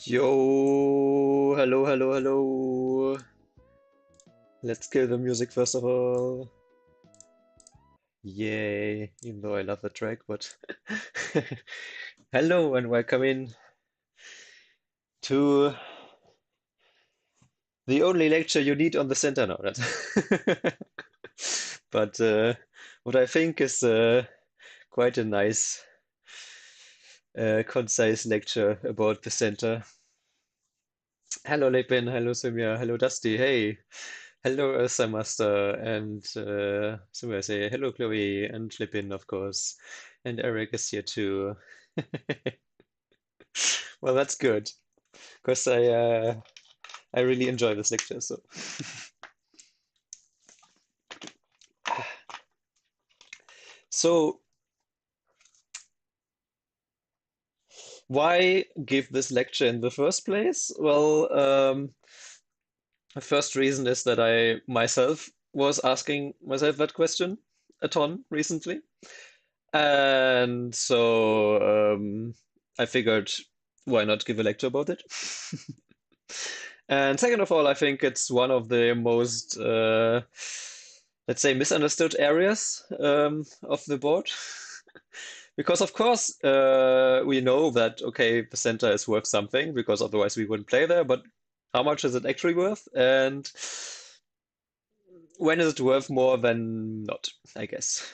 Yo, hello, hello, hello. Let's kill the music first of all. Yay, even though I love the track, but hello and welcome in to the only lecture you need on the center now. But what I think is quite a nice, concise lecture about the center. Hello, Lepin. Hello, Sumia. Hello, Dusty. Hey. Hello, Ursa Master. And Sumia say hello, Chloe. And Lepin, of course. And Eric is here too. Well, that's good because I really enjoy this lecture. So, so why give this lecture in the first place? Well, the first reason is that I myself was asking myself that question a ton recently. And so I figured, why not give a lecture about it? And second of all, I think it's one of the most, let's say, misunderstood areas of the board. Because of course, we know that, okay, the center is worth something, because otherwise we wouldn't play there, but how much is it actually worth? And when is it worth more than not, I guess.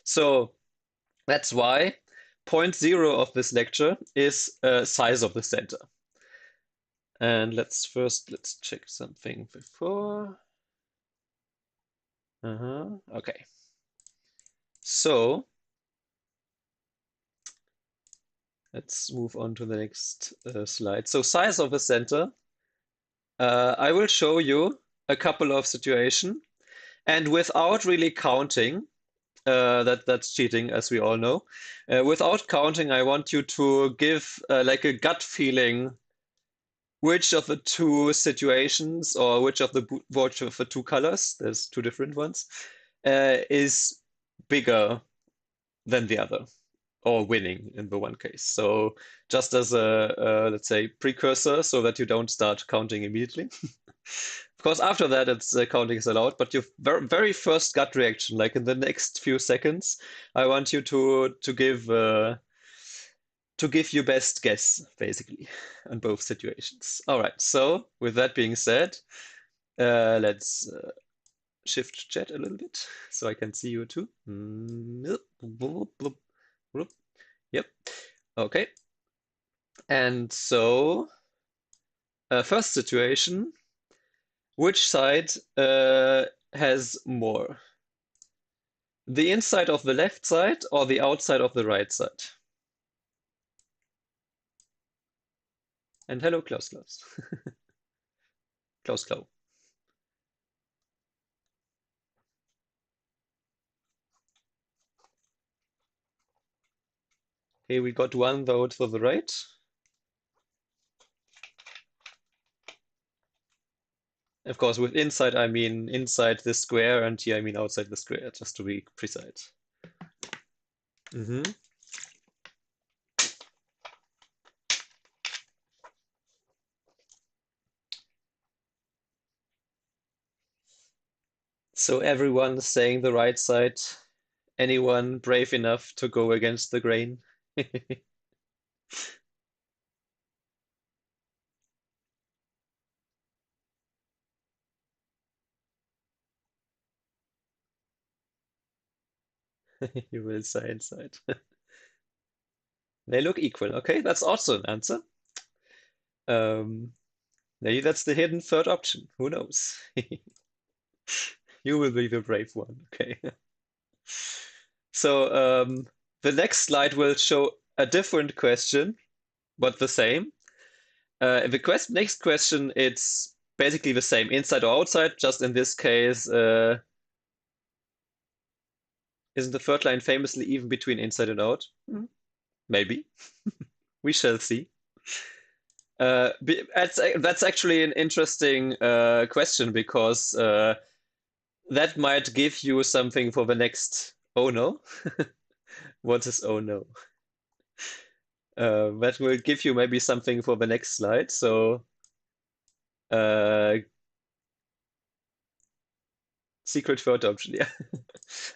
So that's why point zero of this lecture is size of the center. And let's check something before. Okay. So let's move on to the next slide. So size of the center. I will show you a couple of situations, and without really counting, that's cheating, as we all know. Without counting, I want you to give like a gut feeling which of the two situations or which of the two colors, there's two different ones, is bigger than the other or winning in the one case. So just as a let's say precursor so that you don't start counting immediately. Of course, after that, it's counting is allowed, but your very first gut reaction, like in the next few seconds, I want you to give your best guess, basically, on both situations. All right, so with that being said, let's shift chat a little bit so I can see you too. Yep. Okay. And so, first situation, which side has more? The inside of the left side or the outside of the right side? And hello, Klaus Klaus. Klaus Klau. Okay, we got one vote for the right. Of course, with inside, I mean inside the square, and here I mean outside the square, just to be precise. So everyone saying the right side. Anyone brave enough to go against the grain? You will say inside. They look equal. Okay, that's also an answer. Um, Maybe that's the hidden third option. Who knows? You will be the brave one. Okay. So the next slide will show a different question, but the same. The next question, it's basically the same, inside or outside, just in this case, isn't the third line famously even between inside and out? Maybe. We shall see. That's actually an interesting question because that might give you something for the next. Oh no. What is oh no? That will give you maybe something for the next slide. So, uh, secret third option, yeah.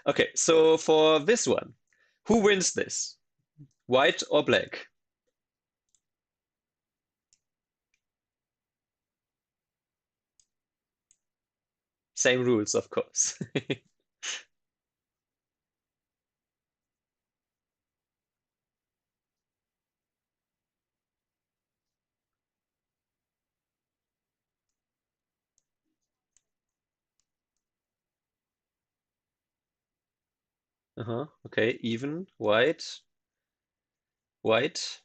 Okay, so for this one, who wins this? White or black? Same rules, of course. Uh-huh. Okay, even, white, white.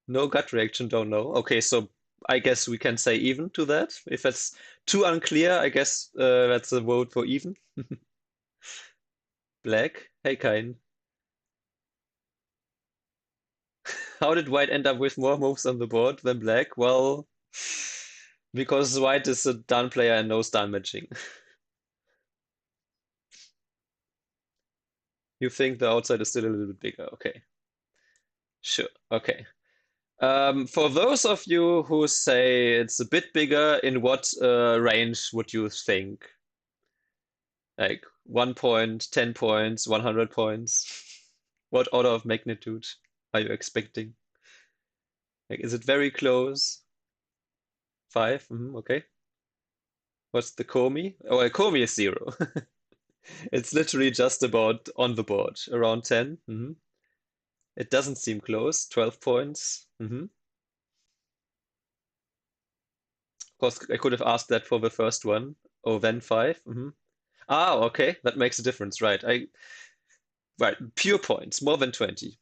No gut reaction, don't know. Okay, so I guess we can say even to that. If it's too unclear, I guess that's a vote for even. Black. Hey, Kain. How did white end up with more moves on the board than black? Well, because white is a done player and knows done matching. You think the outside is still a little bit bigger. Okay, sure. Okay. For those of you who say it's a bit bigger, in what range would you think? Like 1 point, 10 points, 100 points? What order of magnitude are you expecting? Like, is it very close? Five? Okay. What's the Komi? Oh, well, Komi is zero. It's literally just about on the board, around 10. It doesn't seem close. 12 points. Of course, I could have asked that for the first one. Oh, then 5. Ah, okay. That makes a difference, right? Right, pure points, more than 20.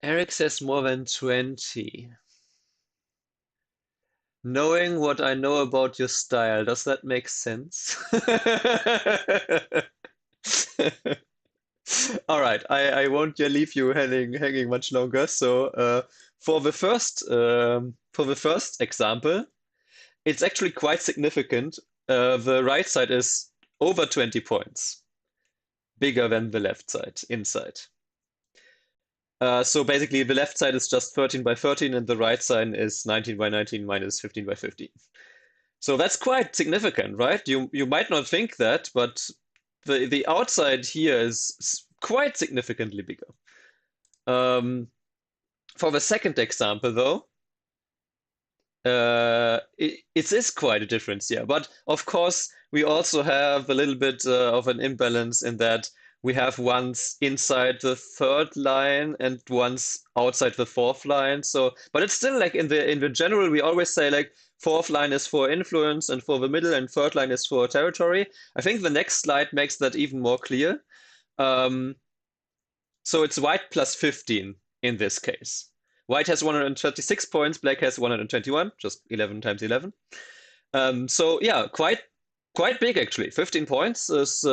Eric says more than 20. Knowing what I know about your style, does that make sense? All right, I won't leave you hanging much longer. So for the first example, it's actually quite significant. The right side is over 20 points, bigger than the left side inside. So basically, the left side is just 13 by 13, and the right side is 19 by 19 minus 15 by 15. So that's quite significant, right? You might not think that, but the outside here is quite significantly bigger. Um, for the second example, though, it is quite a difference here. But of course, we also have a little bit of an imbalance in that we have ones inside the third line and ones outside the fourth line. So, but it's still like in the general, we always say like fourth line is for influence and for the middle, and third line is for territory. I think the next slide makes that even more clear. Um, so it's white plus 15 in this case. White has 136 points, black has 121, just 11 times 11. So yeah, quite big actually. 15 points is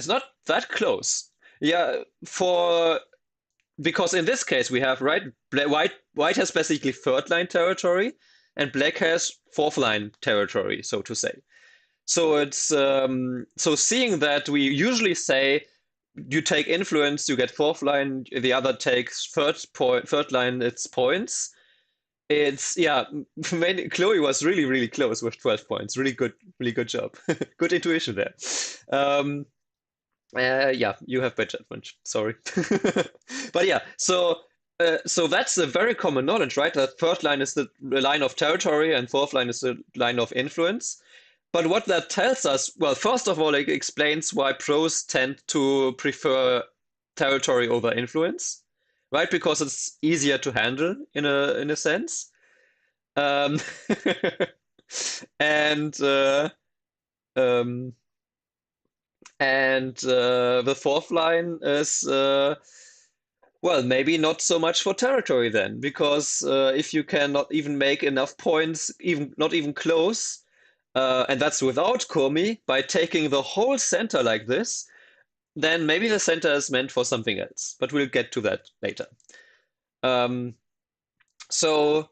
not that close. Yeah, for because in this case we have white has basically third line territory, and black has fourth line territory, so to say. So it's so seeing that we usually say you take influence, you get fourth line, the other takes third line, it's points. It's yeah, Chloe was really close with 12 points. Really good job. Good intuition there. Um, yeah, you have bad judgment. Sorry, but yeah, so that's a very common knowledge, right? That third line is the line of territory and fourth line is the line of influence. But what that tells us, well, first of all, it explains why pros tend to prefer territory over influence, right? Because it's easier to handle in a sense. Um, and um, the fourth line is well, maybe not so much for territory then, because if you cannot even make enough points, even not even close, and that's without Komi, by taking the whole center like this, then maybe the center is meant for something else. But we'll get to that later. Um, so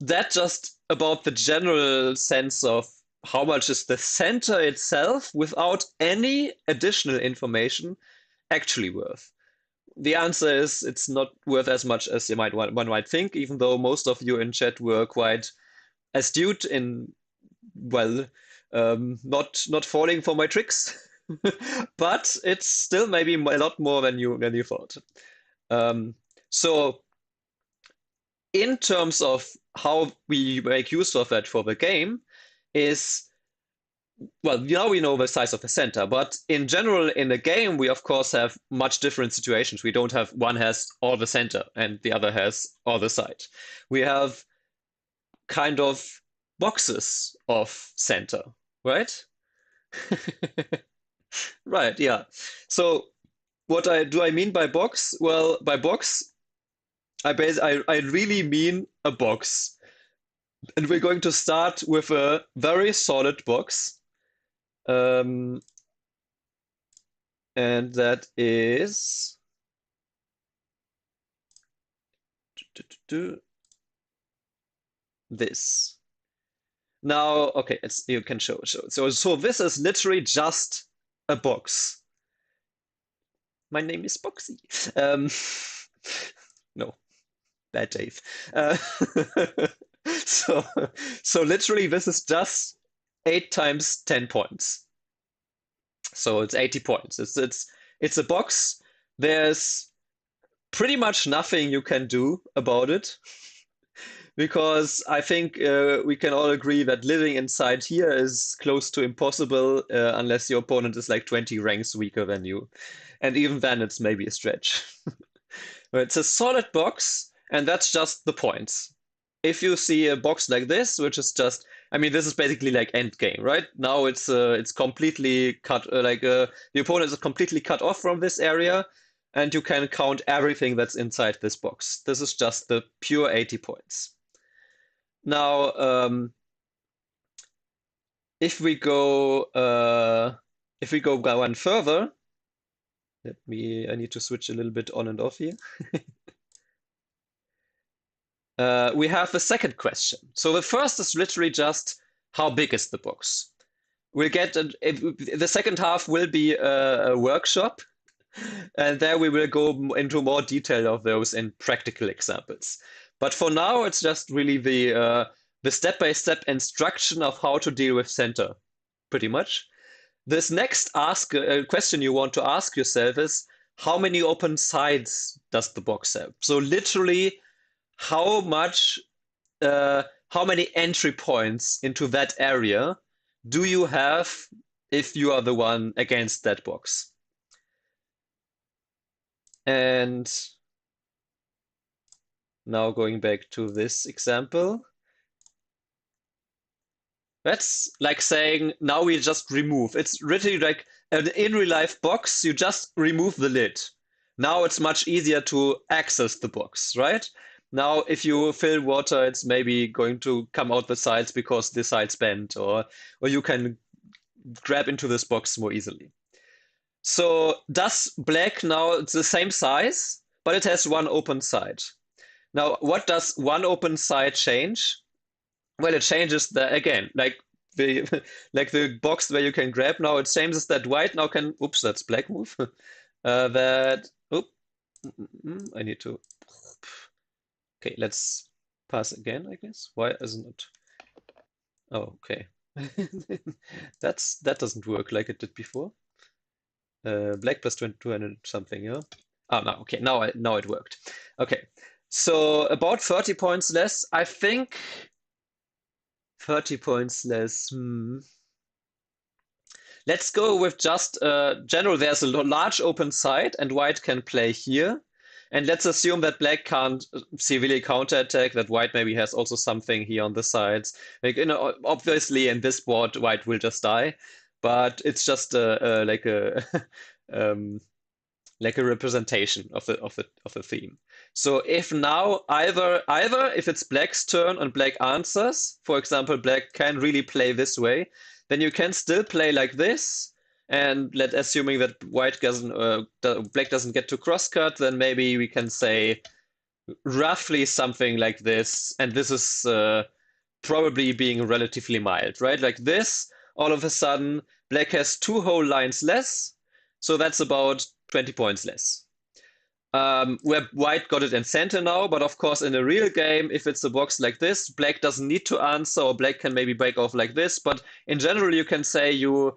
that just about the general sense of how much is the center itself without any additional information actually worth? The answer is it's not worth as much as one might think, even though most of you in chat were quite astute in, well, not falling for my tricks. But it's still maybe a lot more than you thought. Um, so in terms of how we make use of that for the game is, well, now we know the size of the center, but in general, in a game, we of course have much different situations. We don't have one has all the center and the other has all the side. We have kind of boxes of center, right? Right, yeah. So do I mean by box? Well, by box, I really mean a box. And we're going to start with a very solid box. Um, and that is this. Now, okay, you can show. So this is literally just a box. My name is Boxy. No, bad Dave. So, so literally, this is just 8 times 10 points. So it's 80 points. It's a box. There's pretty much nothing you can do about it because I think we can all agree that living inside here is close to impossible unless your opponent is like 20 ranks weaker than you. And even then, it's maybe a stretch. It's a solid box, and that's just the points. If you see a box like this, which is just, I mean, this is basically like end game, right? Now it's completely cut, the opponent is completely cut off from this area, and you can count everything that's inside this box. This is just the pure 80 points. Now, if we go one further, I need to switch a little bit on and off here. We have the second question. So the first is literally just how big is the box? We'll get the second half will be a workshop, and there we will go into more detail of those in practical examples. But for now, it's just really the step-by-step instruction of how to deal with center, pretty much. This next question you want to ask yourself is, how many open sides does the box have? So literally, how many entry points into that area do you have if you are the one against that box? And now going back to this example, that's like saying now we just remove. It's literally like an in real life box, you just remove the lid. Now it's much easier to access the box, right? Now, if you fill water, it's maybe going to come out the sides because the sides bend, or you can grab into this box more easily. So does black now, it's the same size, but it has one open side. Now, what does one open side change? Well, it changes again, like the like the box where you can grab now, it changes that white now can, oops, that's black move. I need to, okay, let's pass again, I guess. Why isn't it? Oh, okay. That doesn't work like it did before. Black plus 200 something, yeah? Oh, no, okay, now it worked. Okay, so about 30 points less. I think 30 points less. Let's go with just general. There's a large open side, and white can play here. And let's assume that black can't severely counterattack, that white maybe has also something here on the sides. Like, obviously in this board, white will just die, but it's just like a like a representation of the theme. So if now either if it's black's turn and black answers, for example, black can really play this way, then you can still play like this. And assuming that black doesn't get to crosscut, then maybe we can say roughly something like this, and this is probably being relatively mild, right? Like this, all of a sudden, black has two whole lines less, so that's about 20 points less. Where white got it in center now, but of course, in a real game, if it's a box like this, black doesn't need to answer, or black can maybe break off like this. But in general, you can say you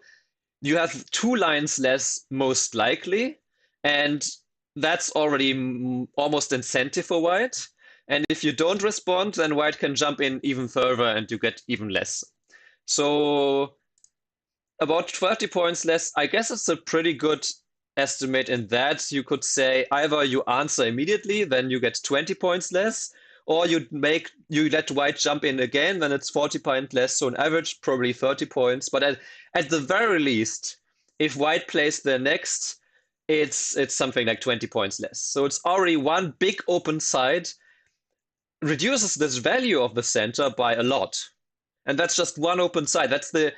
have two lines less, most likely, and that's already almost incentive for white. And if you don't respond, then white can jump in even further and you get even less. So about 30 points less, I guess it's a pretty good estimate in that you could say either you answer immediately, then you get 20 points less, or you let white jump in again, then it's 40 points less. So on average, probably 30 points. But at the very least, if white plays the next, it's something like 20 points less. So it's already one big open side, reduces this value of the center by a lot. And that's just one open side. That's a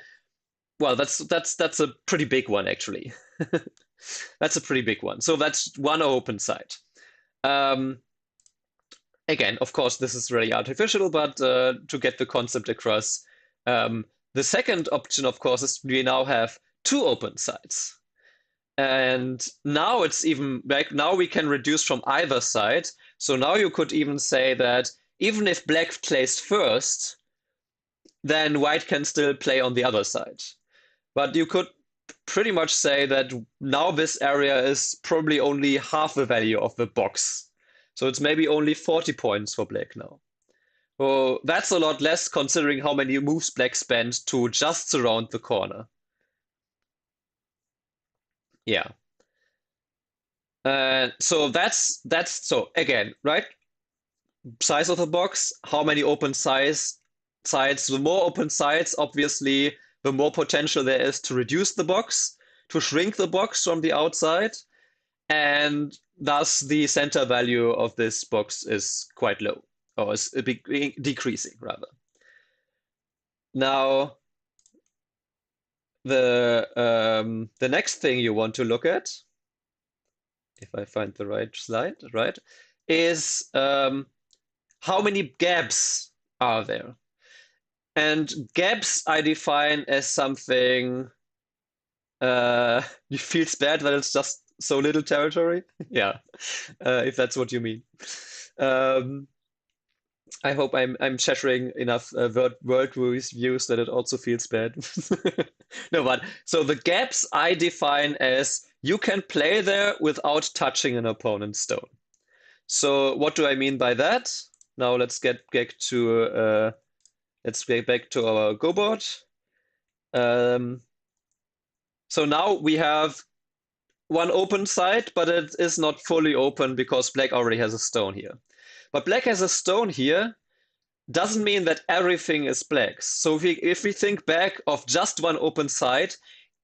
pretty big one actually. That's a pretty big one. So that's one open side. Again, of course, this is really artificial, but to get the concept across, the second option, of course, is we now have two open sides. And now it's even like now we can reduce from either side. So now you could even say that even if black plays first, then white can still play on the other side. But you could pretty much say that now this area is probably only half the value of the box. So it's maybe only 40 points for black now. So that's a lot less considering how many moves black spent to just surround the corner. Yeah. So that's so again, right? Size of the box, how many open sides. The more open sides, obviously, the more potential there is to reduce the box, to shrink the box from the outside, and thus the center value of this box is quite low, or is decreasing rather. Now, the next thing you want to look at, if I find the right slide, right, is how many gaps are there? And gaps I define as something it feels bad that it's just so little territory. Yeah, if that's what you mean. Um, I hope I'm shattering enough world views that it also feels bad. No, but so the gaps I define as you can play there without touching an opponent's stone. So what do I mean by that? Now let's get back to our Go board. So now we have one open side, but it is not fully open because black already has a stone here. But black has a stone here doesn't mean that everything is black. So if we think back of just one open side,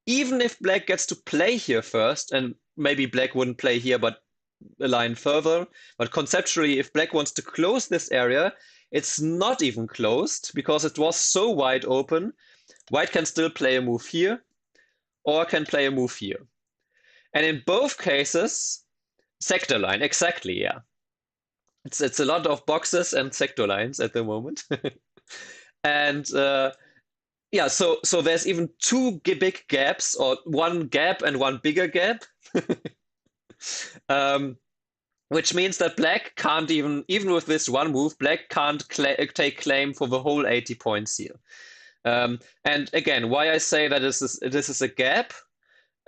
even if black gets to play here first, and maybe black wouldn't play here, but a line further, but conceptually, if black wants to close this area, it's not even closed because it was so wide open. White can still play a move here or can play a move here. And in both cases, sector line, exactly, yeah. It's a lot of boxes and sector lines at the moment. And yeah, so there's even two big gaps, or one gap and one bigger gap. Which means that black can't even with this one move, black can't take claim for the whole 80 points here. And again, why I say that this is a gap,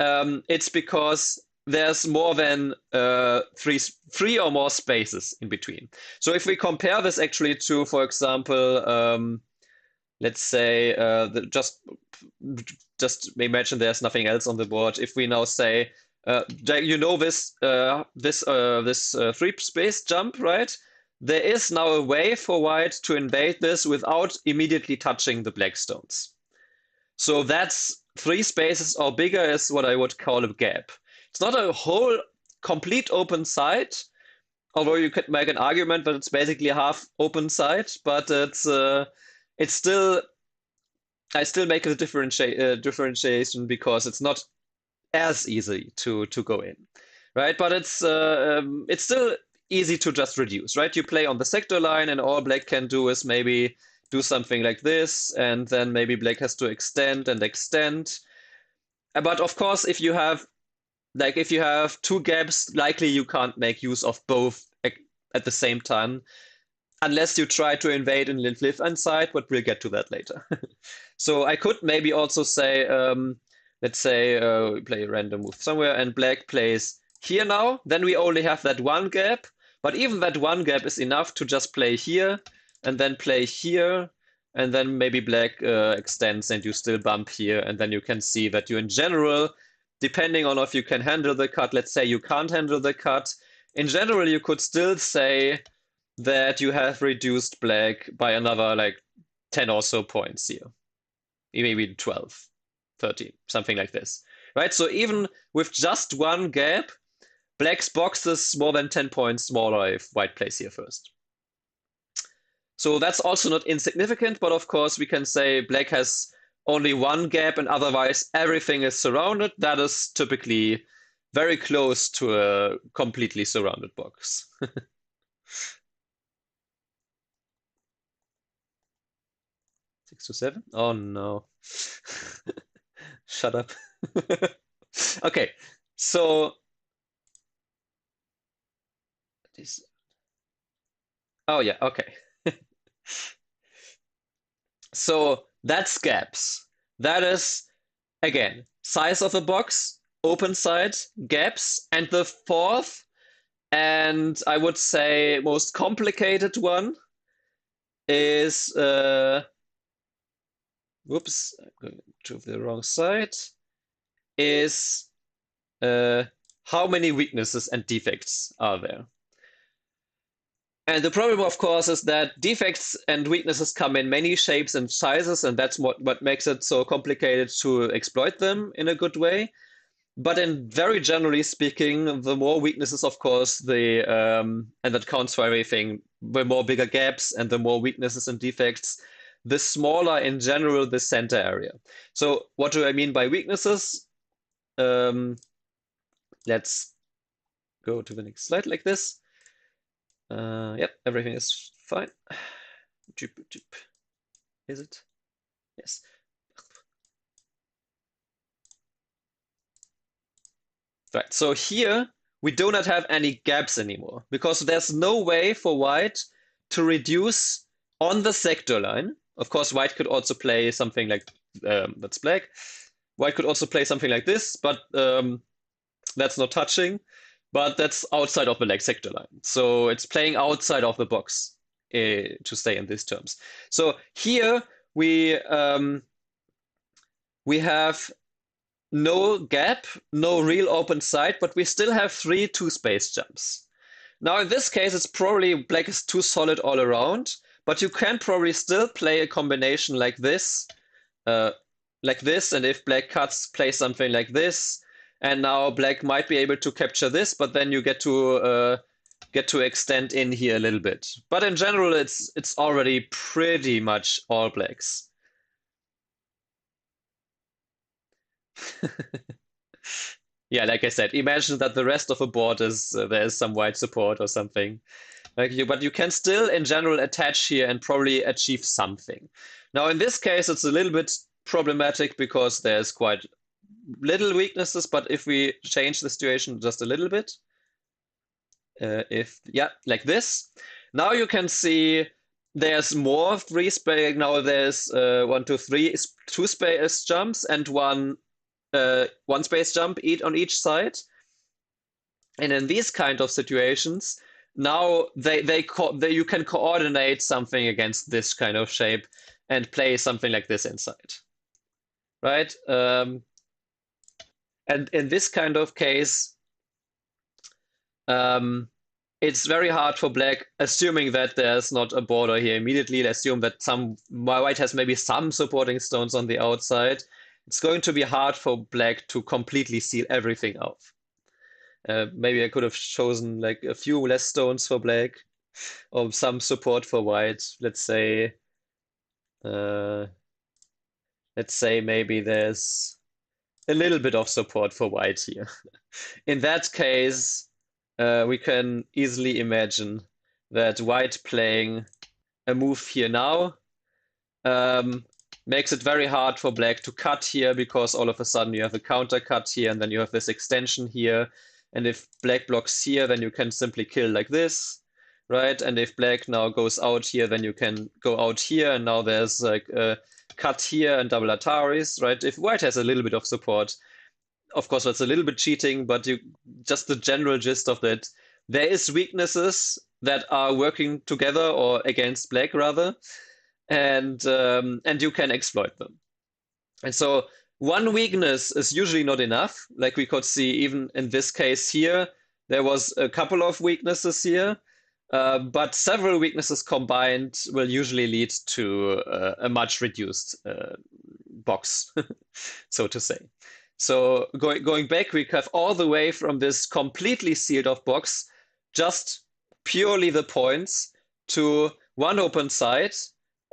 it's because there's more than three or more spaces in between. So if we compare this actually to, for example, let's say just imagine there's nothing else on the board. If we now say this three space jump, right? There is now a way for white to invade this without immediately touching the black stones. So that's three spaces or bigger is what I would call a gap. It's not a whole complete open side, although you could make an argument that it's basically a half open side, but it's still I still make a differentiation because it's not as easy to go in, right? But it's still easy to just reduce, right? You play on the sector line, and all black can do is maybe do something like this, and then maybe black has to extend and extend. But of course, if you have two gaps, likely you can't make use of both at the same time, unless you try to invade and live inside, but we'll get to that later. So I could maybe also say, let's say we play a random move somewhere, and black plays here now. Then we only have that one gap, but even that one gap is enough to just play here, and then play here, and then maybe black extends, and you still bump here, and then you can see that you, in general, depending on if you can handle the cut, let's say you can't handle the cut, in general, you could still say that you have reduced black by another like 10 or so points here. Maybe 12, 13, something like this. Right? So even with just one gap, black's box is more than 10 points smaller if white plays here first. So that's also not insignificant, but of course we can say black has only one gap and otherwise everything is surrounded. That is typically very close to a completely surrounded box. 6 to 7? Oh no. Shut up. Okay, so this. Oh yeah, okay. So that's gaps. That is again size of a box, open side, gaps, and the fourth, and I would say most complicated one is whoops, I'm going to the wrong side, is how many weaknesses and defects are there? And the problem, of course, is that defects and weaknesses come in many shapes and sizes, and that's what makes it so complicated to exploit them in a good way. But in very generally speaking, the more weaknesses, of course, and that counts for everything, the more bigger gaps and the more weaknesses and defects, the smaller in general the center area. So what do I mean by weaknesses? Let's go to the next slide like this. Yep, everything is fine. Is it? Yes. Right, so here we do not have any gaps anymore because there's no way for white to reduce on the sector line. Of course, white could also play something like that's black. White could also play something like this, but that's not touching. But that's outside of the black sector line. So it's playing outside of the box to stay in these terms. So here we have no gap, no real open side, but we still have 3 two-space jumps. Now in this case, it's probably black is too solid all around, but you can probably still play a combination like this, and if black cuts, play something like this, and now black might be able to capture this, but then you get to extend in here a little bit. But in general, it's already pretty much all blacks. Yeah, like I said, imagine that the rest of a board is there is some white support or something. But you can still, in general, attach here and probably achieve something. Now, in this case, it's a little bit problematic because there's quite little weaknesses. But if we change the situation just a little bit, like this, now you can see there's more free space. Now there's 1, 2, 3 two space jumps and one space jump on each side. And in these kind of situations, now you can coordinate something against this kind of shape and play something like this inside, right? And in this kind of case, it's very hard for black, assuming that there's not a border here immediately. Let's assume that white has maybe some supporting stones on the outside. It's going to be hard for black to completely seal everything off. Maybe I could have chosen like a few less stones for black or some support for white. Let's say maybe there's a little bit of support for white here. In that case, we can easily imagine that white playing a move here now um, makes it very hard for black to cut here because all of a sudden you have a counter cut here and then you have this extension here. And if black blocks here, then you can simply kill like this, right? And if black now goes out here, then you can go out here. And now there's like a cut here and double Ataris, right? If white has a little bit of support, of course, that's a little bit cheating, but you just the general gist of that. There is weaknesses that are working together or against black rather, and you can exploit them. And so one weakness is usually not enough. Like we could see even in this case here, there was a couple of weaknesses here, but several weaknesses combined will usually lead to a much reduced box, so to say. So going back, we have all the way from this completely sealed off box, just purely the points, to one open side,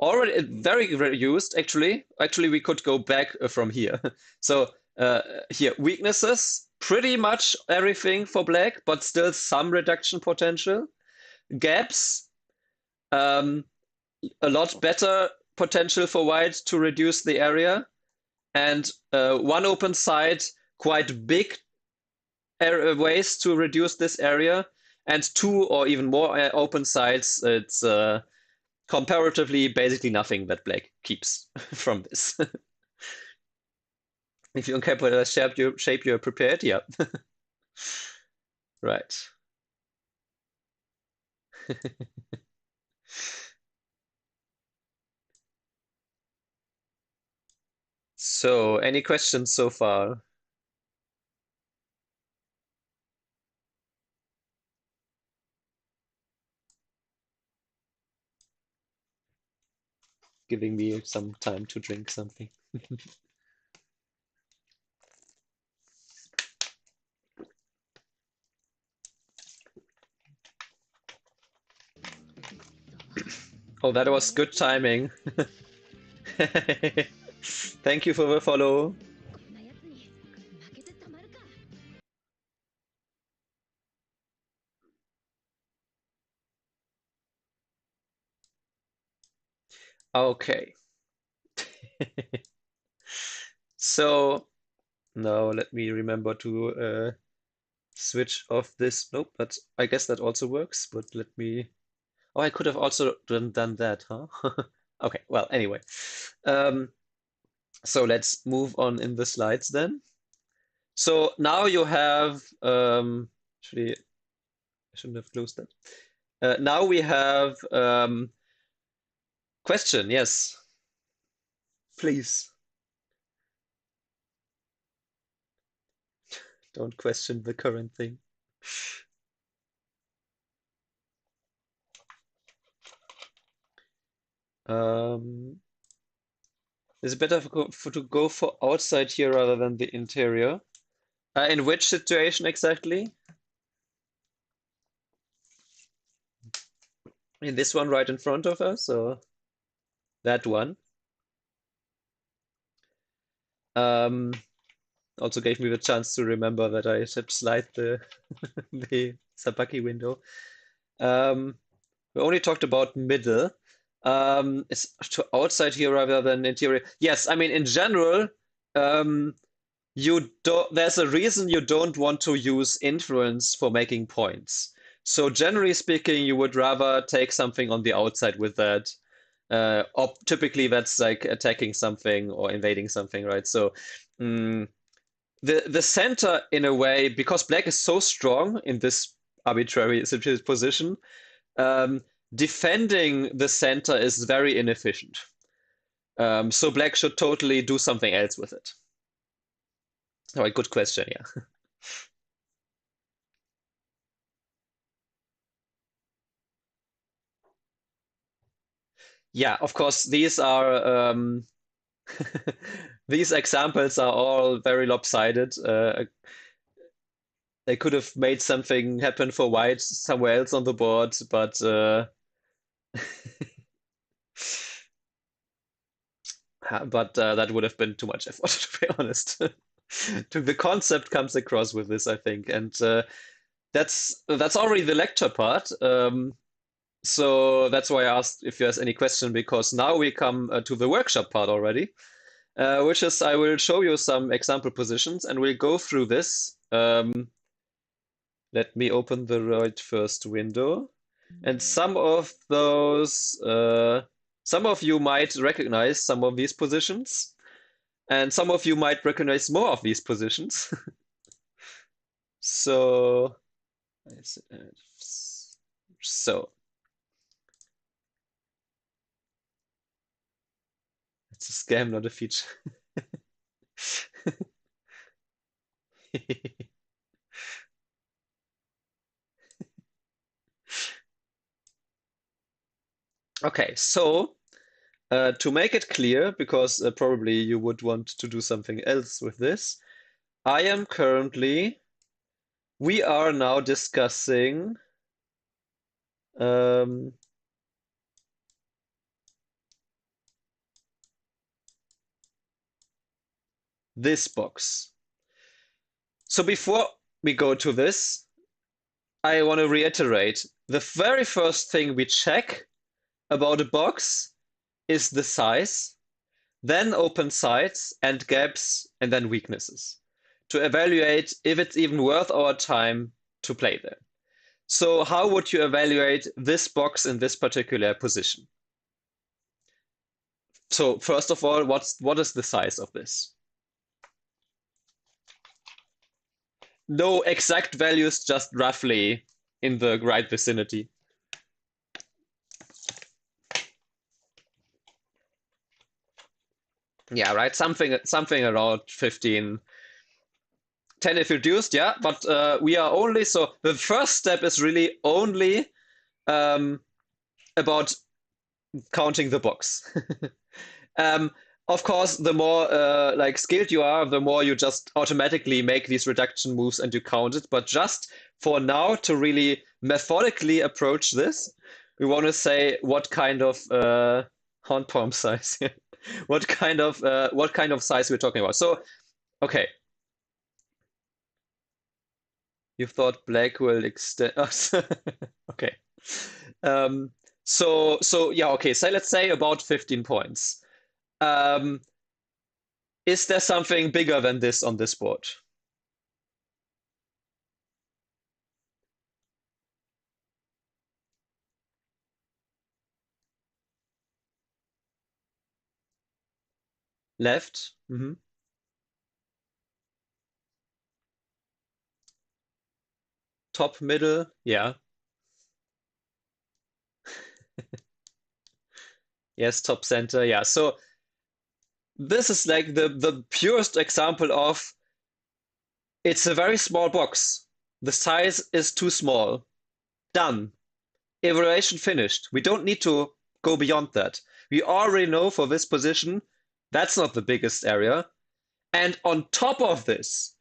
already very reduced actually. Actually, we could go back from here. So here, weaknesses, pretty much everything for black, but still some reduction potential. Gaps, a lot better potential for white to reduce the area. And one open side, quite big ways to reduce this area. And two or even more open sides, it's comparatively basically nothing that black keeps from this. If you can capitalize shape you're prepared, yeah. Right. So, any questions so far? Giving me some time to drink something. Oh, that was good timing. Thank you for the follow. Okay. So now let me remember to switch off this. Nope, but I guess that also works. But let me. Oh, I could have also done that, huh? Okay, well, anyway. So let's move on in the slides then. So now you have, actually, I shouldn't have closed that. Now we have question, yes, please. Don't question the current thing. Is it better to go for outside here rather than the interior? In which situation exactly? In this one right in front of us, or that one? Also gave me the chance to remember that I should slide the the Sabaki window. We only talked about middle. It's to outside here rather than interior. Yes, I mean in general, you don't. There's a reason you don't want to use influence for making points. So generally speaking, you would rather take something on the outside with that. Or typically that's like attacking something or invading something, right? So the center in a way, because black is so strong in this arbitrary position, defending the center is very inefficient. So black should totally do something else with it. Oh, a good question, yeah. Yeah, of course, these are these examples are all very lopsided. They could have made something happen for white somewhere else on the board, but that would have been too much effort, to be honest. The concept comes across with this, I think, and that's already the lecture part. So that's why I asked if there's any question, because now we come to the workshop part already, which is I will show you some example positions and we'll go through this. Let me open the right first window. And some of those, some of you might recognize some of these positions, and some of you might recognize more of these positions. So, so it's a scam, not a feature. Okay, so to make it clear, because probably you would want to do something else with this, we are now discussing um, this box. So before we go to this, I want to reiterate the very first thing we check about a box is the size, then open sides and gaps, and then weaknesses to evaluate if it's even worth our time to play there. So how would you evaluate this box in this particular position? So first of all, what is the size of this? No exact values, just roughly in the right vicinity. Yeah, right. Something around 15, 10 if reduced. Yeah, but we are only so the first step is really only um, about counting the box. um, of course, the more like skilled you are, the more you just automatically make these reduction moves and you count it. But just for now, to really methodically approach this, we want to say what kind of hand palm size, what kind of size we're talking about. So, okay, you thought black will extend. Okay. Um, so yeah, okay. So let's say about 15 points. Um, is there something bigger than this on this board? Left? Top, middle? Yeah. Yes, top, center. Yeah. So this is like the purest example of it's a very small box. The size is too small. Done. Evaluation finished. We don't need to go beyond that. We already know for this position that's not the biggest area. And on top of this,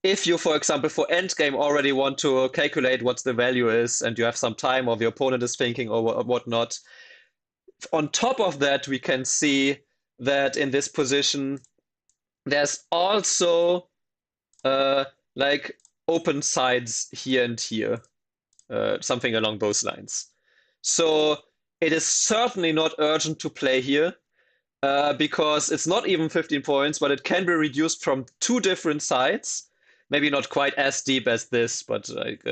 if you, for example, for endgame already want to calculate what the value is and you have some time or the opponent is thinking or whatnot, on top of that, we can see that in this position, there's also like open sides here and here, something along those lines. So it is certainly not urgent to play here. Because it's not even 15 points, but it can be reduced from two different sides. Maybe not quite as deep as this, but like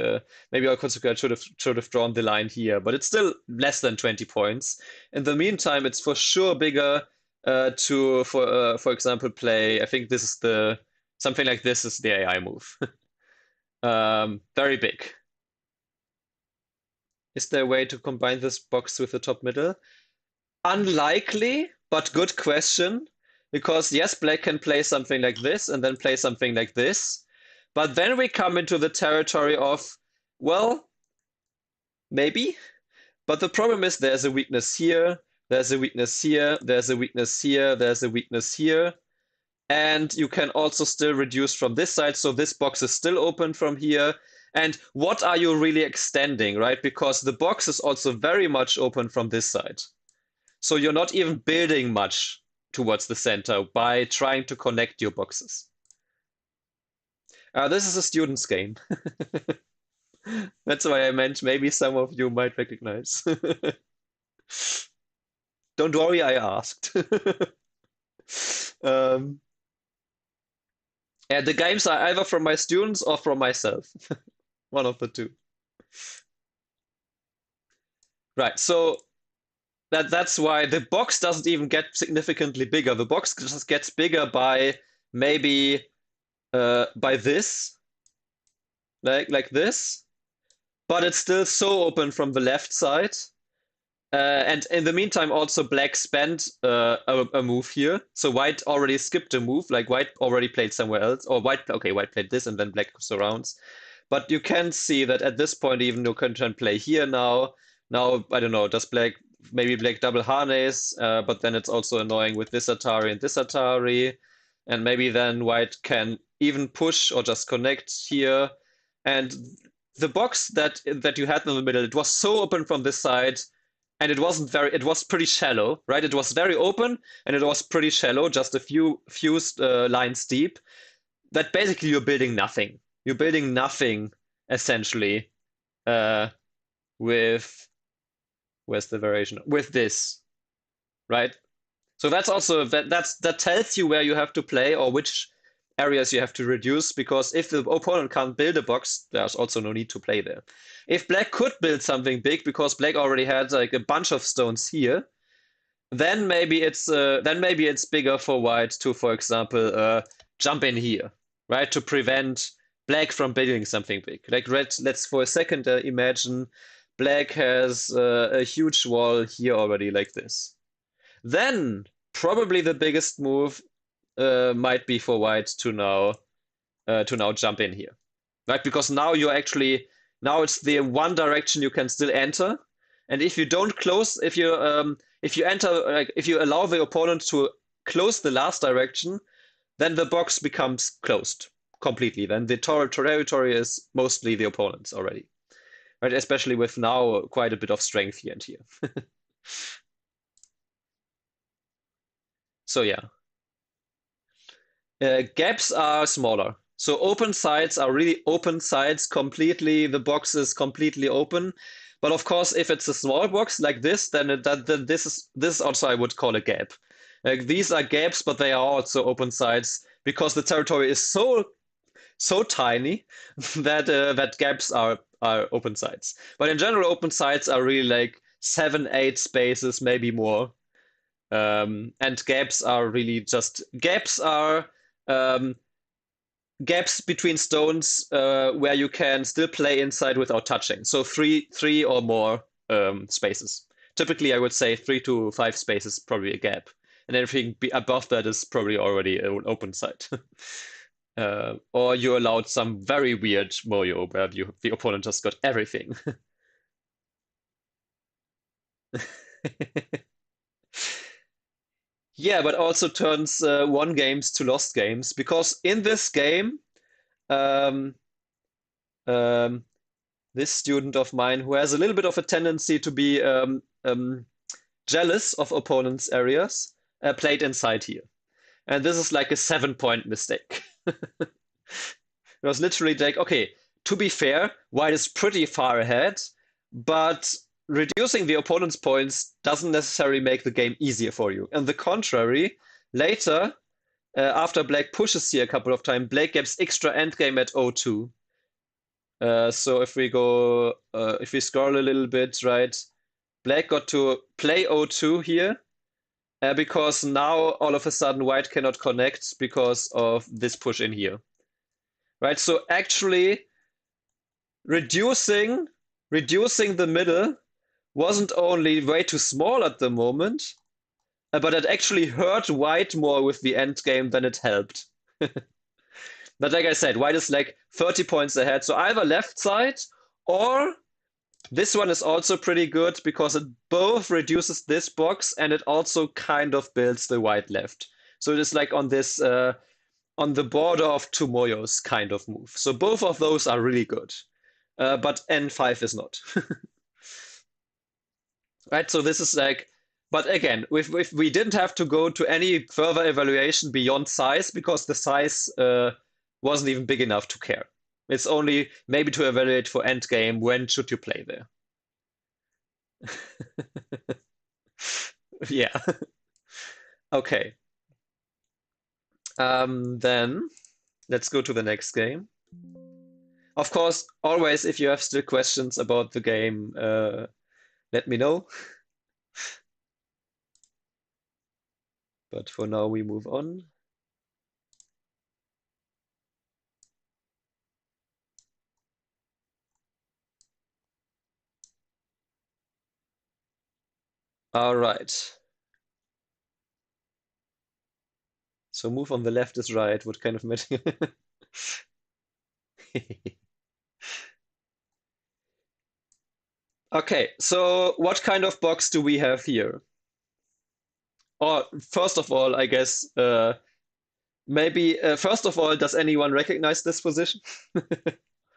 maybe our consequence should have drawn the line here. But it's still less than 20 points. In the meantime, it's for sure bigger to for example play. I think this is the something like this is the AI move. Very big. Is there a way to combine this box with the top middle? Unlikely, but good question. Because yes, black can play something like this and then play something like this. But then we come into the territory of, well, maybe. But the problem is there's a weakness here, there's a weakness here, there's a weakness here, there's a weakness here. And you can also still reduce from this side. So this box is still open from here. And what are you really extending, right? Because the box is also very much open from this side. So you're not even building much towards the center by trying to connect your boxes. This is a student's game. That's why I meant maybe some of you might recognize. Don't worry, I asked. Um, and the games are either from my students or from myself. One of the two. Right, so that's why the box doesn't even get significantly bigger. The box just gets bigger by maybe by this, like this, but it's still so open from the left side. And in the meantime, also black spent a move here. So white already skipped a move, like white already played somewhere else. Or white played this and then black surrounds. But you can see that at this point, even you can play here now. Now, I don't know, does black, maybe black double harness, but then it's also annoying with this Atari and this Atari. And maybe then white can even push or just connect here. And the box that you had in the middle, it was so open from this side and it was pretty shallow, right? It was very open and it was pretty shallow, just a few lines deep. That basically you're building nothing. You're building nothing essentially uh, with where's the variation with this, right? So that's also that tells you where you have to play or which areas you have to reduce, because if the opponent can't build a box, there's also no need to play there. If black could build something big because black already had like a bunch of stones here, then maybe it's bigger for white to, for example, jump in here, right, to prevent black from building something big. Like red, let's for a second imagine black has a huge wall here already like this. Then probably the biggest move might be for white to now jump in here, right? Because now you're actually now it's the one direction you can still enter, and if you don't close, if you enter like if you allow the opponent to close the last direction, then the box becomes closed completely. Then the territory is mostly the opponent's already, right? Especially with now quite a bit of strength here and here. So yeah. Gaps are smaller. So open sides are really open sides completely. The box is completely open. But of course, if it's a small box like this, then this also I would call a gap. Like these are gaps, but they are also open sides because the territory is so tiny that gaps are open sides. But in general, open sides are really like 7, 8 spaces, maybe more. And gaps are really just um, gaps between stones where you can still play inside without touching. So three or more spaces. Typically, I would say 3 to 5 spaces probably a gap, and everything above that is probably already an open site. Or you allowed some very weird moyo where the opponent just got everything. Yeah, but also turns won games to lost games because in this game, um, um, this student of mine who has a little bit of a tendency to be jealous of opponents' areas played inside here. And this is like a 7 point mistake. It was literally like, okay, to be fair, white is pretty far ahead, but reducing the opponent's points doesn't necessarily make the game easier for you. On the contrary, later, after black pushes here a couple of times, black gets extra endgame at 0-2. So if we scroll a little bit, right, black got to play 0-2 here because now all of a sudden white cannot connect because of this push in here, right? So actually reducing the middle wasn't only way too small at the moment, but it actually hurt white more with the end game than it helped. But like I said, white is like 30 points ahead. So either left side or this one is also pretty good because it both reduces this box and it also kind of builds the white left. So it is like on this on the border of two moyos kind of move. So both of those are really good. But N5 is not. Right, so this is like, but again, if we didn't have to go to any further evaluation beyond size because the size wasn't even big enough to care. It's only maybe to evaluate for endgame when should you play there. Yeah. Okay. Then let's go to the next game. Of course, always if you have still questions about the game, let me know. But for now, we move on. All right. So move on the left is right. What kind of matter? Okay, so what kind of box do we have here? Or first of all, I guess maybe first of all, does anyone recognize this position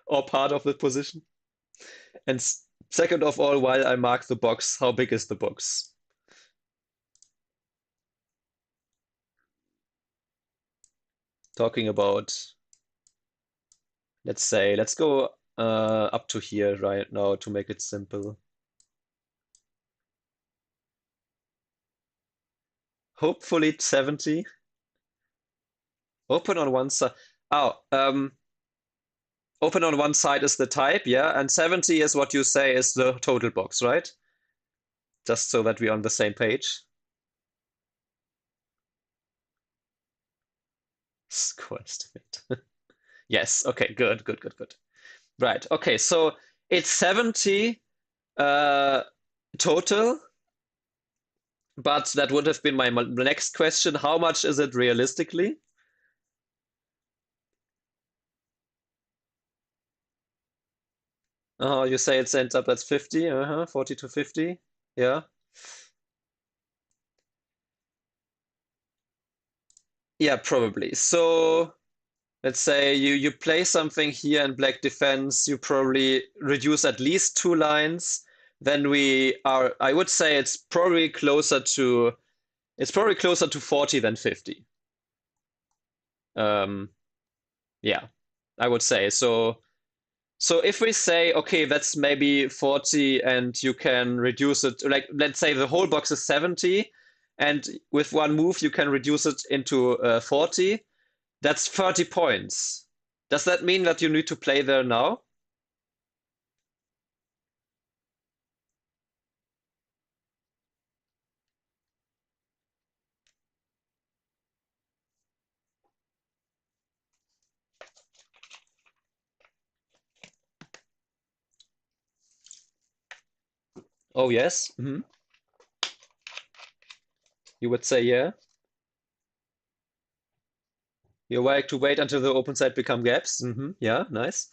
or part of the position? And second of all, while I mark the box, how big is the box? Talking about, let's say, let's go up to here right now to make it simple. Hopefully 70. Open on one side. Oh, open on one side is the type, yeah, and 70 is what you say is the total box, right? Just so that we're on the same page. Score estimate. Yes, okay, good, good, good, good. Right, okay, so it's 70 uh, total, but that would have been my next question. How much is it realistically? Oh, you say it ends up at 50, 40 to 50. Yeah. Yeah, probably. So let's say you play something here in black defense, you probably reduce at least 2 lines. Then I would say it's probably closer to 40 than 50. Um, yeah, I would say. So if we say, okay, that's maybe 40 and you can reduce it, like let's say the whole box is 70 and with one move you can reduce it into 40, that's 30 points. Does that mean that you need to play there now? Oh, yes. You would say, yeah. You like to wait until the open side become gaps. Yeah, nice.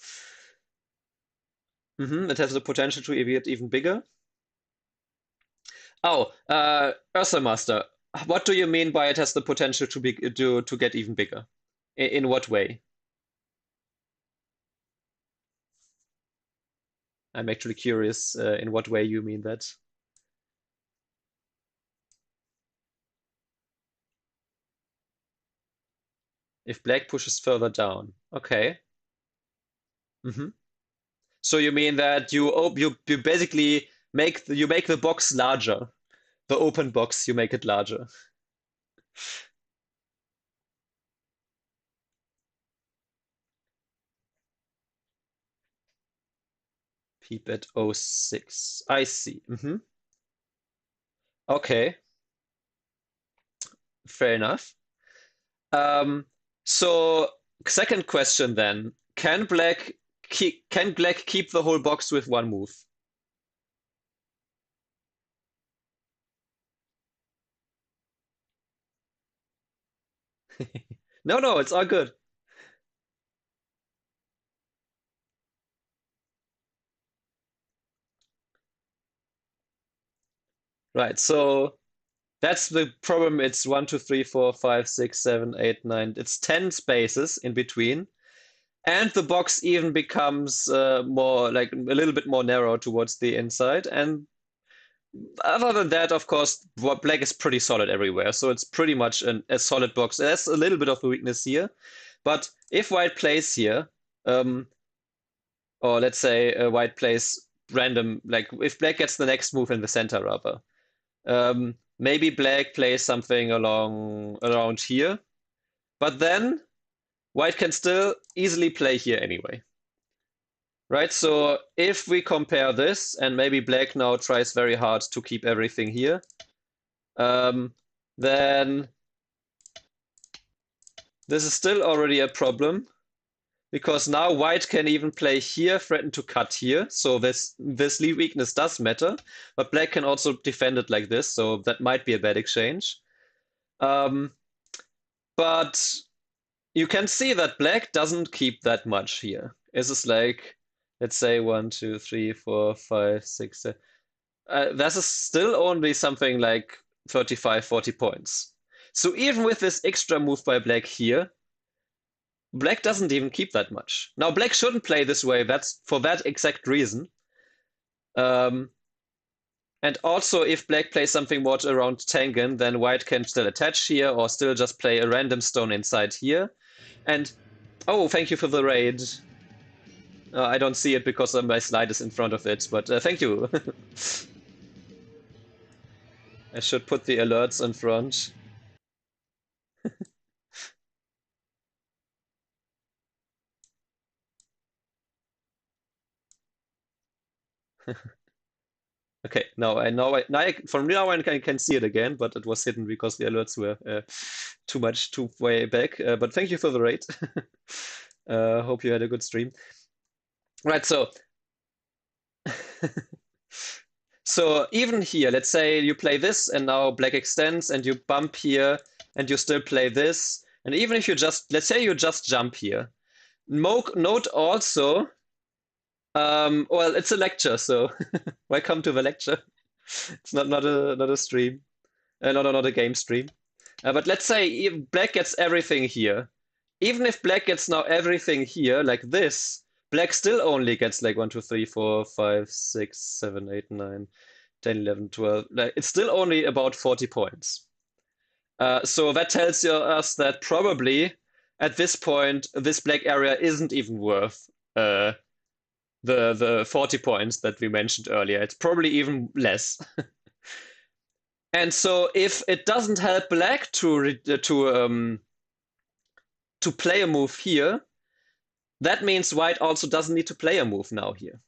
It has the potential to get even bigger. Oh, Ursa Master. What do you mean by it has the potential to get even bigger? In what way? I'm actually curious in what way you mean that. If black pushes further down. Okay. hmm So you mean that you basically make the box larger. The open box, you make it larger. Peep at 06. I see. Okay, fair enough. Um, so second question then. Can black keep the whole box with one move? No, no, it's all good. Right, so that's the problem. It's 1, 2, 3, 4, 5, 6, 7, 8, 9. It's 10 spaces in between. And the box even becomes more like a little bit more narrow towards the inside. And other than that, of course, black is pretty solid everywhere. So it's pretty much a solid box. There's a little bit of a weakness here. But if white plays here, um, Or let's say white plays random, like if black gets the next move in the center rather. Maybe black plays something around here, but then white can still easily play here anyway. Right, so if we compare this, and maybe black now tries very hard to keep everything here, then this is still already a problem, because now white can even play here, threaten to cut here, so this weakness does matter, but black can also defend it like this, so that might be a bad exchange. But you can see that black doesn't keep that much here. This is like, let's say 1, 2, 3, 4, 5, 6, 7. This is still only something like 35, 40 points. So even with this extra move by black here, black doesn't even keep that much. Now, black shouldn't play this way. That's for that exact reason. And also, if black plays something more around Tengen, then white can still attach here or still just play a random stone inside here. And, oh, thank you for the raid. I don't see it because my slide is in front of it, but thank you. I should put the alerts in front. Okay, from now on I can see it again, but it was hidden because the alerts were too way back. But thank you for the raid. Hope you had a good stream. Right, so so even here, let's say you play this and now black extends and you bump here and you still play this. And even if you just, let's say you just jump here. Note also, well, it's a lecture, so welcome to the lecture. It's not a stream, not a game stream. But let's say if black gets everything here. Even if black gets now everything here, like this, black still only gets like 1, 2, 3, 4, 5, 6, 7, 8, 9, 10, 11, 12. Like, it's still only about 40 points. So that tells us that probably at this point, this black area isn't even worth the 40 points that we mentioned earlier. It's probably even less. And so if it doesn't help black to play a move here, that means white also doesn't need to play a move now here.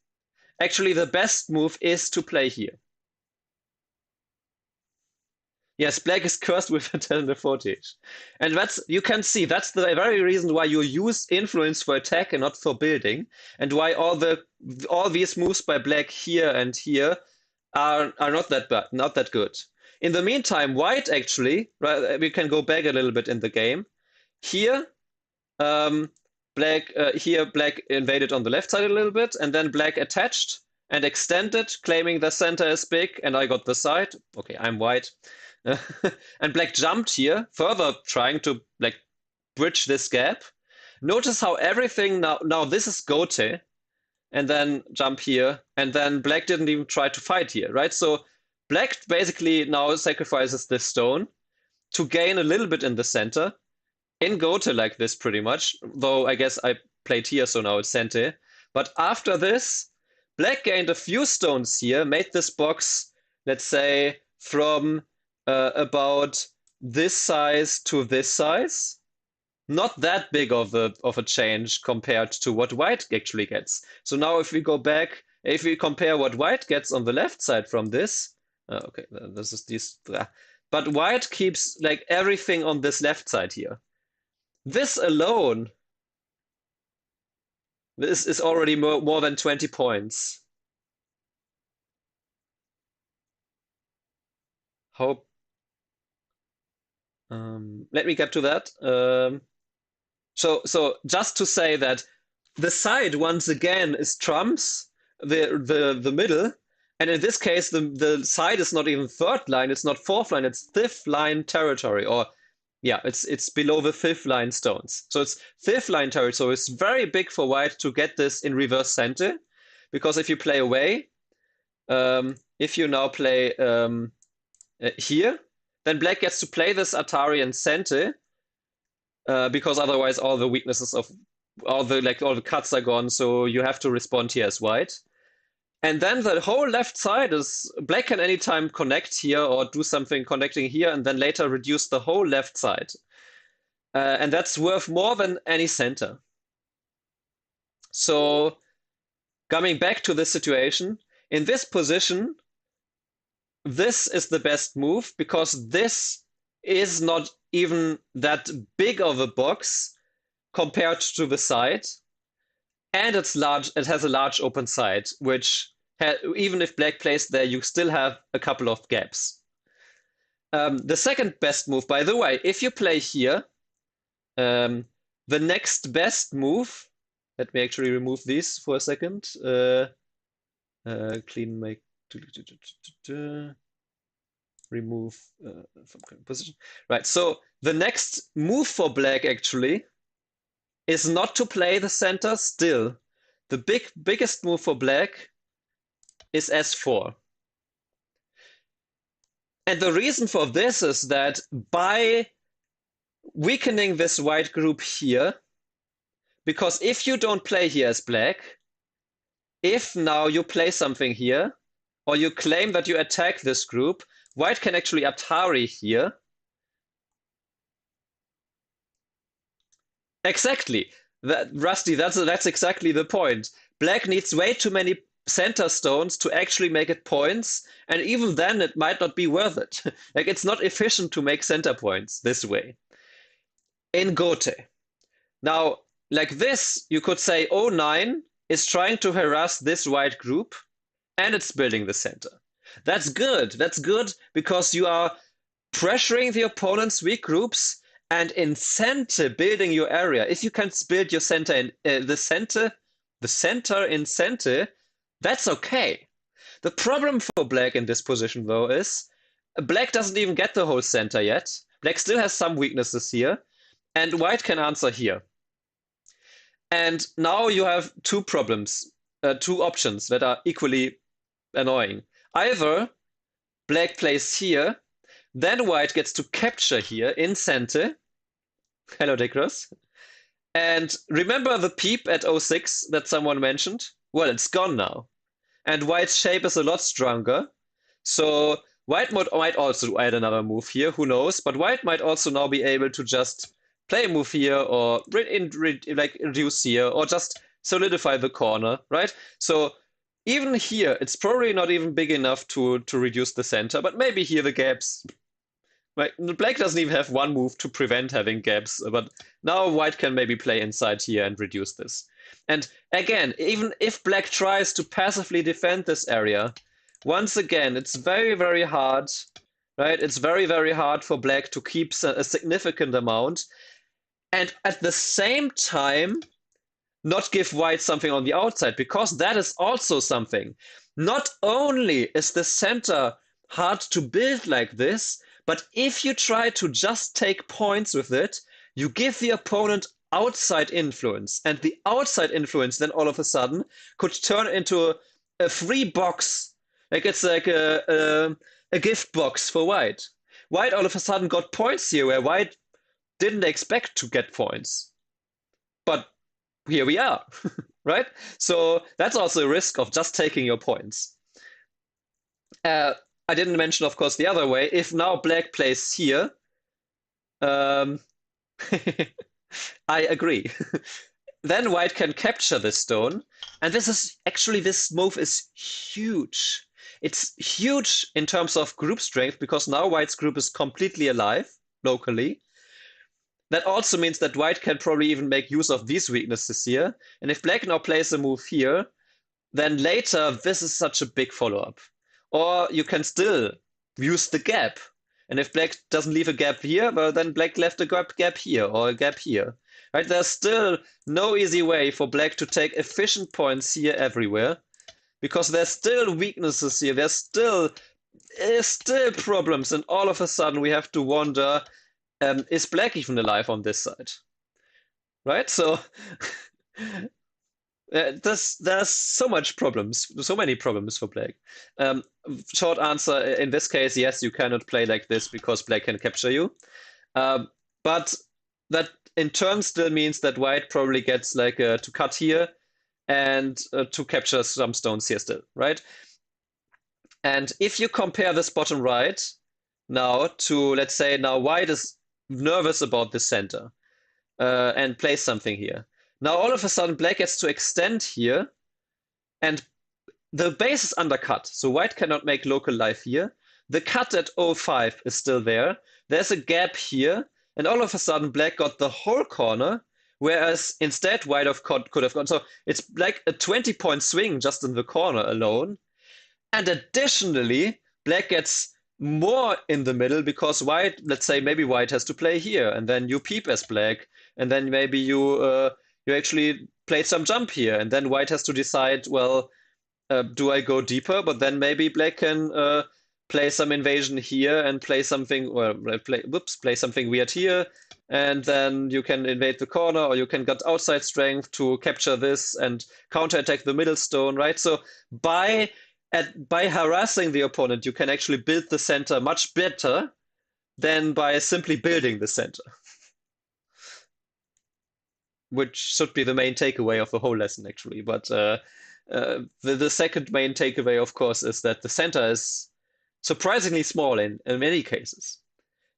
Actually, the best move is to play here. Yes, black is cursed with a teleportation. And you can see that's the very reason why you use influence for attack and not for building, and why all these moves by black here and here are not that bad, not that good. In the meantime, white actually, right, we can go back a little bit in the game. Here, black invaded on the left side a little bit, and then black attached and extended, claiming the center is big, and I got the side. Okay, I'm white. And black jumped here, further trying to like bridge this gap. Notice how everything now this is Gote, and then jump here, and then black didn't even try to fight here, right? So black basically now sacrifices this stone to gain a little bit in the center, in Gote like this pretty much, though I guess I played here, so now it's Sente. But after this, black gained a few stones here, made this box, let's say, from about this size to this size. Not that big of a change compared to what white actually gets. So now if we go back, if we compare what white gets on the left side from this, okay, this is this, but white keeps like everything on this left side here. This alone, this is already more than 20 points. How let me get to that. So just to say that the side once again is trumps the middle, and in this case the side is not even third line, it's not fourth line, it's fifth line territory, or yeah, it's below the fifth line stones. So it's fifth line territory. So it's very big for white to get this in reverse center, because if you play away, if you now play here, then black gets to play this Atari and Sente, because otherwise all the weaknesses of all the cuts are gone, so you have to respond here as white. And then the whole left side is black can anytime connect here or do something connecting here and then later reduce the whole left side. And that's worth more than any center. So coming back to this situation, in this position, this is the best move because this is not even that big of a box compared to the side. And it's large. It has a large open side, which even if black plays there, you still have a couple of gaps. The second best move, by the way, if you play here, the next best move. Let me actually remove these for a second. Clean make. Remove from current position. Right. So the next move for black actually is not to play the center still. The biggest move for black is S4. And the reason for this is that by weakening this white group here, because if you don't play here as black, if now you play something here, or you claim that you attack this group, white can actually Atari here. Exactly. Rusty, that's exactly the point. Black needs way too many center stones to actually make it points, and even then it might not be worth it. Like it's not efficient to make center points this way. In Gote. Now, like this, you could say 09 is trying to harass this white group, and it's building the center. That's good. That's good because you are pressuring the opponent's weak groups and in center building your area. If you can build your center in the center in center, that's okay. The problem for black in this position though is black doesn't even get the whole center yet. Black still has some weaknesses here, and white can answer here. And now you have two problems, two options that are equally annoying. Either black plays here, then white gets to capture here in center. Hello, Dekros. And remember the peep at 06 that someone mentioned? Well, it's gone now. And white's shape is a lot stronger. So white might also add another move here, who knows? But white might also now be able to just play a move here or reduce here or just solidify the corner, right? So even here, it's probably not even big enough to reduce the center, but maybe here the gaps. Right? Black doesn't even have one move to prevent having gaps, but now white can maybe play inside here and reduce this. And again, even if black tries to passively defend this area, once again, it's very, very hard, right? It's very, very hard for black to keep a significant amount. And at the same time, not give white something on the outside, because that is also something. Not only is the center hard to build like this, but if you try to just take points with it, you give the opponent outside influence. And the outside influence then all of a sudden could turn into a free box. Like it's like a gift box for white. White all of a sudden got points here where white didn't expect to get points. But here we are, right? So that's also a risk of just taking your points. I didn't mention, of course, the other way. If now black plays here, I agree. Then white can capture this stone. And this move is huge. It's huge in terms of group strength because now white's group is completely alive locally. That also means that white can probably even make use of these weaknesses here. And if black now plays a move here, then later this is such a big follow-up. Or you can still use the gap. And if black doesn't leave a gap here, well, then black left a gap here or a gap here. Right? There's still no easy way for black to take efficient points here everywhere. Because there's still weaknesses here. There's still problems. And all of a sudden we have to wonder, is black even alive on this side? Right? So there's so many problems for black. Short answer in this case, yes, you cannot play like this because black can capture you. But that in turn still means that white probably gets like to cut here and to capture some stones here still, right? And if you compare this bottom right now to, let's say, now white is nervous about the center and plays something here. Now all of a sudden black gets to extend here and the base is undercut, so white cannot make local life here. The cut at 05 is still there. There's a gap here, and all of a sudden black got the whole corner, whereas instead white could have gone. So it's like a 20-point swing just in the corner alone. And additionally, black gets more in the middle because white, let's say maybe white has to play here, and then you peep as black, and then maybe you actually played some jump here, and then white has to decide, well, do I go deeper? But then maybe black can play some invasion here and play something, or play something weird here, and then you can invade the corner, or you can get outside strength to capture this and counterattack the middle stone, right? So by harassing the opponent, you can actually build the center much better than by simply building the center, which should be the main takeaway of the whole lesson, actually. But the second main takeaway, of course, is that the center is surprisingly small in many cases,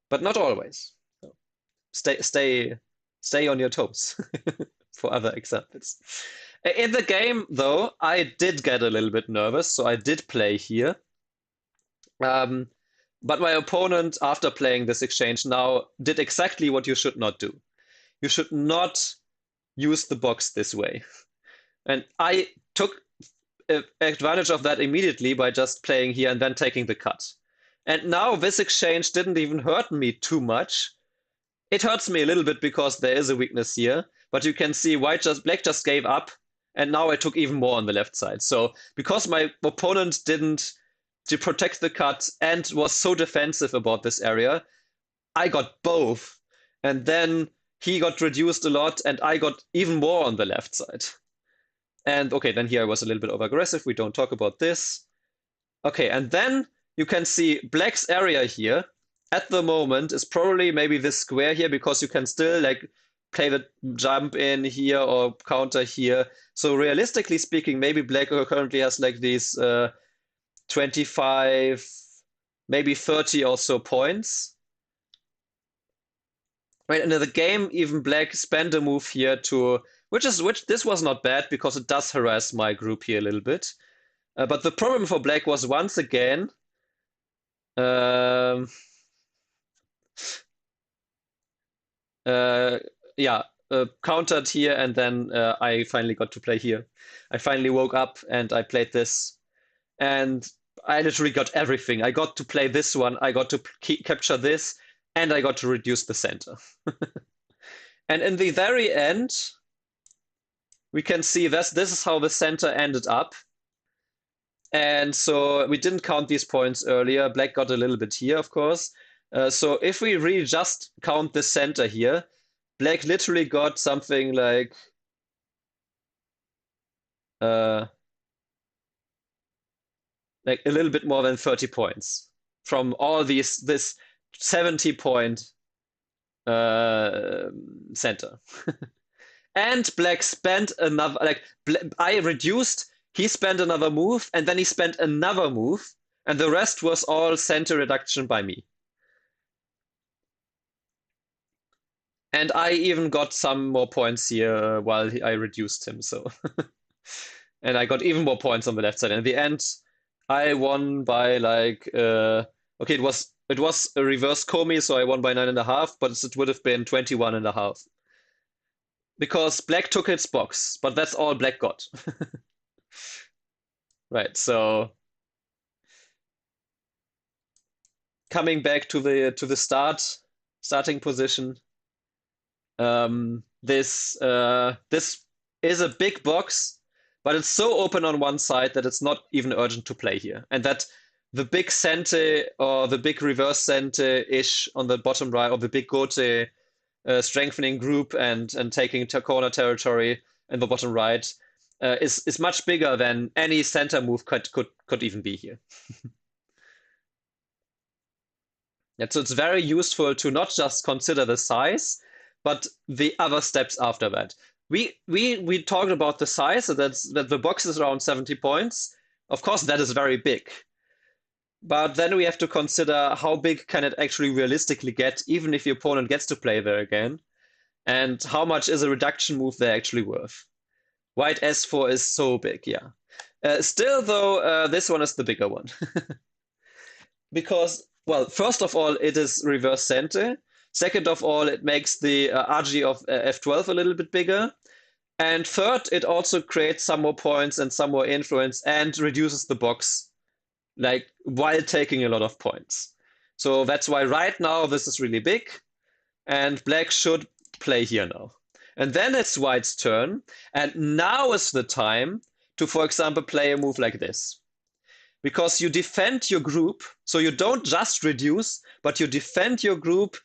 but not always. So stay on your toes for other examples. In the game, though, I did get a little bit nervous, so I did play here. But my opponent, after playing this exchange now, did exactly what you should not do. You should not use the box this way. And I took advantage of that immediately by just playing here and then taking the cut. And now this exchange didn't even hurt me too much. It hurts me a little bit because there is a weakness here, but you can see black just gave up, and now I took even more on the left side. So because my opponent didn't protect the cut and was so defensive about this area, I got both. And then he got reduced a lot, and I got even more on the left side. And okay, then here I was a little bit over aggressive. We don't talk about this. Okay, and then you can see black's area here at the moment is probably maybe this square here because you can still like play the jump in here or counter here. So realistically speaking, maybe black currently has like these 25, maybe 30 or so points. Right, and in the game, even black spent a move here to, which this was not bad because it does harass my group here a little bit. But the problem for black was once again, yeah, countered here, and then I finally got to play here. I finally woke up and I played this, and I literally got everything. I got to play this one, I got to capture this, and I got to reduce the center. And in the very end, we can see this is how the center ended up. And so we didn't count these points earlier. Black got a little bit here, of course. So if we really just count the center here, black literally got something like a little bit more than 30 points from all this 70-point center. And black spent another, I reduced, he spent another move, and then he spent another move, and the rest was all center reduction by me. And I even got some more points here while I reduced him, so. And I got even more points on the left side. And in the end, I won by like, okay, it was a reverse Komi, so I won by 9.5, but it would have been 21.5. Because black took its box, but that's all black got. Right, so coming back to the starting position. This is a big box, but it's so open on one side that it's not even urgent to play here, and that the big center or the big reverse center-ish on the bottom right, or the big gote strengthening group and taking corner territory in the bottom right is much bigger than any center move could even be here. Yeah, so it's very useful to not just consider the size, but the other steps after that. We talked about the size, so that the box is around 70 points. Of course, that is very big. But then we have to consider how big can it actually realistically get, even if your opponent gets to play there again, and how much is a reduction move there actually worth. White S4 is so big, yeah. Still, though, this one is the bigger one. Because, well, first of all, it is reverse center. Second of all, it makes the RG of F12 a little bit bigger. And third, it also creates some more points and some more influence and reduces the box, like while taking a lot of points. So that's why right now this is really big, and black should play here now. And then it's white's turn, and now is the time to, for example, play a move like this. Because you defend your group, so you don't just reduce, but you defend your group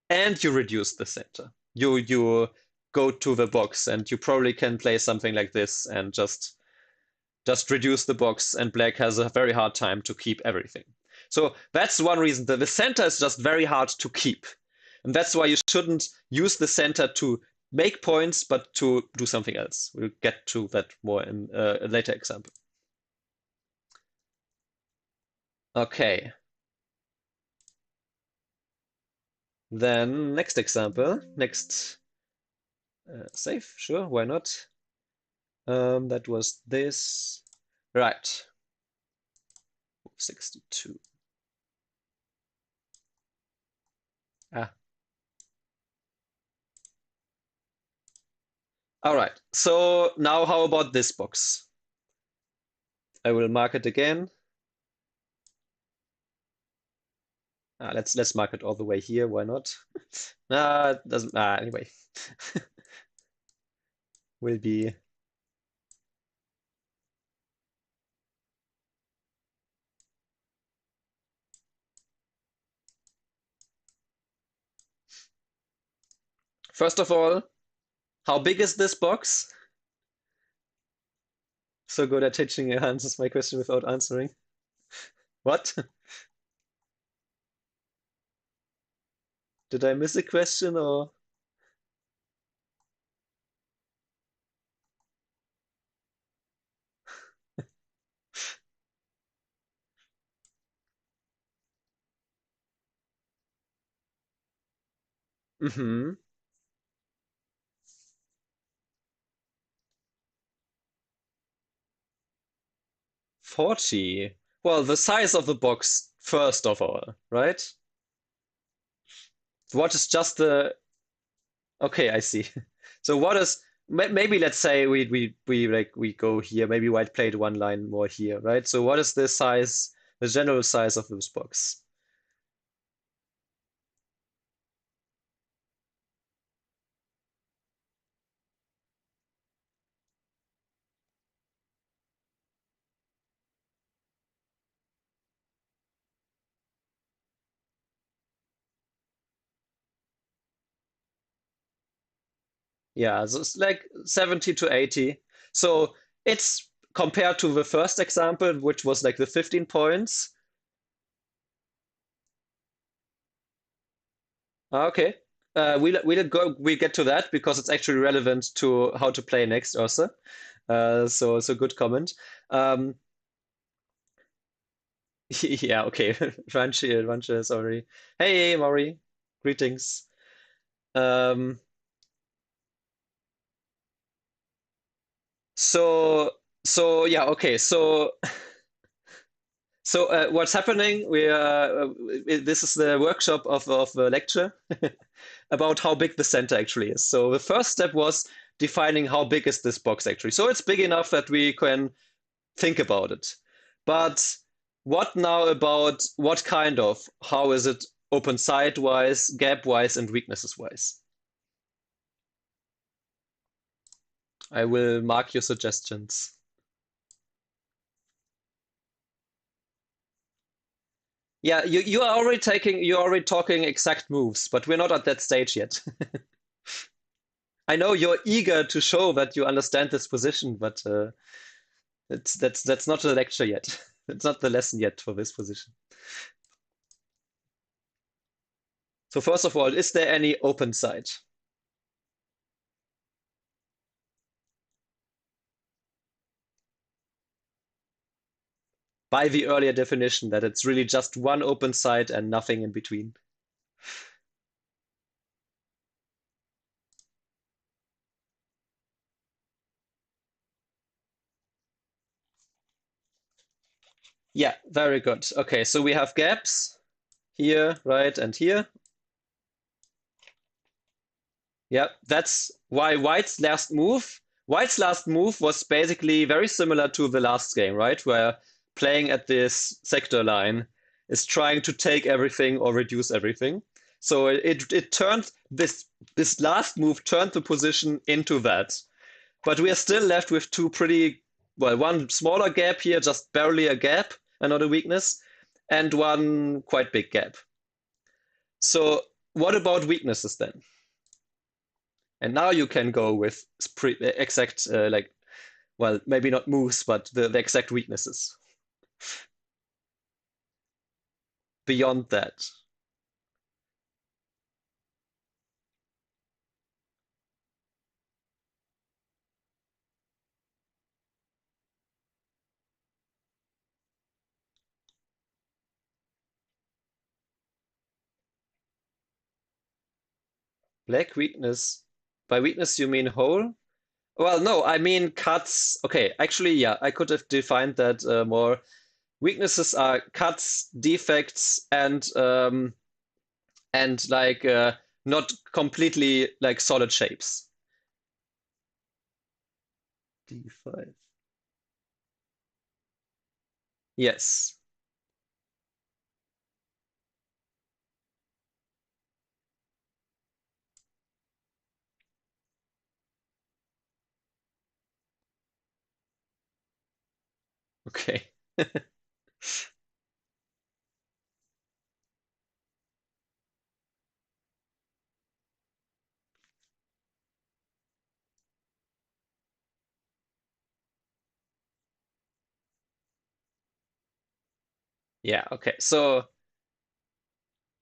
and you reduce the center. You go to the box, and you probably can play something like this and just reduce the box, and black has a very hard time to keep everything. So that's one reason. The center is just very hard to keep. And that's why you shouldn't use the center to make points, but to do something else. We'll get to that more in a later example. Okay. Then next example, next save, sure, why not? That was this. Right. 62. Ah. All right. So now how about this box? I will mark it again. Let's mark it all the way here. Why not? Doesn't. Anyway, will be. First of all, how big is this box? So good at teaching answers my question without answering. What? Did I miss a question or? Mm-hmm. 40. Well, the size of the box, first of all, right? What is just the. Okay, I see. So what is maybe let's say we go here. Maybe white played one line more here, right? So what is the size, the general size of this box? Yeah, so it's like 70 to 80. So it's compared to the first example, which was like the 15 points. Okay. We get to that because it's actually relevant to how to play next also. So good comment. Um, yeah, okay. Ranchi is already. Hey, Maury. Greetings. Um, so yeah, okay. So what's happening? This is the workshop of the lecture about how big the center actually is. So the first step was defining how big is this box actually. So it's big enough that we can think about it. But what now about what kind of? How is it open side wise, gap wise, and weaknesses wise? I will mark your suggestions. Yeah, you're already talking exact moves, but we're not at that stage yet. I know you're eager to show that you understand this position, but that's not the lecture yet. It's not the lesson yet for this position. So first of all, is there any open side? by the earlier definition that it's really just one open side and nothing in between. Yeah, very good. Okay, so we have gaps here, right, and here. Yeah, that's why White's last move was basically very similar to the last game, right? Where playing at this sector line is trying to take everything or reduce everything. So it turned this last move turned the position into that. But we are still left with two pretty, well, one smaller gap here, just barely a gap and not a weakness, and one quite big gap. So what about weaknesses then? And now you can go with exact, like, well, maybe not moves, but the exact weaknesses beyond that. Black weakness. By weakness, you mean hole? Well, no, I mean cuts. Okay, actually, yeah, I could have defined that more. Weaknesses are cuts, defects, and like not completely like solid shapes. D5. Yes. Okay. Yeah, okay. So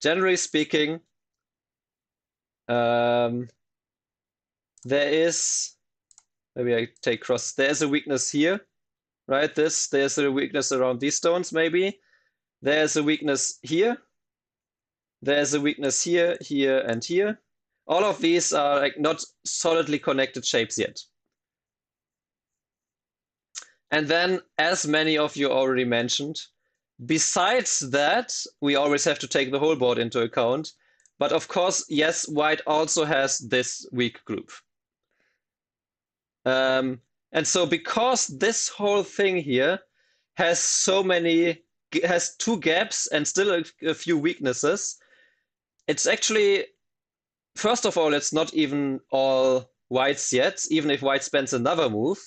generally speaking, um, there is, maybe I take cross, there's a weakness here, right? There's a weakness around these stones, maybe. There's a weakness here. There's a weakness here, here, and here. All of these are like not solidly connected shapes yet. And then, as many of you already mentioned, besides that, we always have to take the whole board into account. But of course, yes, white also has this weak group. And so because this whole thing here has has two gaps and still a few weaknesses, it's actually, first of all, it's not even all whites yet, even if white spends another move.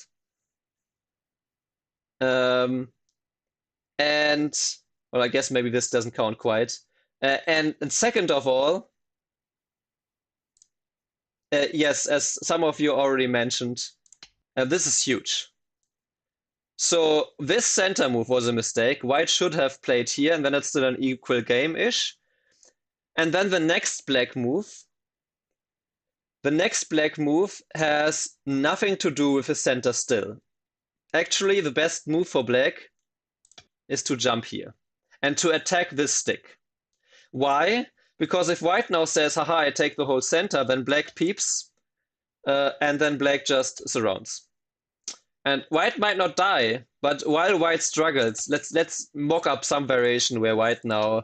Um, and, well, I guess maybe this doesn't count quite. And second of all, yes, as some of you already mentioned, this is huge. So this center move was a mistake. White should have played here, and then it's still an equal game-ish. And then the next black move has nothing to do with the center still. Actually, the best move for black is to jump here and to attack this stick. Why? Because if white now says, haha, I take the whole center, then black peeps, and then black just surrounds. And white might not die, but while white struggles, let's mock up some variation where white now,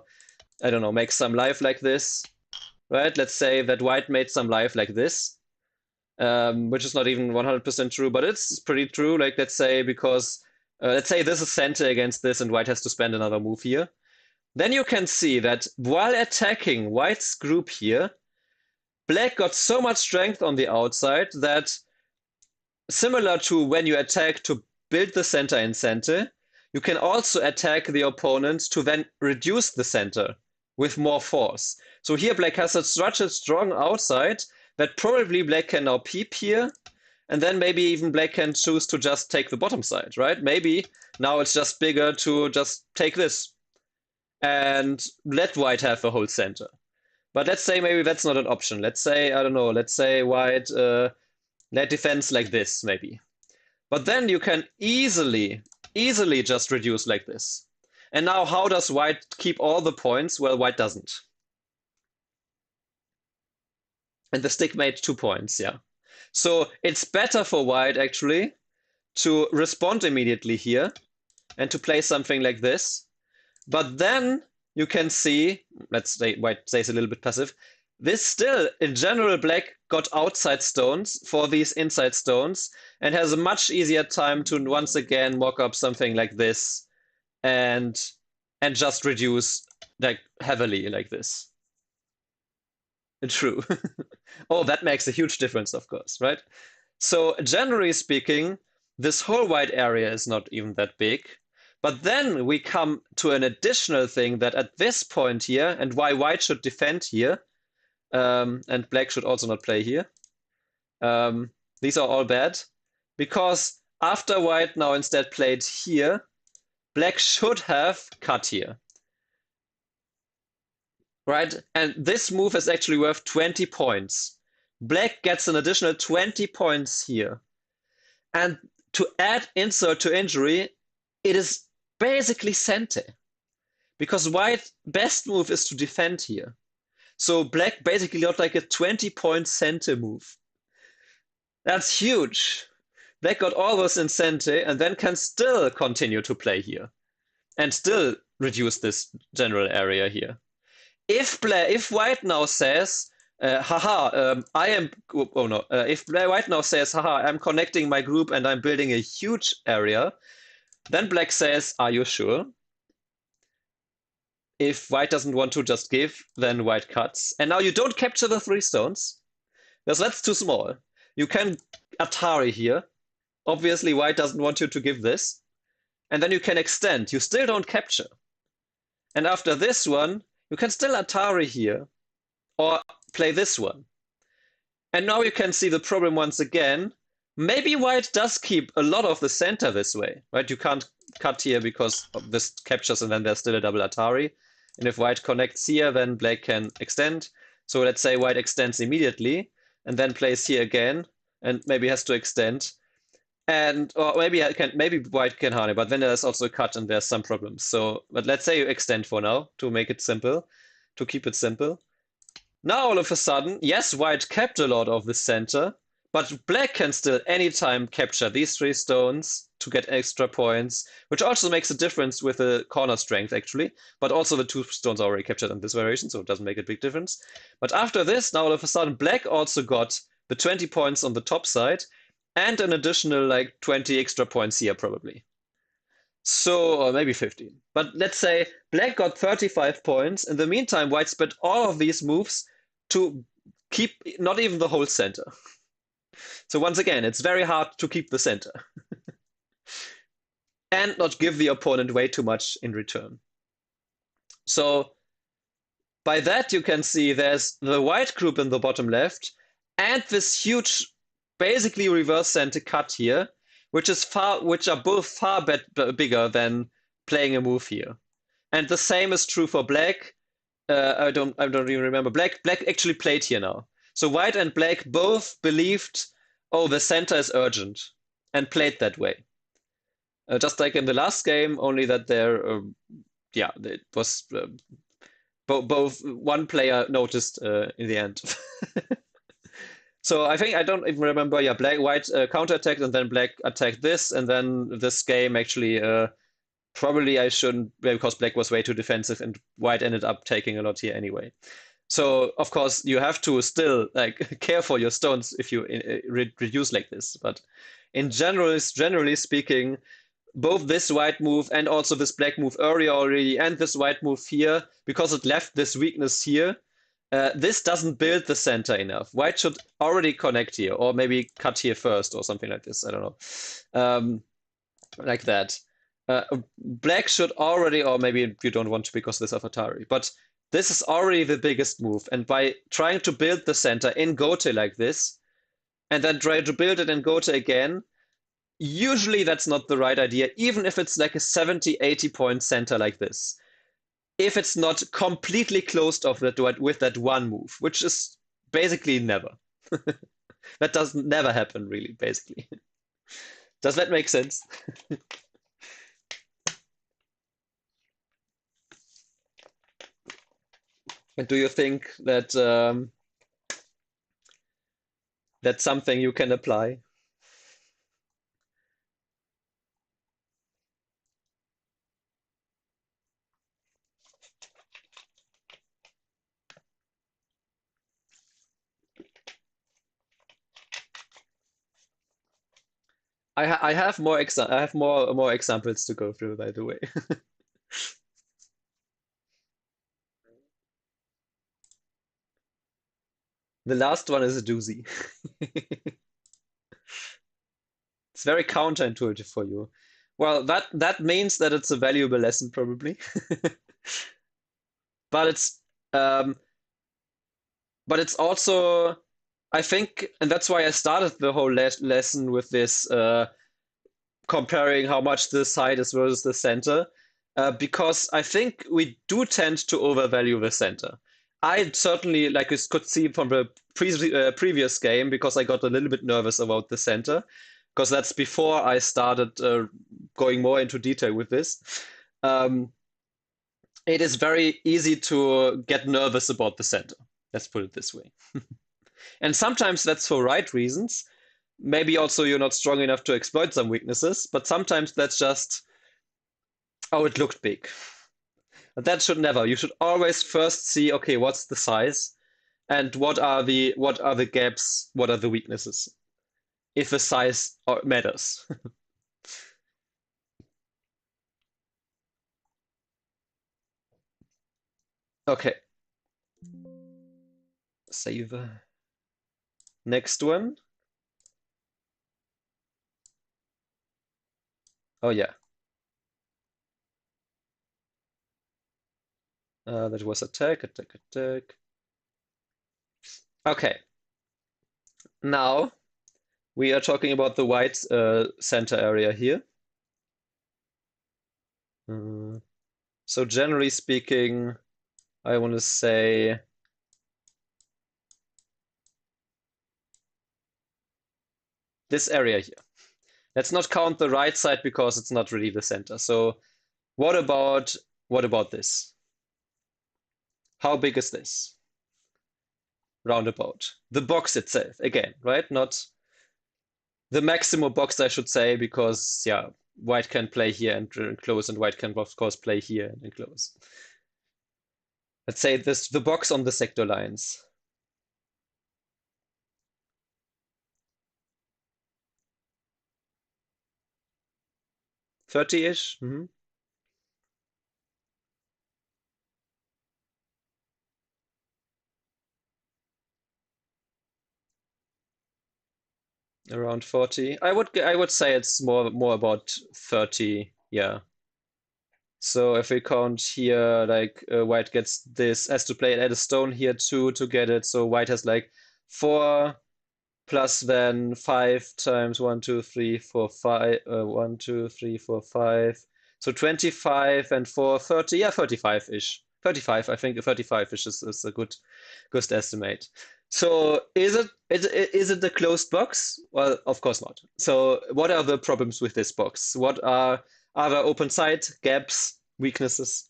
I don't know, makes some life like this, right? Let's say that white made some life like this, which is not even 100% true, but it's pretty true. Like, let's say, because let's say this is center against this and white has to spend another move here. Then you can see that while attacking white's group here, black got so much strength on the outside that, similar to when you attack to build the center in center, you can also attack the opponent to then reduce the center with more force. So here black has such a strong outside that probably black can now peep here, and then maybe even black can choose to just take the bottom side, right? Maybe now it's just bigger to just take this and let white have the whole center. But let's say maybe that's not an option. Let's say, I don't know, let's say white let defense like this, maybe. But then you can easily easily just reduce like this. And now how does white keep all the points? Well, white doesn't. And the stick made 2 points, yeah. So it's better for white actually to respond immediately here and to play something like this. But then you can see, let's say white stays a little bit passive. This still, in general, black got outside stones for these inside stones and has a much easier time to once again mock up something like this and just reduce like heavily like this. True. Oh, that makes a huge difference, of course, right? So generally speaking, this whole white area is not even that big. But then we come to an additional thing that at this point here, and why white should defend here, and black should also not play here. These are all bad, because after white now instead played here, black should have cut here. Right? And this move is actually worth 20 points. Black gets an additional 20 points here. And to add insult to injury, it is basically Sente. Because white's best move is to defend here. So black basically got like a 20-point Sente move. That's huge. Black got all those in Sente and then can still continue to play here. And still reduce this general area here. If white now says, I am, oh no, if white now says, haha, I'm connecting my group and I'm building a huge area, then black says, are you sure? If white doesn't want to just give, then white cuts. And now you don't capture the 3 stones, because that's too small. You can Atari here. Obviously, white doesn't want you to give this. And then you can extend. You still don't capture. And after this one, you can still Atari here, or play this one. And now you can see the problem once again. Maybe white does keep a lot of the center this way, right? You can't cut here because this captures and then there's still a double Atari. And if white connects here, then black can extend. So let's say white extends immediately and then plays here again and maybe has to extend. And or maybe white can harness, but then there's also a cut and there's some problems. So, but let's say you extend for now to make it simple, to keep it simple. Now all of a sudden, yes, white kept a lot of the center, but black can still anytime capture these 3 stones to get extra points, which also makes a difference with the corner strength actually. But also the 2 stones are already captured in this variation, so it doesn't make a big difference. But after this, now all of a sudden, black also got the 20 points on the top side and an additional like 20 extra points here probably. So, or maybe 15. But let's say black got 35 points. In the meantime, white spent all of these moves to keep not even the whole center. So once again, it's very hard to keep the center. And not give the opponent way too much in return. So by that you can see there's the white group in the bottom left and this huge basically reverse center cut here, which are both far bigger than playing a move here. And the same is true for black. I don't even remember. Black actually played here now. So white and black both believed, oh, the center is urgent, and played that way. Just like in the last game, only that there, yeah, it was both one player noticed in the end. So I think I don't even remember. Yeah, white counterattacked and then black attacked this, and then this game actually probably I shouldn't because black was way too defensive and white ended up taking a lot here anyway. So of course you have to still like care for your stones if you reduce like this. But in general, generally speaking, both this white move and also this black move earlier already and this white move here, because it left this weakness here, this doesn't build the center enough. White should already connect here, or maybe cut here first, or something like this. I don't know. Like that. Black should already, or maybe you don't want to because this of Atari, but this is already the biggest move. And by trying to build the center in Gote like this, and then try to build it in Gote again, usually that's not the right idea, even if it's like a 70, 80 point center like this. If it's not completely closed off with that one move, which is basically never. That does never happen, really, basically. Does that make sense? And do you think that that's something you can apply? I have more examples to go through, by the way. The last one is a doozy. It's very counterintuitive for you. Well, that means that it's a valuable lesson probably, but um, it's also I think, and that's why I started the whole lesson with this comparing how much the side is versus the center, because I think we do tend to overvalue the center. I certainly, like you could see from the previous game, because I got a little bit nervous about the center, because that's before I started going more into detail with this. Um, it is very easy to get nervous about the center. Let's put it this way. And sometimes that's for right reasons. Maybe also you're not strong enough to exploit some weaknesses, but sometimes that's just, oh, it looked big. But that should never. You should always first see, okay, what's the size and what are the gaps, what are the weaknesses, if the size matters. Okay, save. Next one. Oh yeah, that was attack, attack, attack. Okay, now we are talking about the white center area here. Uh, so generally speaking, I want to say this area here. Let's not count the right side because it's not really the center. So what about this? How big is this? Roundabout. The box itself, again, right? Not the maximum box, I should say, because yeah, white can play here and close, and white can of course play here and close. Let's say this the box on the sector lines. 30-ish? Around 40. I would say it's more about 30, yeah. So if we count here, like white gets this, has to play it, add a stone here too to get it. So white has like 4 plus then 5 times 1, 2, 3, 4, 5. 1, 2, 3, 4, 5. So 25 and 4, 30. Yeah, 35-ish. 35, I think 35-ish is a good estimate. So is it the closed box? Well, of course not. So what are the problems with this box? What are there open side gaps, weaknesses?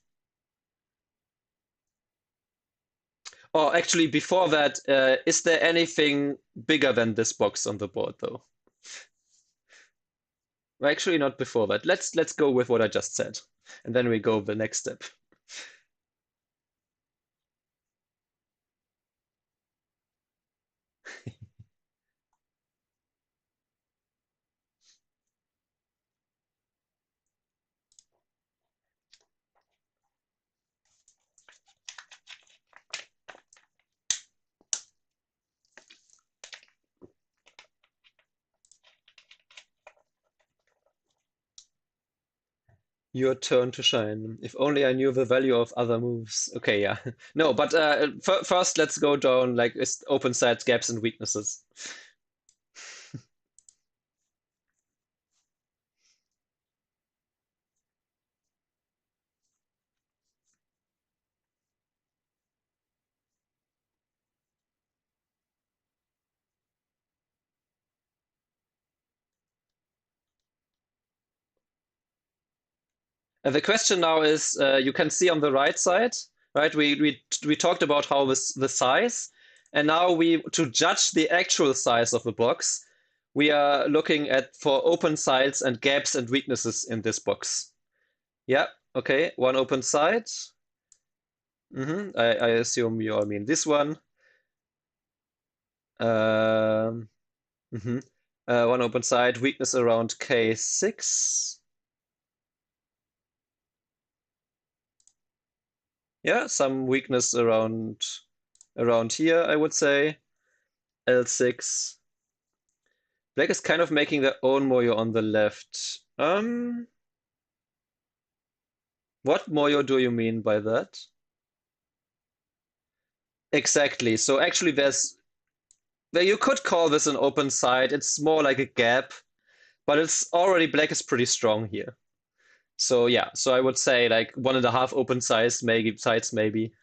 Or actually, before that, is there anything bigger than this box on the board, though? Well, actually, not before that. Let's go with what I just said, and then we go the next step. Your turn to shine. If only I knew the value of other moves. Okay, yeah. No, but first let's go down like open side gaps and weaknesses. The question now is, you can see on the right side, right? We talked about how this the size, and now we to judge the actual size of the box, we are looking at for open sides and gaps and weaknesses in this box. Yeah, okay, one open side. I assume you all mean this one. Um, mhm. One open side, weakness around K6. Yeah, some weakness around here, I would say. L6. Black is kind of making their own Moyo on the left. What Moyo do you mean by that? Exactly. So actually well, you could call this an open side. It's more like a gap, but it's already black is pretty strong here. So yeah, so I would say like 1.5 open sides maybe.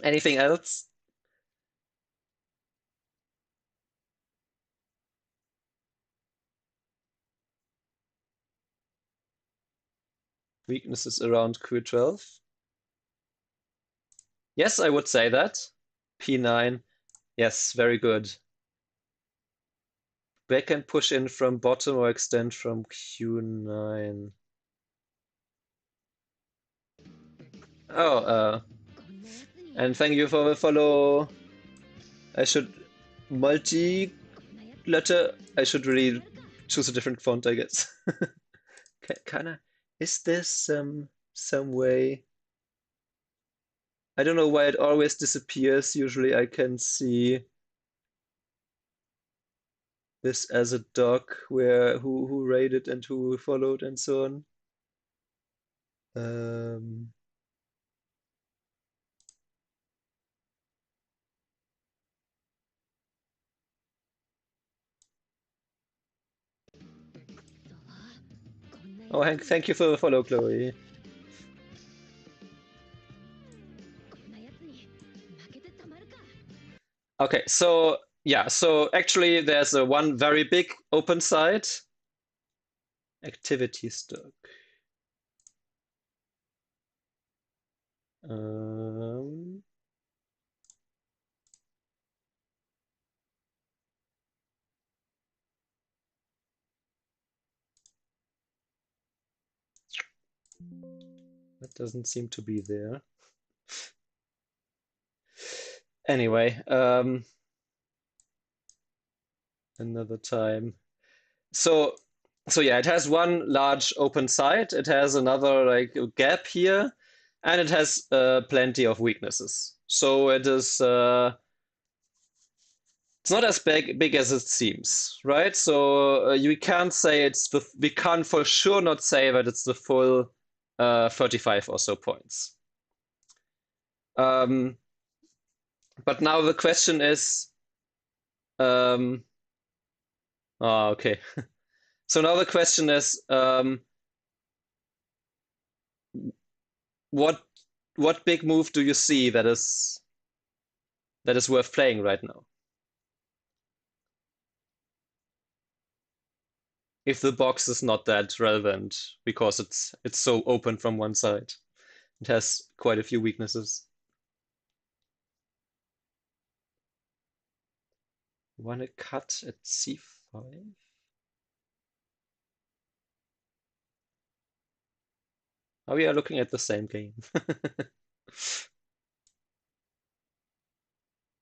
Anything else? Weaknesses around Q12? Yes, I would say that. P9. Yes, very good. Black can push in from bottom or extend from Q9. Oh, and thank you for the follow. I should multi-letter. I should really choose a different font, I guess. Kinda. Is there some way? I don't know why it always disappears. Usually I can see this as a doc where who rated and who followed and so on. Um, oh, Hank, thank you for the follow, Chloe. Okay, so yeah, so actually there's a one very big open side. Activity stock. Um, that doesn't seem to be there. Anyway, another time. So so yeah, it has one large open side, it has another like gap here, and it has plenty of weaknesses. So it's not as big as it seems, right? So you can't say we can't for sure not say that it's the full 35 or so points. Um, but now the question is, um, okay. So now the question is, what what big move do you see that is worth playing right now? If the box is not that relevant because it's so open from one side. It has quite a few weaknesses. Want to cut at c5? Oh, we are looking at the same game.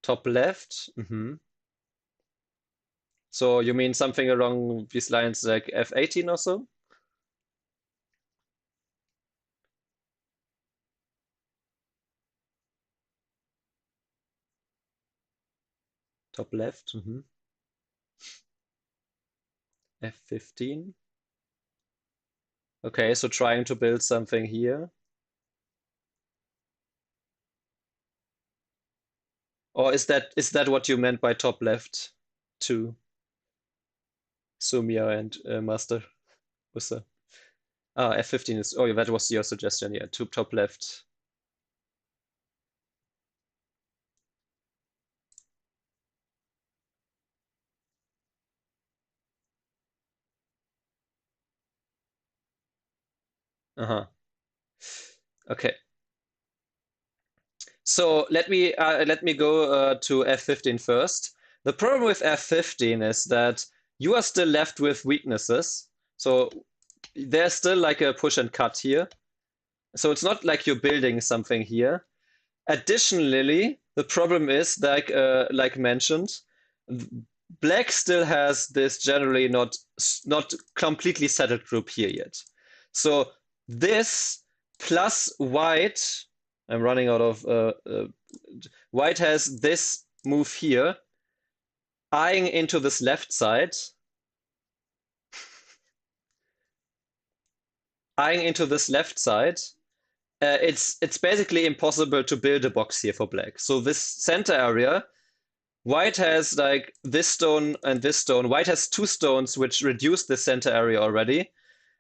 Top left. So you mean something along these lines like f18 or so? Top left. F15. Okay, so trying to build something here. Or is that what you meant by top left too, Sumia and Master Usa? Ah, F15 is. Oh, yeah, that was your suggestion. Yeah, to top left. Uh-huh. Okay. So let me go to F15 first. The problem with F15 is that you are still left with weaknesses. So there's still like a push and cut here. So it's not like you're building something here. Additionally, the problem is like mentioned, black still has this generally not completely settled group here yet. So this plus white, I'm running out of white has this move here, eyeing into this left side, eyeing into this left side. It's basically impossible to build a box here for black. So this center area, white has like this stone and this stone. White has two stones which reduce the center area already.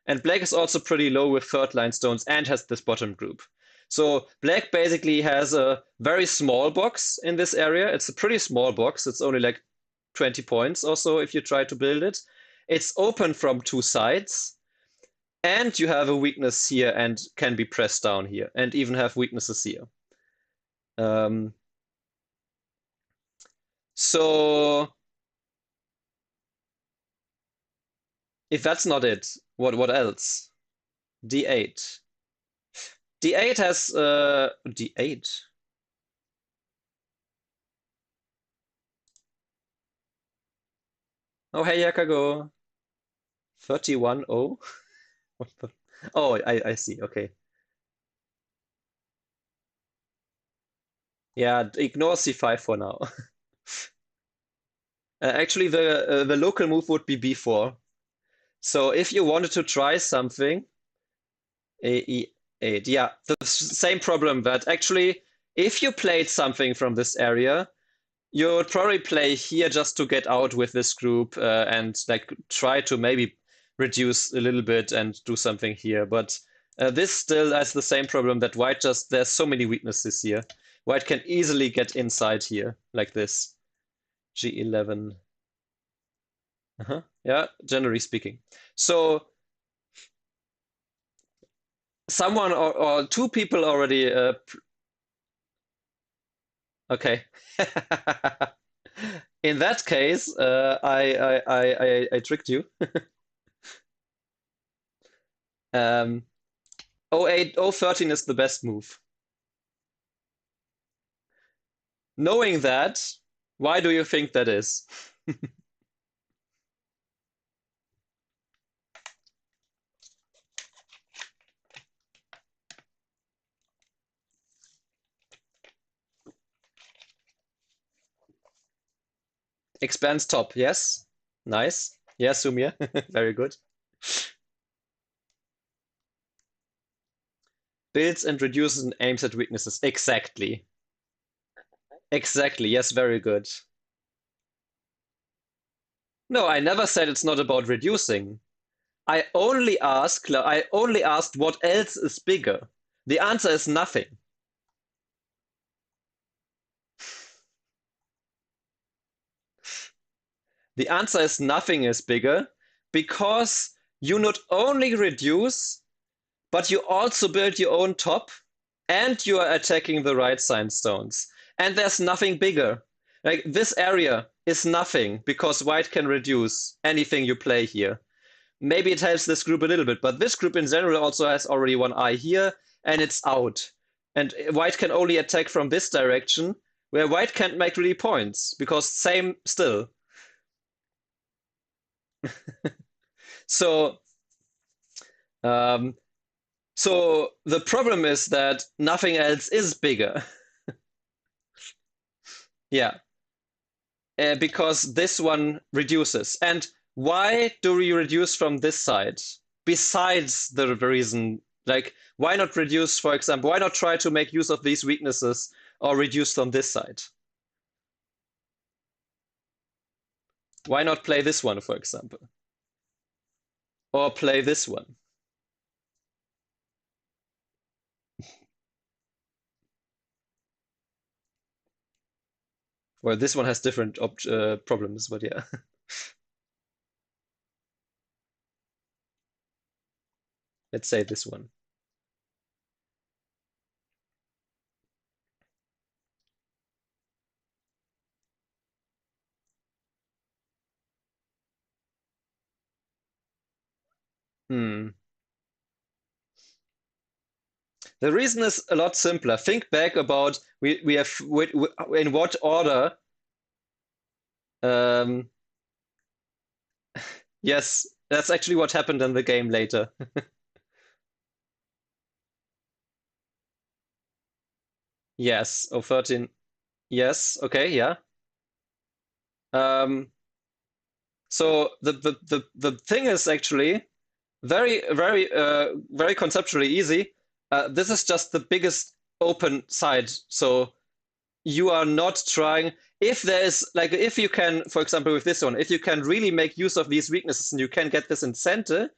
And black is also pretty low with third line stones and has this bottom group. So black basically has a very small box in this area. It's a pretty small box. It's only like 20 points or so if you try to build it. It's open from two sides. And you have a weakness here and can be pressed down here and even have weaknesses here. Um, so if that's not it, what else? D8. D8 has D8. Oh hey Yakago. 31-0. Oh, I see. Okay. Yeah, ignore C5 for now. Actually, the local move would be B4. So if you wanted to try something, E8. Yeah, the same problem, but actually, if you played something from this area, you would probably play here just to get out with this group and like try to maybe reduce a little bit and do something here. But this still has the same problem that white just there's so many weaknesses here. White can easily get inside here like this. G11. Uh-huh. Yeah, generally speaking. So someone or two people already okay. In that case, I tricked you. 08, 013 is the best move. Knowing that, why do you think that is? Expands top, yes. Nice. Yes, Sumia. Very good. Builds and reduces and aims at weaknesses. Exactly. Exactly. Yes, very good. No, I never said it's not about reducing. I only asked what else is bigger. The answer is nothing. The answer is nothing is bigger because you not only reduce, but you also build your own top and you are attacking the right side stones. And there's nothing bigger. Like this area is nothing because white can reduce anything you play here. Maybe it helps this group a little bit, but this group in general also has already one eye here and it's out. And white can only attack from this direction where white can't make really points because same still. So um, so the problem is that nothing else is bigger. Yeah, because this one reduces. And why do we reduce from this side? Besides the reason, like, why not reduce, for example, why not try to make use of these weaknesses or reduce from this side? Why not play this one, for example? Or play this one? Well, this one has different problems, but yeah. Let's say this one. Hmm. The reason is a lot simpler. Think back about we have in what order. Um, yes, that's actually what happened in the game later. Yes, oh 13. Yes, okay, yeah. Um, so the thing is actually very conceptually easy. This is just the biggest open side. So you are not trying. If there is like if you can, for example, with this one, if you can really make use of these weaknesses and you can get this in center,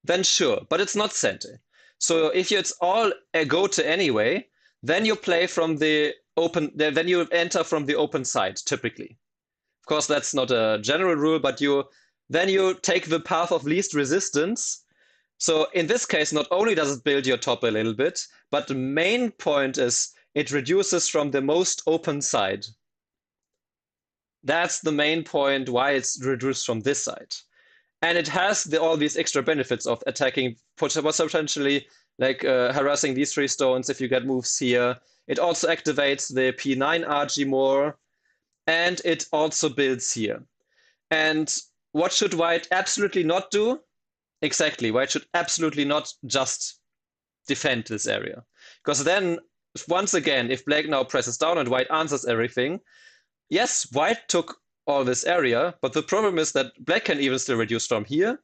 then sure. But it's not center. So if it's all a go to anyway, then you play from the open. Then you enter from the open side typically. Of course, that's not a general rule, but you take the path of least resistance. So in this case, not only does it build your top a little bit, but the main point is it reduces from the most open side. That's the main point why it's reduced from this side. And it has all these extra benefits of attacking, potentially like harassing these three stones if you get moves here. It also activates the P9 RG more, and it also builds here. And what should white absolutely not do? Exactly, white should absolutely not just defend this area. Because then, once again, if black now presses down and white answers everything, yes, white took all this area, but the problem is that black can even still reduce from here.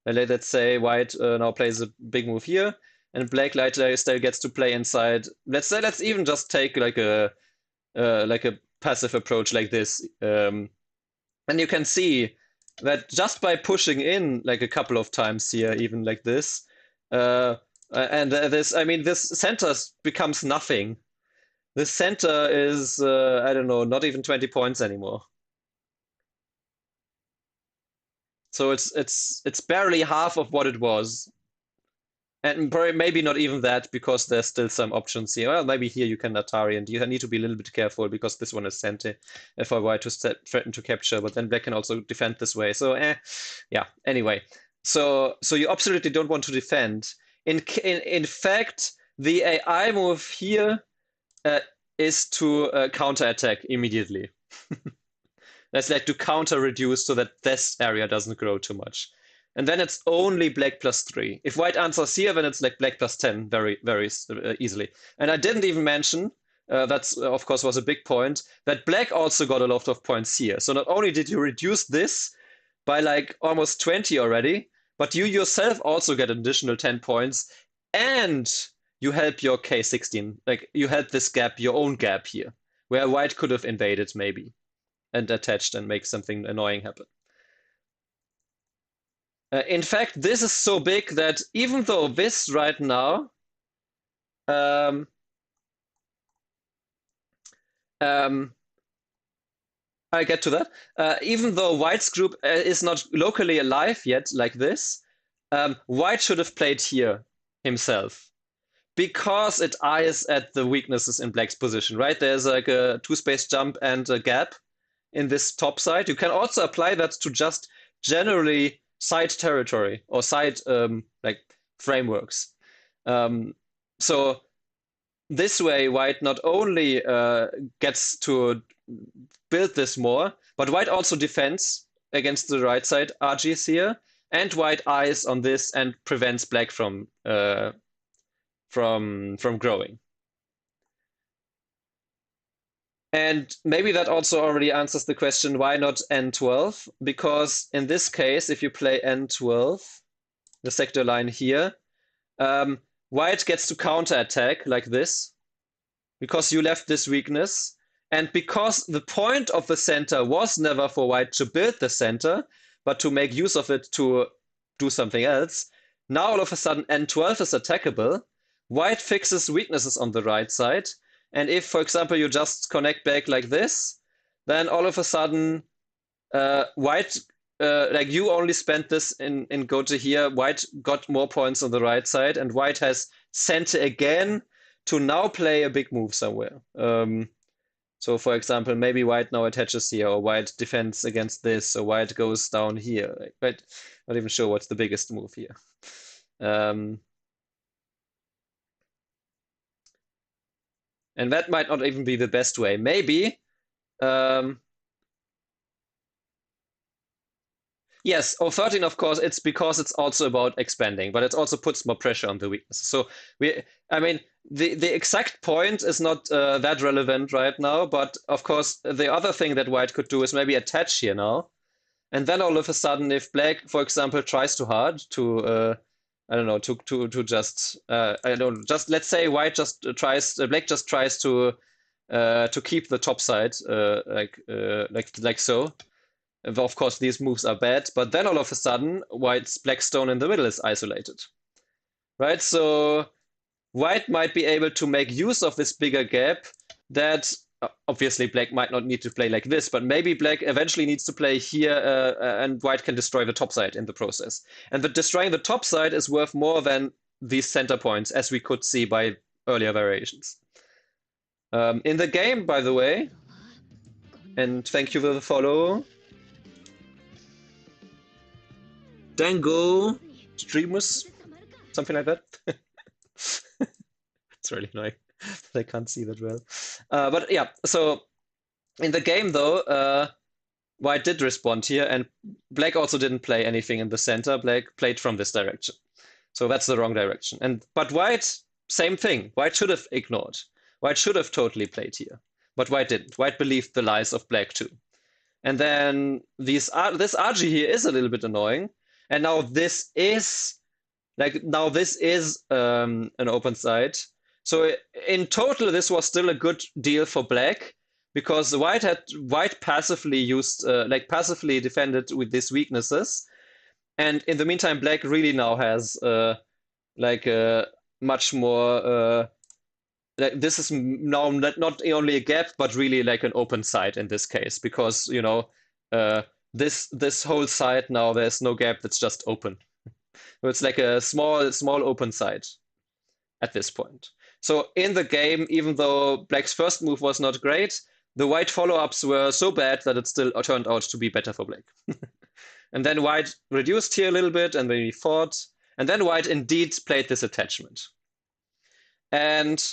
And let's say white now plays a big move here, and black later still gets to play inside. Let's even just take like a passive approach like this. And you can see that just by pushing in like a couple of times here, even like this, uh, and this, I mean, this center becomes nothing. This center is, I don't know, not even 20 points anymore. So it's barely half of what it was. And maybe not even that because there's still some options here. Well, maybe here you can Atari, and you need to be a little bit careful because this one is sent for white to threaten to capture, but then black can also defend this way. So, yeah. Anyway, so you absolutely don't want to defend. In fact, the AI move here uh, is to counterattack immediately. That's like to counter reduce so that this area doesn't grow too much. And then it's only black plus 3. If white answers here, then it's like black plus 10 very easily. And I didn't even mention, that's of course was a big point, that black also got a lot of points here. So not only did you reduce this by like almost 20 already, but you yourself also get an additional 10 points and you help your K16. Like you help this gap, your own gap here, where white could have invaded maybe and attached and make something annoying happen. In fact, this is so big that even though this right now um, um, I get to that. Even though White's group is not locally alive yet, like this, White should have played here himself because it eyes at the weaknesses in Black's position, right? There's like a two-space jump and a gap in this top side. You can also apply that to just generally side territory or side like frameworks. Um, so this way, white not only gets to build this more, but white also defends against the right side RGs here, and white eyes on this and prevents black from growing. And maybe that also already answers the question, why not N12? Because in this case, if you play N12, the sector line here, white gets to counterattack like this, because you left this weakness. And because the point of the center was never for white to build the center, but to make use of it to do something else, now all of a sudden N12 is attackable. White fixes weaknesses on the right side. And if, for example, you just connect back like this, then all of a sudden white, like you only spent this in go to here, white got more points on the right side, and white has center again to now play a big move somewhere. So for example, maybe white now attaches here, or white defends against this, or white goes down here. Right? Not even sure what's the biggest move here. And that might not even be the best way. Maybe um, yes, 13, of course, it's because it's also about expanding, but it also puts more pressure on the weaknesses. So I mean, the exact point is not that relevant right now, but of course, the other thing that white could do is maybe attach here now. And then all of a sudden, if black, for example, tries too hard to, I don't know, to just, I don't, just let's say white just tries, black just tries to keep the top side, like so. Of course, these moves are bad, but then all of a sudden, white's black stone in the middle is isolated, right? So white might be able to make use of this bigger gap that obviously black might not need to play like this, but maybe black eventually needs to play here and white can destroy the top side in the process. And destroying the top side is worth more than these center points, as we could see by earlier variations. In the game, by the way, and thank you for the follow, Dango Streamus, something like that. It's really annoying. I can't see that well. But yeah, so in the game though, white did respond here, and black also didn't play anything in the center. Black played from this direction. So that's the wrong direction. But white, same thing. White should have ignored. White should have totally played here. But white didn't. White believed the lies of black too. And then this RG here is a little bit annoying. And now this is an open side. So in total, this was still a good deal for black because white passively used passively defended with these weaknesses, and in the meantime, black really now has much more. This is now not only a gap, but really like an open side in this case because this whole side now there's no gap, that's just open. So it's like a small open side at this point. So in the game, even though black's first move was not great, the white follow-ups were so bad that it still turned out to be better for black. And then white reduced here a little bit, and then he fought. And then white indeed played this attachment. And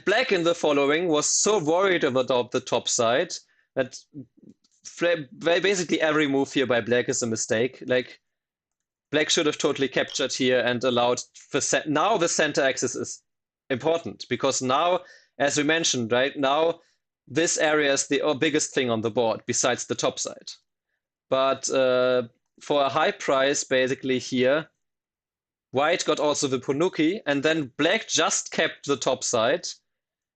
black in the following was so worried about the top side that basically every move here by black is a mistake. Like, black should have totally captured here and allowed now the center axis is important because now, as we mentioned, right now this area is the biggest thing on the board besides the top side. But for a high price, basically here, white got also the Ponuki, and then black just kept the top side,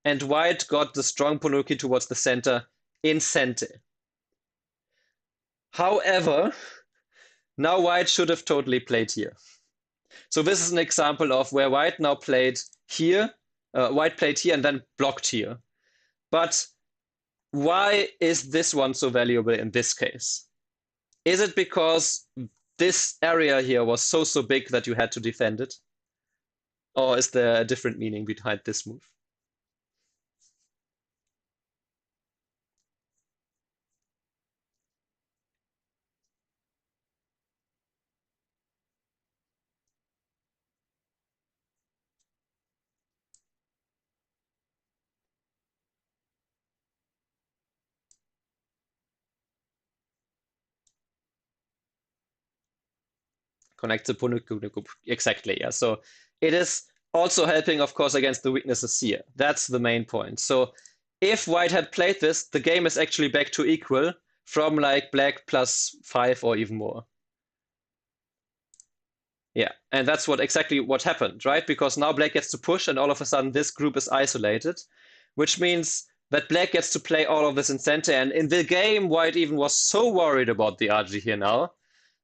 and white got the strong Ponuki towards the center in Sente. However, now white should have totally played here. So this is an example of where white now played here, white played here and then blocked here. But why is this one so valuable in this case? Is it because this area here was so big that you had to defend it? Or is there a different meaning behind this move? Connect the Punuku. Exactly, yeah. So it is also helping, of course, against the weaknesses here. That's the main point. So if white had played this, the game is actually back to equal from like black +5 or even more. Yeah, and that's exactly what happened, right? Because now black gets to push and all of a sudden this group is isolated, which means that black gets to play all of this in center. And in the game, white even was so worried about the RG here now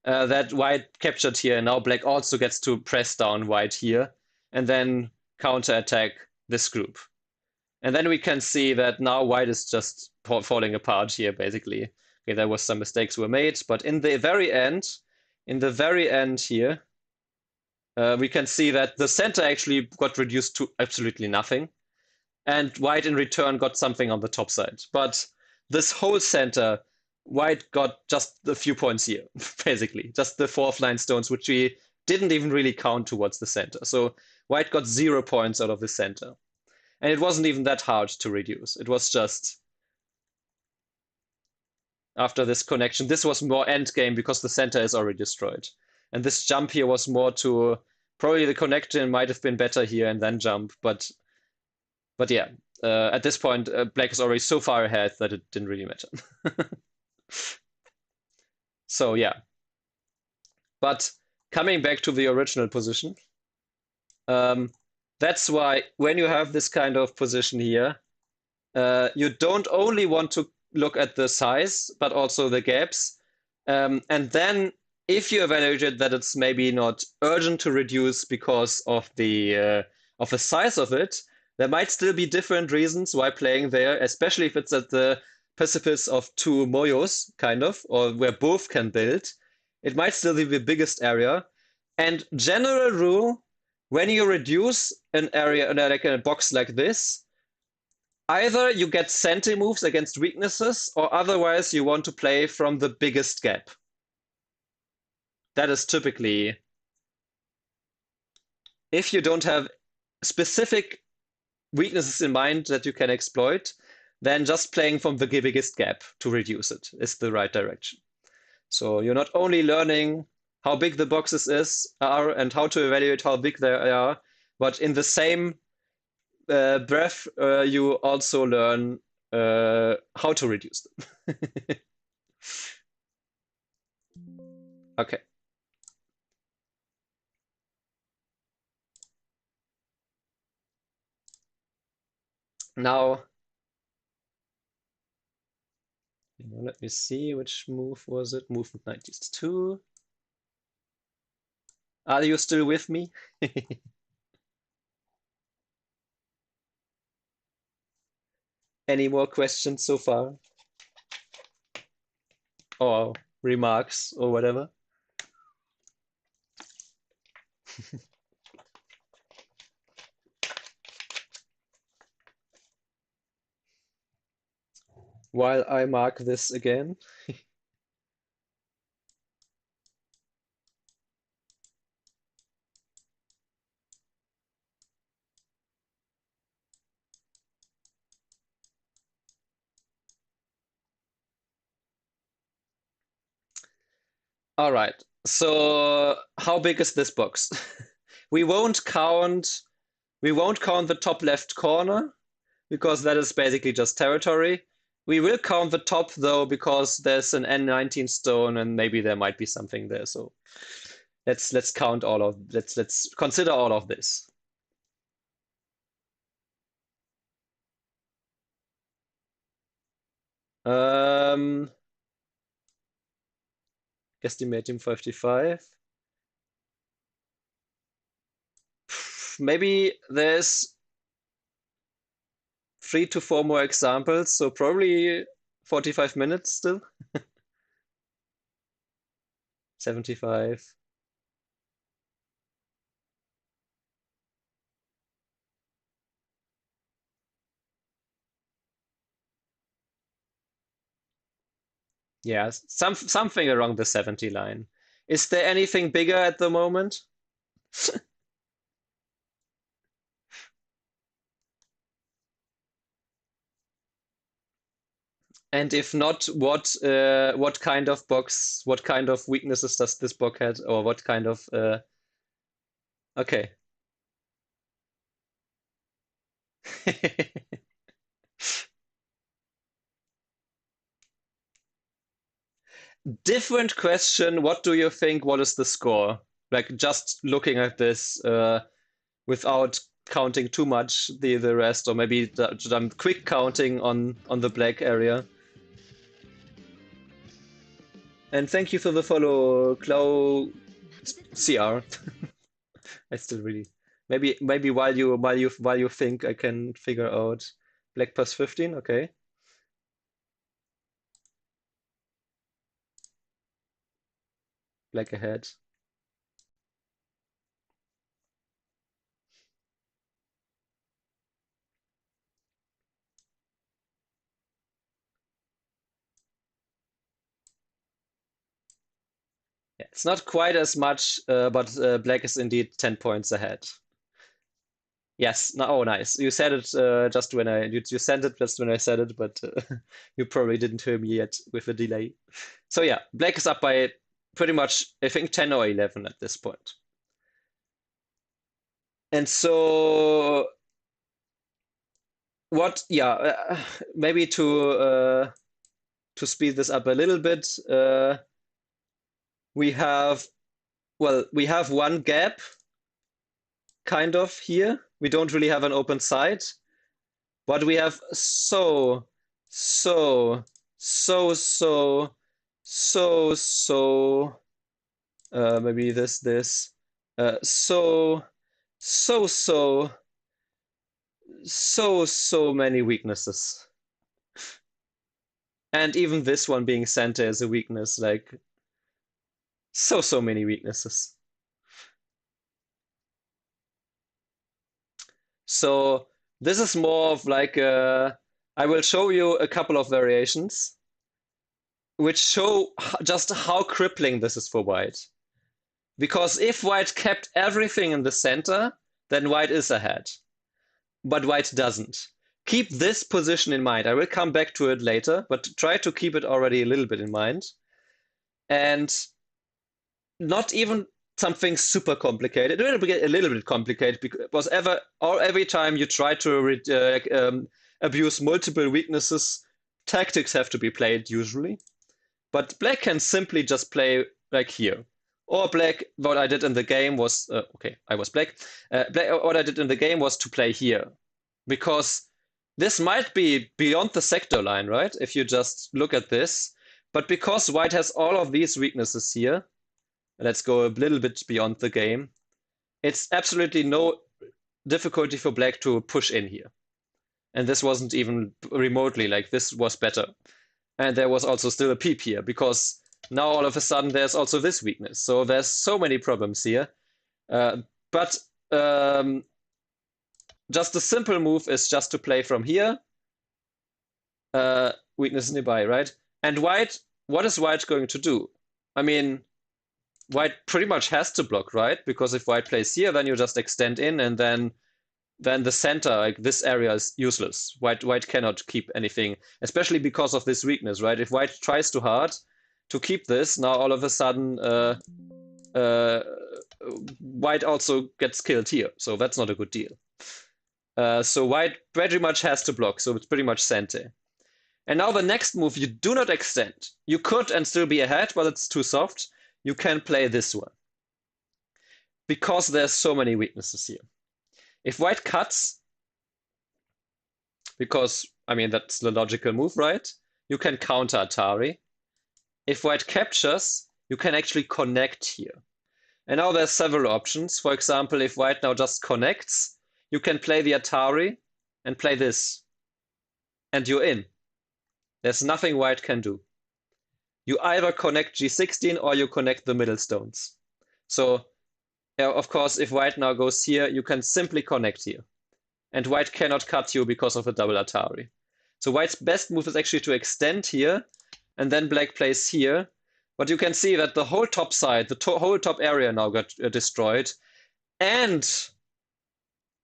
that white captured here. And now black also gets to press down white here and then counterattack this group. And then we can see that now white is just falling apart here, basically. Okay, there was some mistakes were made, but in the very end here, we can see that the center actually got reduced to absolutely nothing. and white in return got something on the top side. But this whole center, white got just a few points here, basically. Just the fourth line stones, which we didn't even really count towards the center. So white got 0 points out of the center. And it wasn't even that hard to reduce. It was just after this connection. This was more end game because the center is already destroyed. And this jump here was more to probably the connection might have been better here and then jump, but yeah, at this point, black is already so far ahead that it didn't really matter. So yeah, but coming back to the original position, um, that's why when you have this kind of position here, you don't only want to look at the size, but also the gaps. And then if you evaluate that it's maybe not urgent to reduce because of the size of it, there might still be different reasons why playing there, especially if it's at the precipice of two moyos, kind of, or where both can build. It might still be the biggest area. And general rule, when you reduce an area, like a box like this, either you get senti moves against weaknesses, or otherwise you want to play from the biggest gap. That is typically, if you don't have specific weaknesses in mind that you can exploit, then just playing from the biggest gap to reduce it is the right direction. So you're not only learning how big the boxes are and how to evaluate how big they are, but in the same breath, you also learn how to reduce them. Okay. Now, let me see, which move was it? Movement 92. Are you still with me? Any more questions so far? Or remarks or whatever? While I mark this again. All right. So how big is this box? We won't count the top left corner because that is basically just territory. We will count the top though because there's an N19 stone and maybe there might be something there. So let's count all of let's consider all of this. Um, Guesstimating 55. Maybe there's 3 to 4 more examples, so probably 45 minutes still. 75. Yeah, something around the 70 line. Is there anything bigger at the moment? And if not, what kind of box, what kind of weaknesses does this box have, or what kind of okay. Different question. What do you think? What is the score? Like just looking at this without counting too much the rest, or maybe some quick counting on the black area. And thank you for the follow, Clau CR. I still really maybe while you think I can figure out black plus 15. Okay. Black ahead. Yeah, it's not quite as much, but black is indeed 10 points ahead. Yes. No, oh, nice. You said it just when you sent it just when I said it, but you probably didn't hear me yet with a delay. So yeah, black is up by pretty much, I think, 10 or 11 at this point. And so what? Yeah, maybe to speed this up a little bit, we have we have one gap kind of here. We don't really have an open side. But we have so, so, so, maybe this, so, so, so many weaknesses. And even this one being center is a weakness, like so many weaknesses. So this is more of like I will show you a couple of variations which show just how crippling this is for white. Because if white kept everything in the center, then white is ahead. But white doesn't. Keep this position in mind. I will come back to it later, but try to keep it already a little bit in mind. And not even something super complicated. It will get a little bit complicated because every time you try to abuse multiple weaknesses, tactics have to be played usually. But black can simply just play like here. Or black, what I did in the game was, okay, I was black. What I did in the game was to play here. Because this might be beyond the sector line, right? If you just look at this. But because white has all of these weaknesses here, let's go a little bit beyond the game, it's absolutely no difficulty for black to push in here. And this wasn't even remotely like this was better. And there was also still a peep here because now all of a sudden there's also this weakness. So there's so many problems here. But just a simple move is just to play from here. Weakness nearby, right? And white, what is white going to do? I mean, white pretty much has to block, right? Because if white plays here, then you just extend in and then the center, like this area is useless. White cannot keep anything, especially because of this weakness, right? If white tries too hard to keep this, now all of a sudden white also gets killed here. So that's not a good deal. So white pretty much has to block, so it's pretty much center. And now the next move, you do not extend. You could and still be ahead, but it's too soft. You can play this one. Because there's so many weaknesses here. If white cuts, because, I mean, that's the logical move, right? You can counter Atari. If white captures, you can actually connect here. And now there's several options. For example, if white now just connects, you can play the Atari and play this. And you're in. There's nothing white can do. You either connect G16 or you connect the middle stones. So, yeah, of course, if white now goes here, you can simply connect here. And white cannot cut you because of a double Atari. So white's best move is actually to extend here, and then black plays here. But you can see that the whole top side, the whole top area now got destroyed. And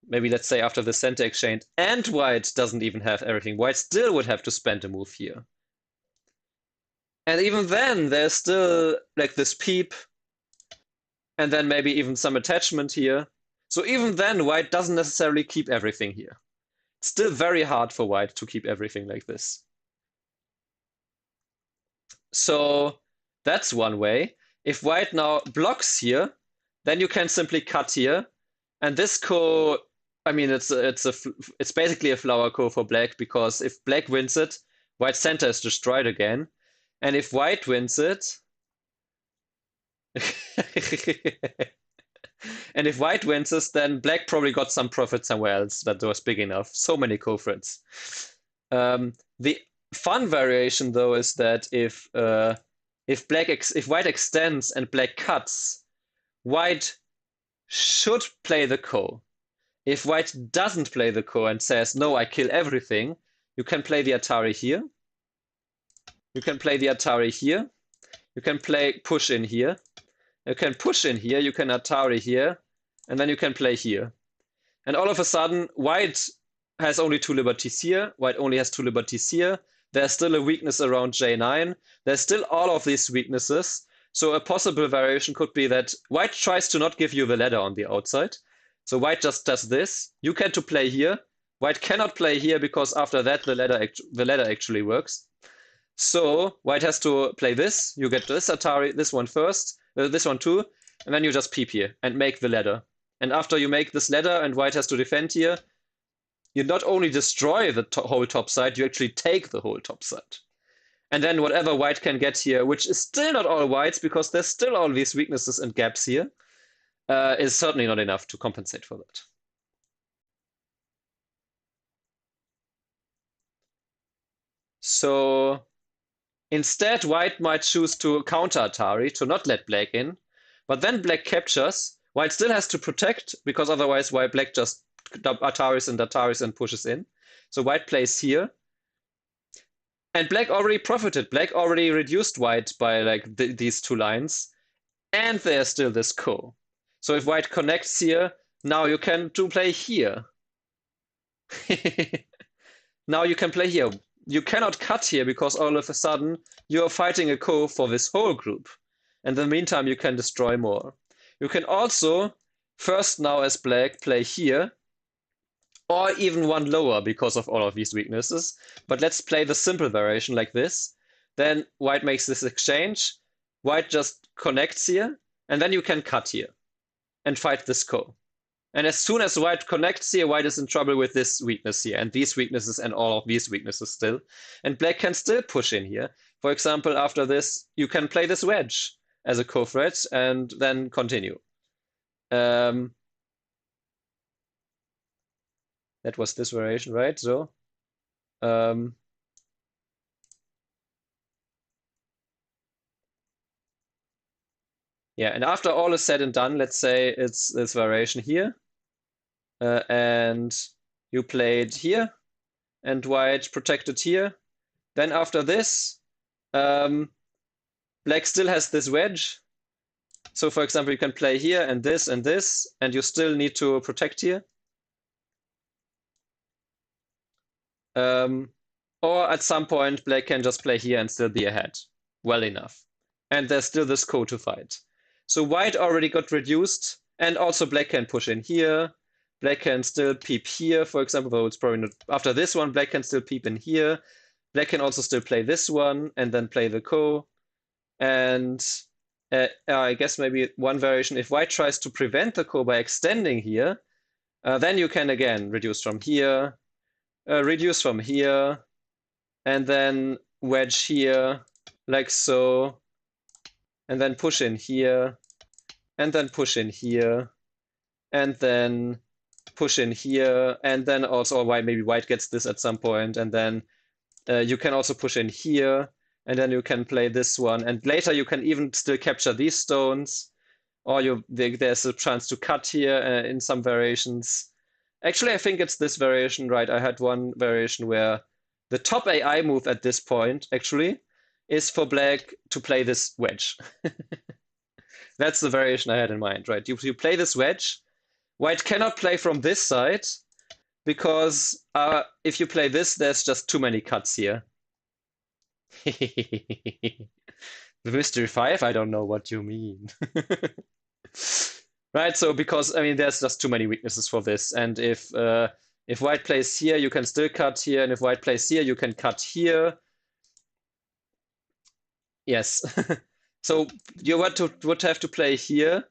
maybe let's say after the center exchange, and white doesn't even have everything. White still would have to spend a move here. And even then, there's still like this peep, and then maybe even some attachment here. So even then, white doesn't necessarily keep everything here. It's still very hard for white to keep everything like this. So that's one way. If white now blocks here, then you can simply cut here. And this ko, I mean, it's basically a flower ko for black because if black wins it, white center is destroyed again. And if white wins it, and if white wins this, then black probably got some profit somewhere else that was big enough. So many co-threads. The fun variation though is that if white extends and black cuts, white should play the ko. If white doesn't play the ko and says no, I kill everything, you can play the Atari here. You can play the Atari here. You can play push in here. You can push in here, you can Atari here, and then you can play here. And all of a sudden, white has only 2 liberties here, white only has 2 liberties here. There's still a weakness around J9. There's still all of these weaknesses. So a possible variation could be that white tries to not give you the ladder on the outside. So white just does this. You can to play here. White cannot play here because after that the ladder actually works. So white has to play this. You get this Atari, this one first, this one too, and then you just peep here and make the ladder. And after you make this ladder and white has to defend here, you not only destroy the whole top side, you actually take the whole top side. And then whatever white can get here, which is still not all whites because there's still all these weaknesses and gaps here, is certainly not enough to compensate for that. So instead, white might choose to counter Atari to not let black in, but then black captures. White still has to protect because otherwise black just Ataris and pushes in. So white plays here. And black already profited. Black already reduced white by like these 2 lines. And there's still this ko. So if white connects here, now you can play here. Now you can play here. You cannot cut here because all of a sudden you are fighting a ko for this whole group. And in the meantime, you can destroy more. You can also first now as black play here, or even one lower because of all of these weaknesses. But let's play the simple variation like this. Then white makes this exchange. White just connects here, and then you can cut here and fight this ko. And as soon as white connects here, white is in trouble with this weakness here, and these weaknesses and all of these weaknesses still. And black can still push in here. For example, after this, you can play this wedge as a co-threat and then continue. That was this variation, right? So, yeah, and after all is said and done, let's say it's this variation here, and you played here, and white protected here. Then after this, black still has this wedge. So for example, you can play here and this, and you still need to protect here. Or at some point, black can just play here and still be ahead. Well enough. And there's still this ko to fight. So white already got reduced, and also black can push in here. Black can still peep here, for example, though it's probably not. After this one, black can still peep in here. Black can also still play this one, and then play the ko. And I guess maybe one variation, if white tries to prevent the ko by extending here, then you can again reduce from here, reduce from here, and then wedge here, like so, and then push in here, and then push in here, and then push in here, and then also maybe white gets this at some point, and then you can also push in here, and then you can play this one, and later you can even still capture these stones, or there's a chance to cut here in some variations. Actually, I think it's this variation, right? I had one variation where the top AI move at this point, actually, is for black to play this wedge. That's the variation I had in mind, right? You play this wedge. White cannot play from this side because if you play this, there's just too many cuts here. The Mystery 5, I don't know what you mean. Right, so because, I mean, there's just too many weaknesses for this. And if white plays here, you can still cut here. And if white plays here, you can cut here. Yes. So you would have to play here.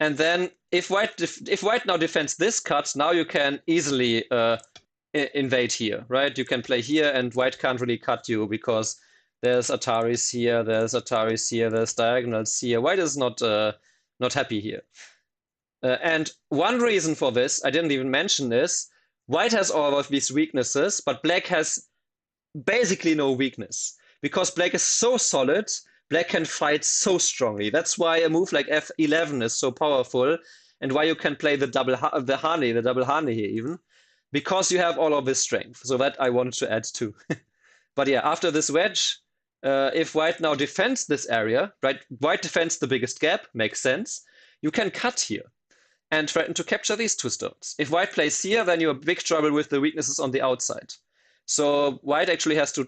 And then if white now defends this cut, now you can easily invade here, right? You can play here and white can't really cut you because there's Ataris here, there's diagonals here. White is not happy here. And one reason for this, I didn't even mention this, white has all of these weaknesses, but black has basically no weakness. Because black is so solid, black can fight so strongly. That's why a move like F11 is so powerful, and why you can play the double Hane here even, because you have all of this strength. So that I wanted to add too. But yeah, after this wedge, if white now defends this area, right? White defends the biggest gap, makes sense. You can cut here and threaten to capture these 2 stones. If white plays here, then you're in big trouble with the weaknesses on the outside. So white actually has to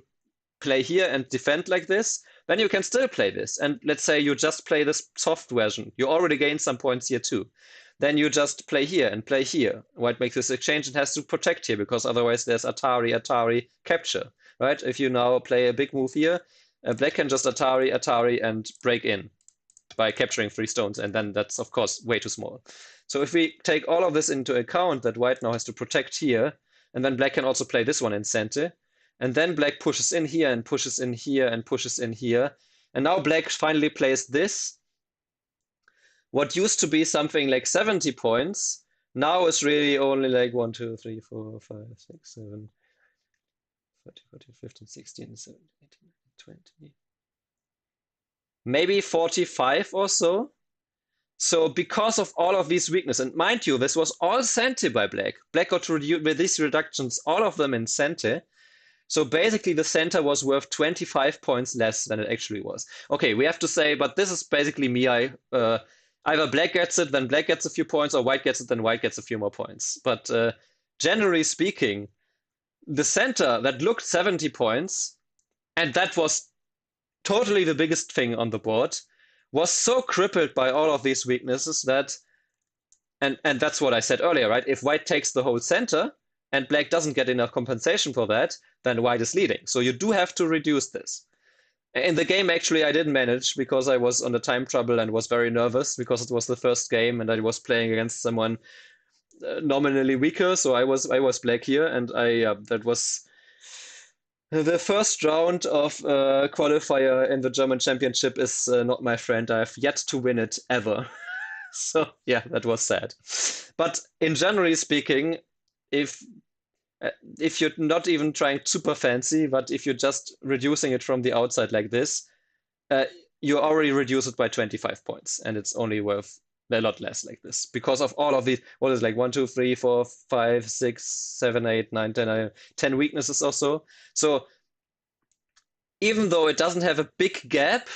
play here and defend like this. Then you can still play this. And let's say you just play this soft version. You already gained some points here too. Then you just play here and play here. White makes this exchange and has to protect here because otherwise there's Atari capture, right? If you now play a big move here, black can just Atari, and break in by capturing 3 stones, and then that's of course way too small. So if we take all of this into account, that white now has to protect here, and then black can also play this one in center, and then black pushes in here and pushes in here and pushes in here, and now black finally plays this. What used to be something like 70 points now is really only like 1, 2, 3, 4, 5, 6, 7, 14, 15, 16, 17, 18, 20. Maybe 45 or so. So because of all of these weaknesses, and mind you, this was all center by black. Black got with these reductions, all of them in center. So basically the center was worth 25 points less than it actually was. Okay, we have to say, but this is basically me. Either black gets it, then black gets a few points, or white gets it, then white gets a few more points. But generally speaking, the center that looked 70 points, and that was totally the biggest thing on the board, was so crippled by all of these weaknesses that, and that's what I said earlier, right? If white takes the whole center and black doesn't get enough compensation for that, then white is leading. So you do have to reduce this. In the game, actually, I didn't manage because I was under time trouble and was very nervous because it was the first game and I was playing against someone nominally weaker. So I was black here, and that was the first round of qualifier in the German Championship is not my friend. I have yet to win it ever. So yeah, that was sad. But in generally speaking, if you're not even trying super fancy, but if you're just reducing it from the outside like this, you already reduce it by 25 points, and it's only worth a lot less like this because of all of these. What is like 1, 2, 3, 4, 5, 6, 7, 8, 9, 10, 10 weaknesses or so. So even though it doesn't have a big gap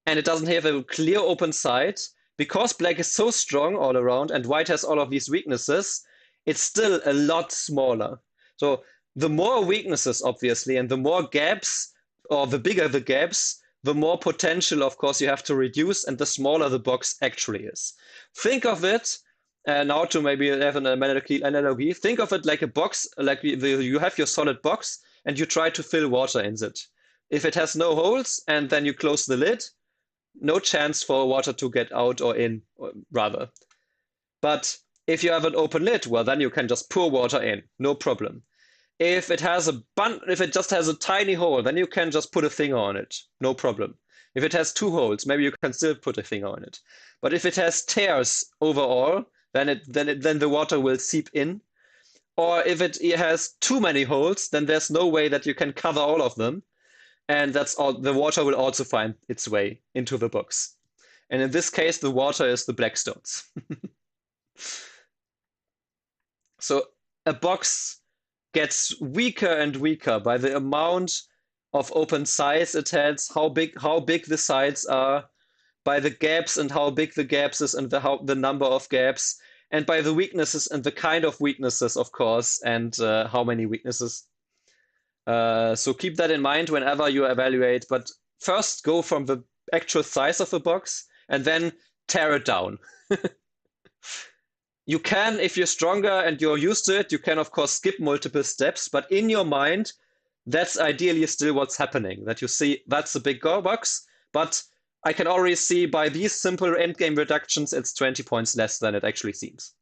and it doesn't have a clear open side, because black is so strong all around and white has all of these weaknesses, it's still a lot smaller. So the more weaknesses, obviously, and the more gaps, or the bigger the gaps, the more potential, of course, you have to reduce, and the smaller the box actually is. Think of it, now to maybe have an analogy, think of it like a box, like you have your solid box, and you try to fill water in it. If it has no holes, and then you close the lid, no chance for water to get out or in, or rather. But if you have an open lid, well, then you can just pour water in, no problem. If it just has a tiny hole, then you can just put a finger on it, no problem. If it has 2 holes, maybe you can still put a finger on it. But if it has tears overall, then the water will seep in. Or if it has too many holes, then there's no way that you can cover all of them, and that's all. The water will also find its way into the box. And in this case, the water is the black stones. So a box gets weaker and weaker by the amount of open sides it has, how big the sides are, by the gaps and how big the gaps is, and the number of gaps, and by the weaknesses and the kind of weaknesses, of course, and how many weaknesses. So keep that in mind whenever you evaluate. But first, go from the actual size of the box and then tear it down. You can, if you're stronger and you're used to it, you can of course skip multiple steps, but in your mind, that's ideally still what's happening. That you see, that's a big box, but I can already see by these simple endgame reductions, it's 20 points less than it actually seems.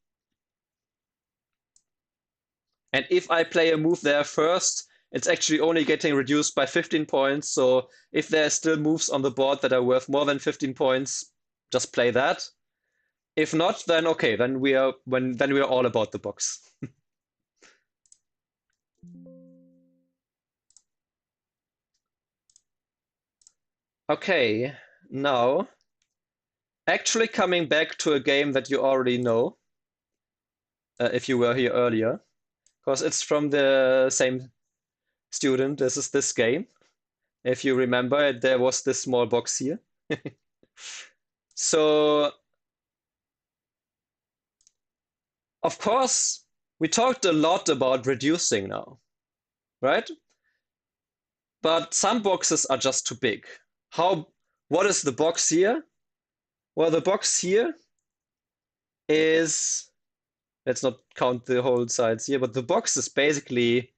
And if I play a move there first, it's actually only getting reduced by 15 points. So if there are still moves on the board that are worth more than 15 points, just play that. If not, then okay, then we are all about the box. Okay, now actually coming back to a game that you already know, if you were here earlier, because it's from the same student. This is this game. If you remember, there was this small box here. So, of course, we talked a lot about reducing now, right? But some boxes are just too big. What is the box here? Well, the box here is, let's not count the whole sides here, but the box is basically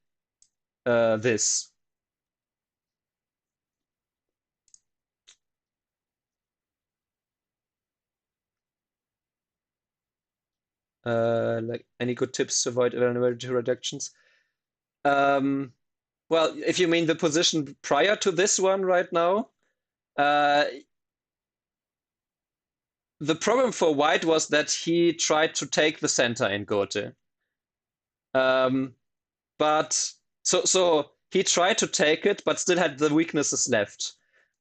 this. Like any good tips to avoid vulnerability reductions? Um, well, if you mean the position prior to this one right now, uh, the problem for White was that he tried to take the center in Gote. Um, but so he tried to take it, but still had the weaknesses left.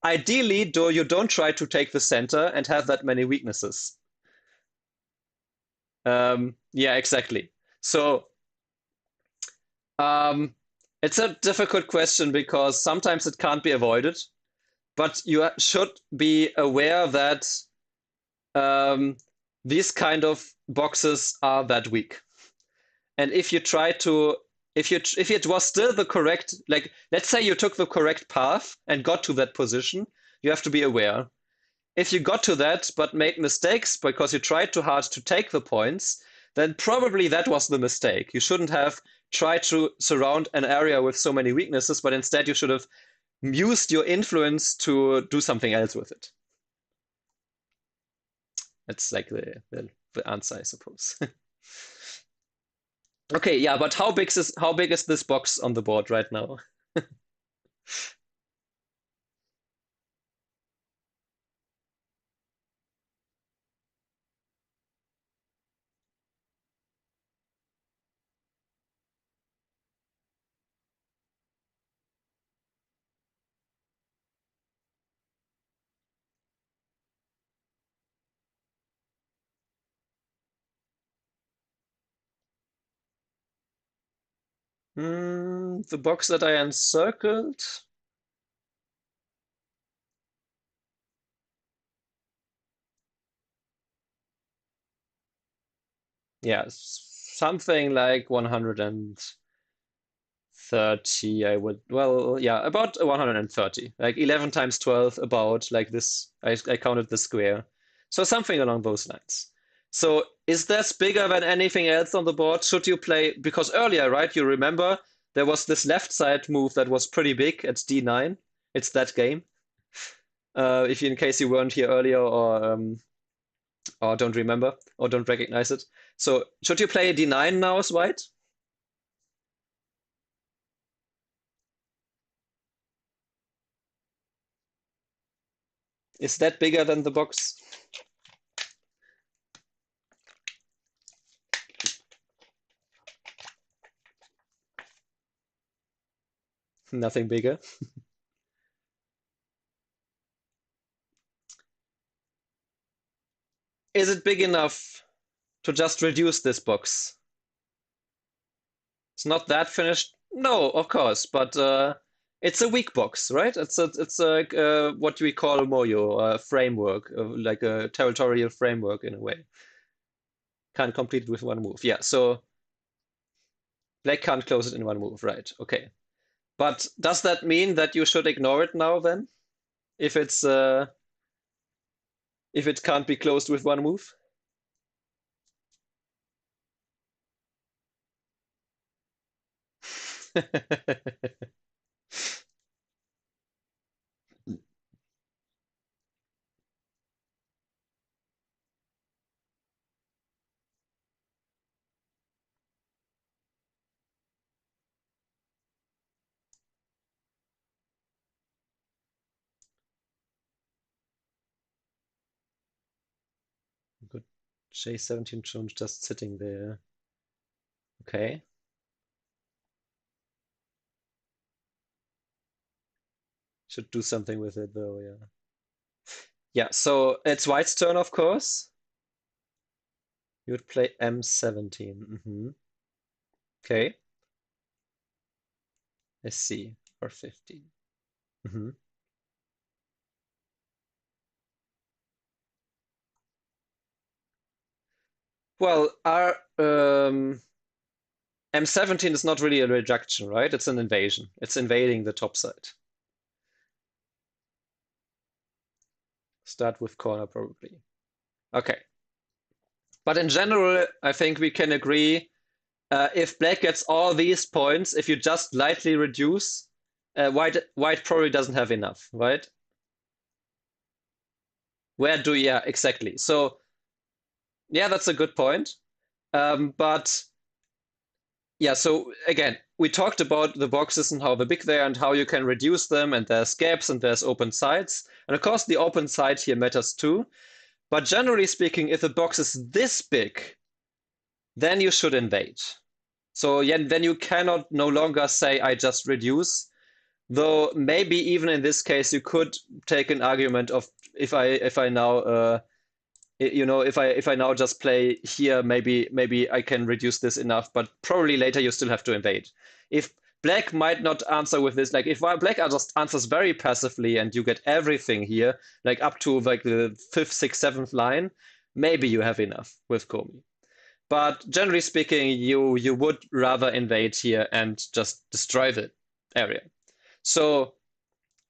Ideally, though, you don't try to take the center and have that many weaknesses. Yeah, exactly. So um, it's a difficult question because sometimes it can't be avoided, but you should be aware that um, these kind of boxes are that weak. And if you try to, if it was still the correct, like let's say you took the correct path and got to that position, you have to be aware. If you got to that but made mistakes because you tried too hard to take the points, then probably that was the mistake. You shouldn't have tried to surround an area with so many weaknesses, but instead you should have used your influence to do something else with it. That's like the answer, I suppose. Okay, yeah, but how big is this box on the board right now? The box that I encircled. Yeah, something like 130, I would, well, yeah, about 130, like 11 times 12, about like this. I counted the square. So something along those lines. So is this bigger than anything else on the board? Should you play, because earlier, right, you remember there was this left side move that was pretty big at D9. It's that game. If you, in case you weren't here earlier or don't remember or don't recognize it. So should you play a D9 now as white? Is that bigger than the box? Nothing bigger. Is it big enough to just reduce this box? It's not that finished. No, of course, but it's a weak box, right? It's a what we call a moyo, a framework, like a territorial framework in a way. Can't complete it with one move. Yeah, so black can't close it in one move, right? Okay. But does that mean that you should ignore it now then? If if it can't be closed with one move? Good. J17 Jones just sitting there. Okay. Should do something with it though, yeah. Yeah, so it's White's turn, of course. You would play M17. Okay, I see. Or 15. Hmm. Well, our M17 is not really a rejection, right? It's an invasion. It's invading the top side. Start with corner probably. Okay. But in general, I think we can agree if black gets all these points, if you just lightly reduce, white probably doesn't have enough, right? Yeah, exactly. So yeah, that's a good point. But yeah, so again, we talked about the boxes and how big they are and how you can reduce them, and there's gaps and there's open sides. And of course, the open side here matters too. But generally speaking, if the box is this big, then you should invade. So yeah, then you cannot no longer say I just reduce. Though maybe even in this case, you could take an argument of if I now if I now just play here, maybe I can reduce this enough, but probably later you still have to invade. If black might not answer with this, like if black just answers very passively and you get everything here, like up to like the fifth, sixth, seventh line, maybe you have enough with Komi. But generally speaking, you would rather invade here and just destroy the area. So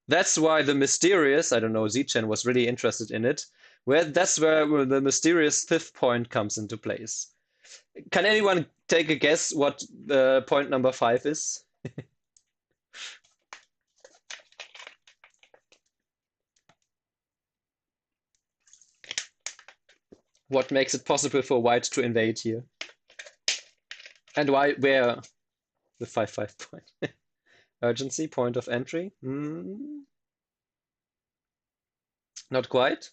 that's why the mysterious, I don't know, Zichen was really interested in it. That's where the mysterious fifth point comes into place. Can anyone take a guess what point number 5 is? What makes it possible for white to invade here? And where the 5-5 point? Urgency, point of entry? Not quite.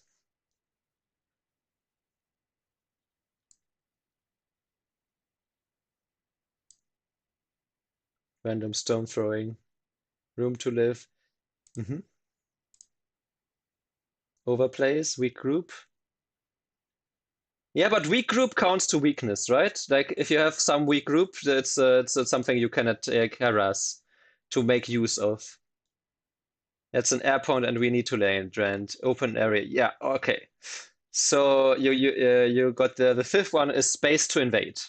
Random stone throwing, room to live. Hmm. Overplays, weak group. Yeah, but weak group counts to weakness, right? Like if you have some weak group, it's something you cannot harass to make use of. That's an air point, and we need to land and open area. Yeah, okay. So you got the fifth one is space to invade.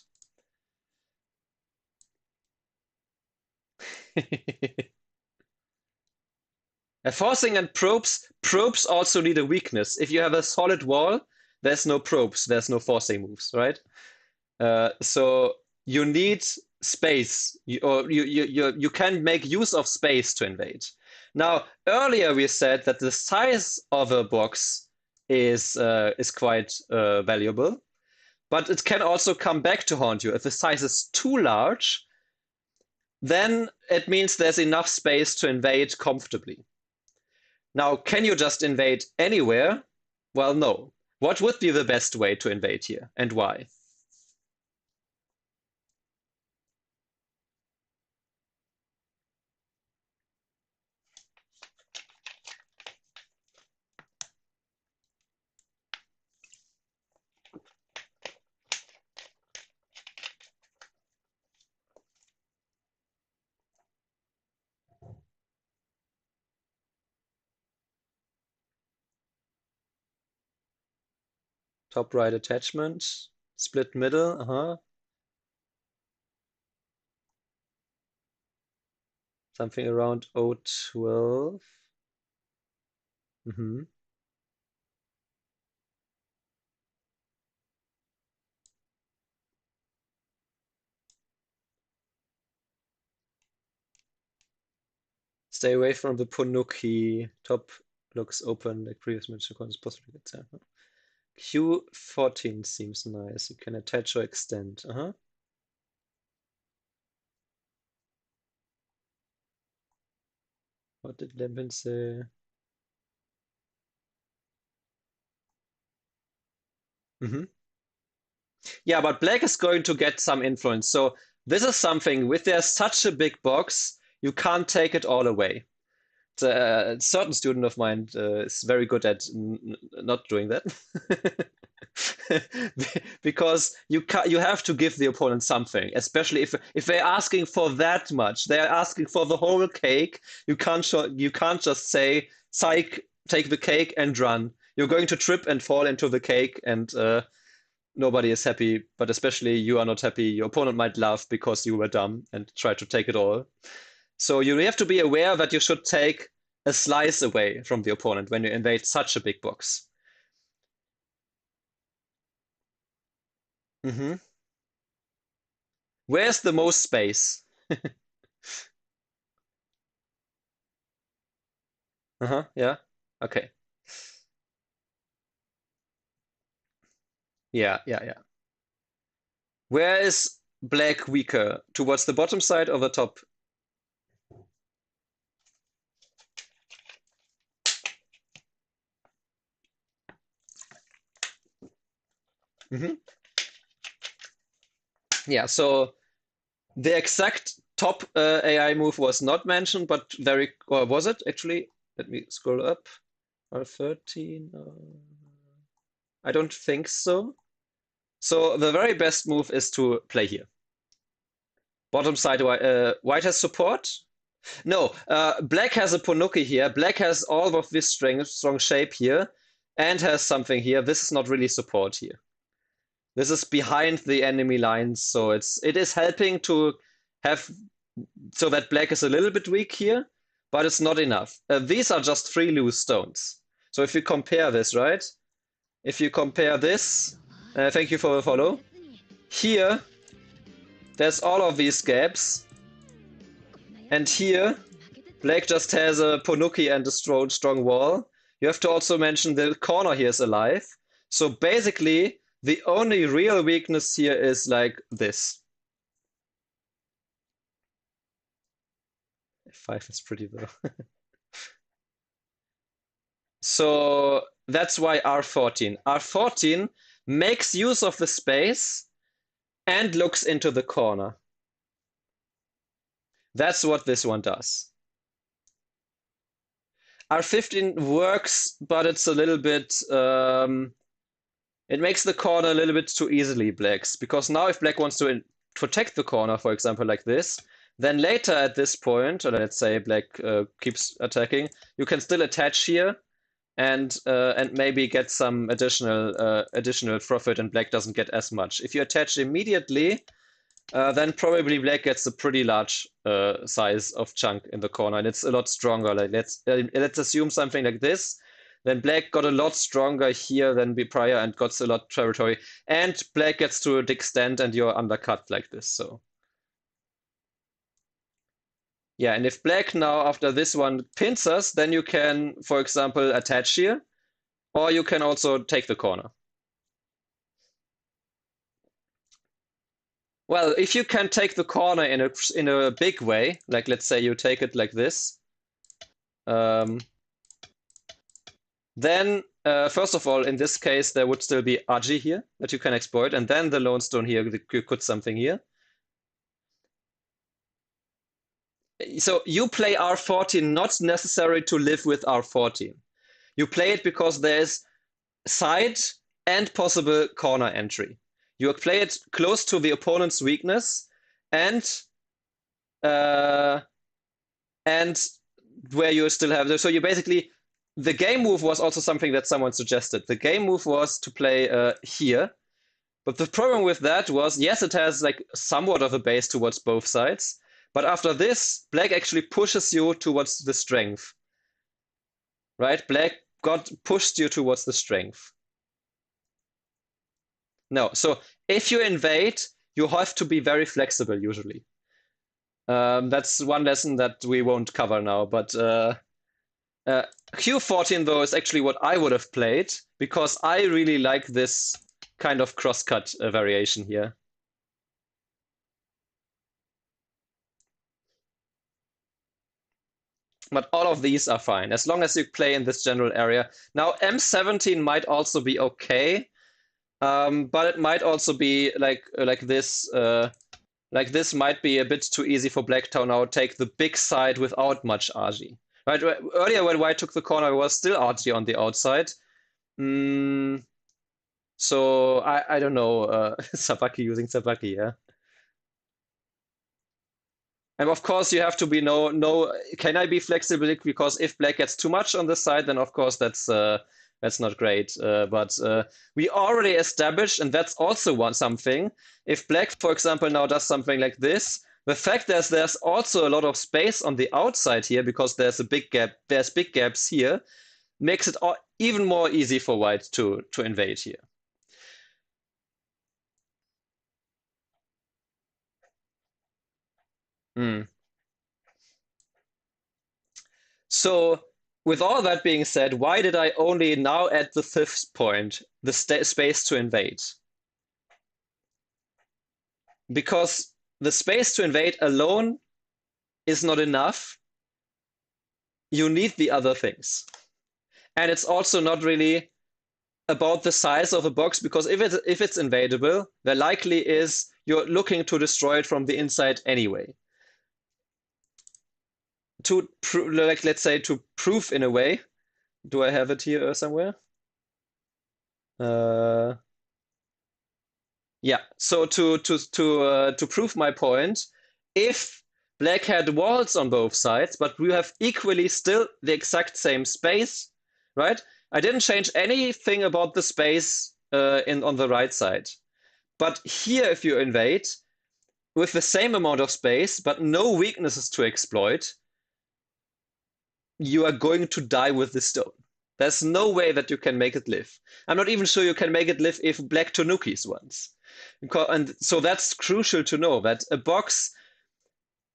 Forcing and probes also need a weakness. If you have a solid wall, there's no probes, there's no forcing moves, right? So you need space, you can make use of space to invade. Now, earlier we said that the size of a box is quite valuable, but it can also come back to haunt you. If the size is too large, then it means there's enough space to invade comfortably. Now, can you just invade anywhere? Well, no. What would be the best way to invade here, and why? Top right attachment, split middle, something around O12. Hmm. Stay away from the Punuki. Top looks open like previous match is possibly example. Q14 seems nice. You can attach or extend. What did Lempin say? Hmm. Yeah, but black is going to get some influence. So this is something, with there's such a big box, you can't take it all away. A certain student of mine is very good at not doing that. because you have to give the opponent something, especially if they're asking for that much. They're asking for the whole cake. You can't just say, "Psych, take the cake and run." You're going to trip and fall into the cake, and nobody is happy. But especially you are not happy. Your opponent might laugh because you were dumb and try to take it all. So you have to be aware that you should take a slice away from the opponent when you invade such a big box. Hmm. Where's the most space? Uh-huh, yeah. Okay. Yeah, yeah, yeah. Where is black weaker? Towards the bottom side or the top? Hmm. Yeah, so the exact top AI move was not mentioned, but or was it actually? Let me scroll up. R13. I don't think so. So the very best move is to play here. Bottom side, white has support. No, black has a Ponuki here. Black has all of this strong shape here and has something here. This is not really support here. This is behind the enemy lines, so it is helping to have so that black is a little bit weak here, but it's not enough. These are just three loose stones. So if you compare this, right? If you compare this, thank you for the follow. Here, there's all of these gaps, and here black just has a Ponuki and a strong wall. You have to also mention the corner here is alive. So basically, the only real weakness here is like this. F5 is pretty though. So that's why R14. R14 makes use of the space and looks into the corner. That's what this one does. R15 works, but it's a little bit it makes the corner a little bit too easily black's, because now if black wants to protect the corner, for example, like this, then later at this point, or let's say black keeps attacking, you can still attach here and maybe get some additional profit, and black doesn't get as much. If you attach immediately, then probably black gets a pretty large size of chunk in the corner, and it's a lot stronger. Like let's assume something like this. Then black got a lot stronger here than prior and got a lot territory, and black gets to extend, and you're undercut like this. So yeah, and if black now after this one pins us, then you can, for example, attach here, or you can also take the corner. Well, if you can take the corner in a big way, like let's say you take it like this, um, then first of all, in this case, there would still be Aji here that you can exploit, and then the lone stone here, you could something here. So you play R14 not necessary to live with R14. You play it because there's side and possible corner entry. You play it close to the opponent's weakness and uh, and where you still have so you basically the game move was also something that someone suggested. The game move was to play here, but the problem with that was yes, it has like somewhat of a base towards both sides, but after this, black actually pushes you towards the strength, right? Black got pushed you towards the strength. No, so if you invade, you have to be very flexible usually. That's one lesson that we won't cover now, but Q14 though is actually what I would have played because I really like this kind of crosscut variation here. But all of these are fine as long as you play in this general area. Now M17 might also be okay, but it might also be like this. Like this might be a bit too easy for black to now take the big side without much RG. Right? Earlier when white took the corner, it was still RG on the outside. So So I don't know, Sabaki using Sabaki, yeah. And of course, you have to be no. Can I be flexible? Because if black gets too much on the side, then of course that's not great. But we already established, and that's also one something. If black, for example, now does something like this, the fact that there's also a lot of space on the outside here because there's a big gap. There's big gaps here, makes it even more easy for white to invade here. Hmm. So, with all that being said, why did I only now at the fifth point, the space to invade? Because the space to invade alone is not enough. You need the other things. And it's also not really about the size of a box, because if it's invadable, the likely is you're looking to destroy it from the inside anyway. Like, let's say, to prove in a way. Do I have it here somewhere? Uh, Yeah, so to prove my point, if black had walls on both sides, but we have equally still the exact same space, right? I didn't change anything about the space in on the right side. But here, if you invade with the same amount of space, but no weaknesses to exploit, you are going to die with the stone. There's no way that you can make it live. I'm not even sure you can make it live if black Tanukis once. And so that's crucial to know that a box,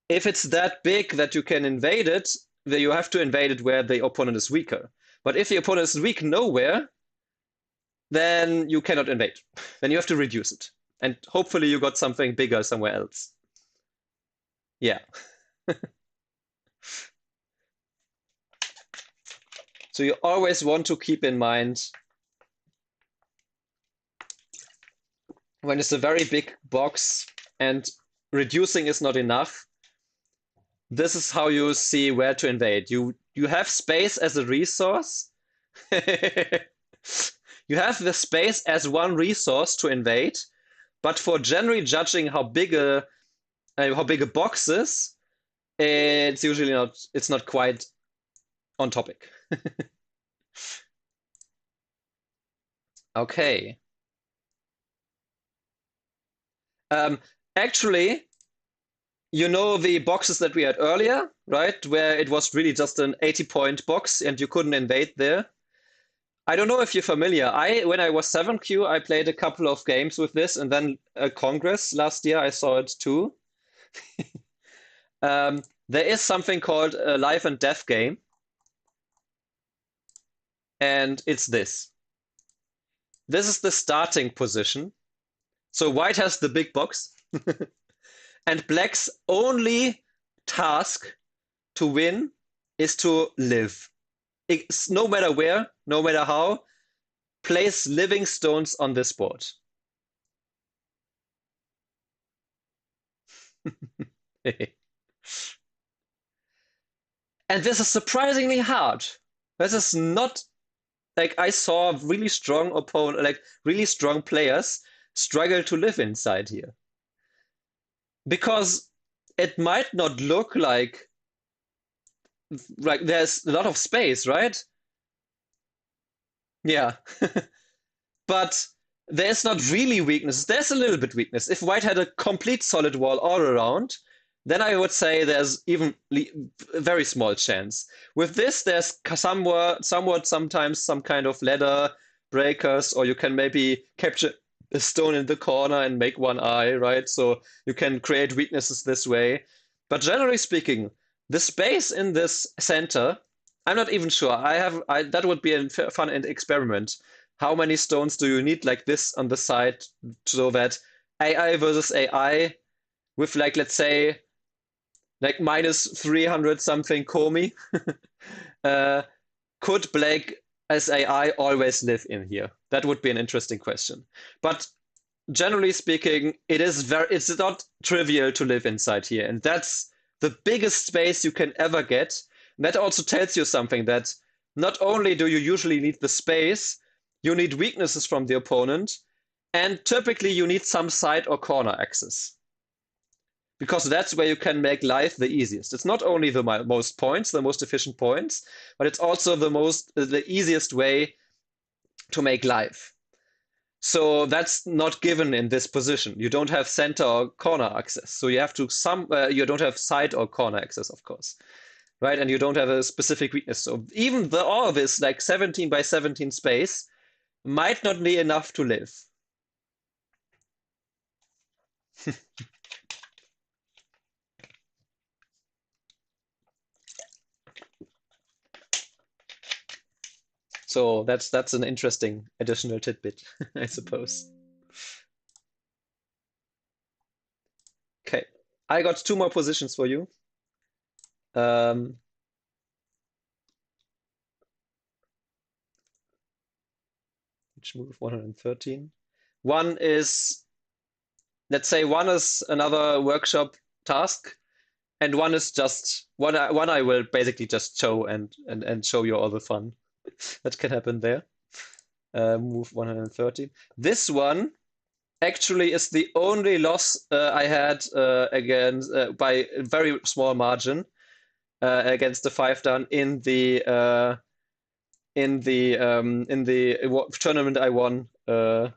if it's that big that you can invade it, then you have to invade it where the opponent is weaker. But if the opponent is weak nowhere, then you cannot invade. Then you have to reduce it. And hopefully you got something bigger somewhere else. Yeah. So you always want to keep in mind when it's a very big box and reducing is not enough, this is how you see where to invade. You have space as a resource. You have the space as one resource to invade, but for generally judging how big a box is, it's not quite on topic. Okay. Um, Actually, you know the boxes that we had earlier, right? Where it was really just an 80-point box and you couldn't invade there. I don't know if you're familiar. When I was 7Q, I played a couple of games with this, and then a Congress last year, I saw it too. There is something called a life and death game, and it's this. This is the starting position. So white has the big box, and black's only task to win is to live. No matter where, no matter how, place living stones on this board. And this is surprisingly hard. This is not like I saw really strong opponent, like really strong players struggle to live inside here. Because it might not look like there's a lot of space, right? Yeah. But there's not really weakness. There's a little bit weakness. If white had a complete solid wall all around, then I would say there's even a very small chance. With this, there's somewhat sometimes some kind of ladder breakers, or you can maybe capture a stone in the corner and make one eye, right? So you can create weaknesses this way. But generally speaking, the space in this center, I'm not even sure. That would be a fun experiment. How many stones do you need like this on the side so that AI versus AI with, like, let's say, like minus 300 something Komi, uh, could black as AI always live in here? That would be an interesting question. But generally speaking, it's not trivial to live inside here, and that's the biggest space you can ever get. And that also tells you something, that not only do you usually need the space, you need weaknesses from the opponent, and typically you need some side or corner access. Because that's where you can make life the easiest. It's not only the most points, the most efficient points, but it's also the easiest way to make life. So that's not given in this position. You don't have center or corner access. So you have to you don't have side or corner access, of course, right? And you don't have a specific weakness. So even all of this like 17 by 17 space might not be enough to live. So that's an interesting additional tidbit, I suppose. Okay, I got two more positions for you. Which move 113. One is, let's say, one is another workshop task, and one is just one I will basically just show and show you all the fun that can happen there. Move 113. This one actually is the only loss I had against by a very small margin against the 5 dan in the tournament I won, where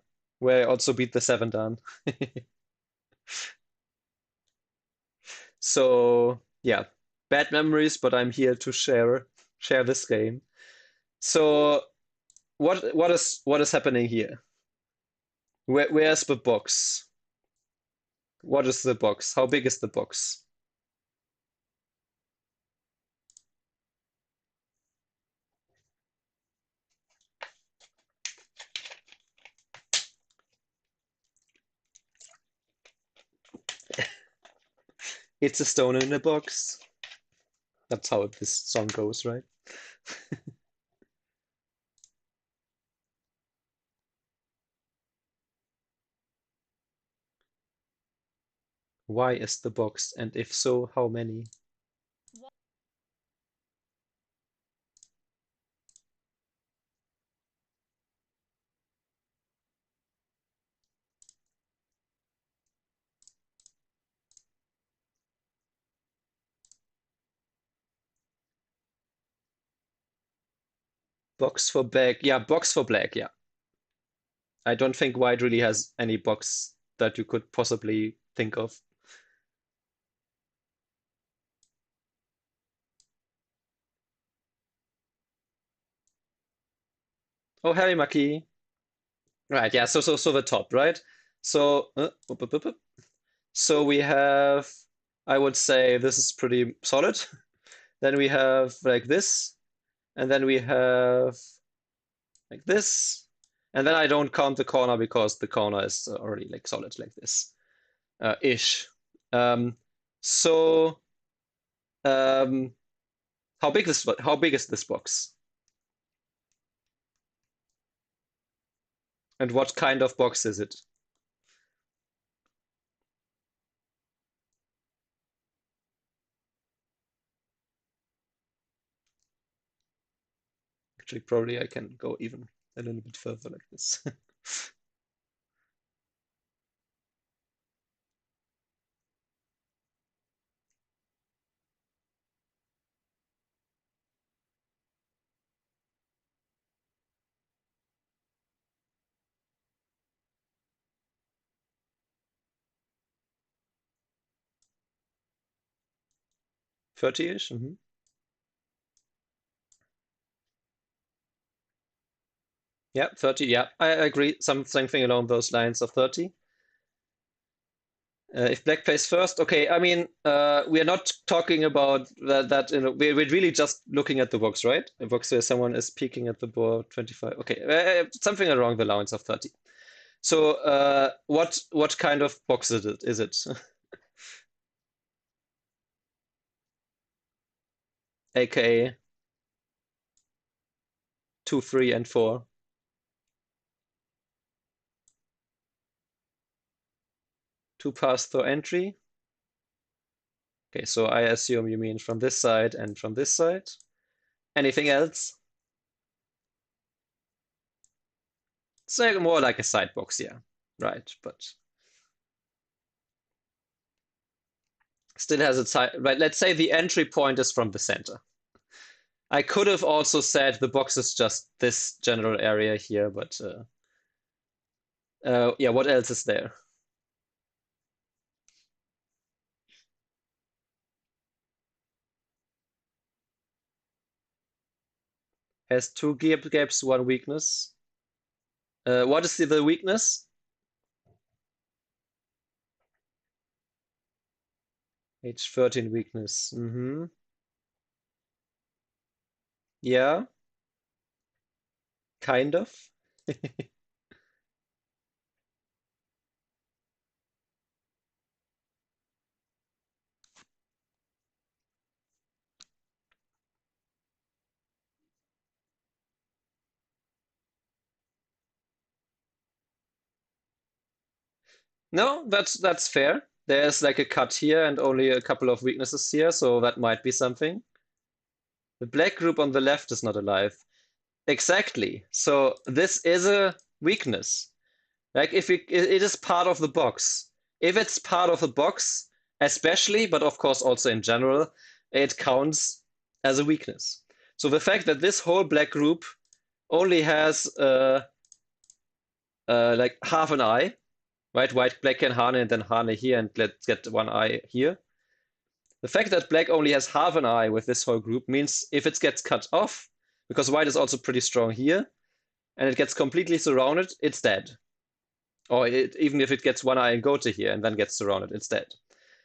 I also beat the 7 dan. So yeah, bad memories, but I'm here to share this game. So what is happening here? Where's the box? What is the box? How big is the box? It's a stone in a box. That's how this song goes, right? Why is the box? And if so, how many? Box for black. Yeah, box for black. Yeah. I don't think white really has any box that you could possibly think of. Oh, Harry Maki. Right, yeah, so the top, right? So so we have, I would say this is pretty solid. Then we have like this, and then we have like this, and then I don't count the corner because the corner is already like solid like this, ish. Um, so um, how big is this box? And what kind of box is it? Actually, probably I can go even a little bit further like this. 30-ish? Yeah, 30. Yeah, I agree. Something along those lines of 30. If black plays first, okay. I mean, we are not talking about that we're really just looking at the box, right? A box where someone is peeking at the board 25. Okay, something along the lines of 30. So, what kind of box is it? Is it aka 2, 3, and 4? Two paths for entry. Okay, so I assume you mean from this side and from this side. Anything else? It's like more like a side box, yeah. Right, but still has a side. Right, let's say the entry point is from the center. I could have also said the box is just this general area here, but yeah, what else is there? Has two gaps, one weakness. What is the weakness? H13 weakness. Yeah, kind of. No, that's fair. There's like a cut here and only a couple of weaknesses here, so that might be something. The black group on the left is not alive. Exactly. So this is a weakness. Like if it is part of the box. If it's part of the box, especially, but of course also in general, it counts as a weakness. So the fact that this whole black group only has like half an eye, right? White, black, and Hane, and then Hane here, and let's get one eye here. The fact that black only has half an eye with this whole group means if it gets cut off, because white is also pretty strong here, and it gets completely surrounded, it's dead. Or even if it gets one eye and go to here and then gets surrounded, it's dead.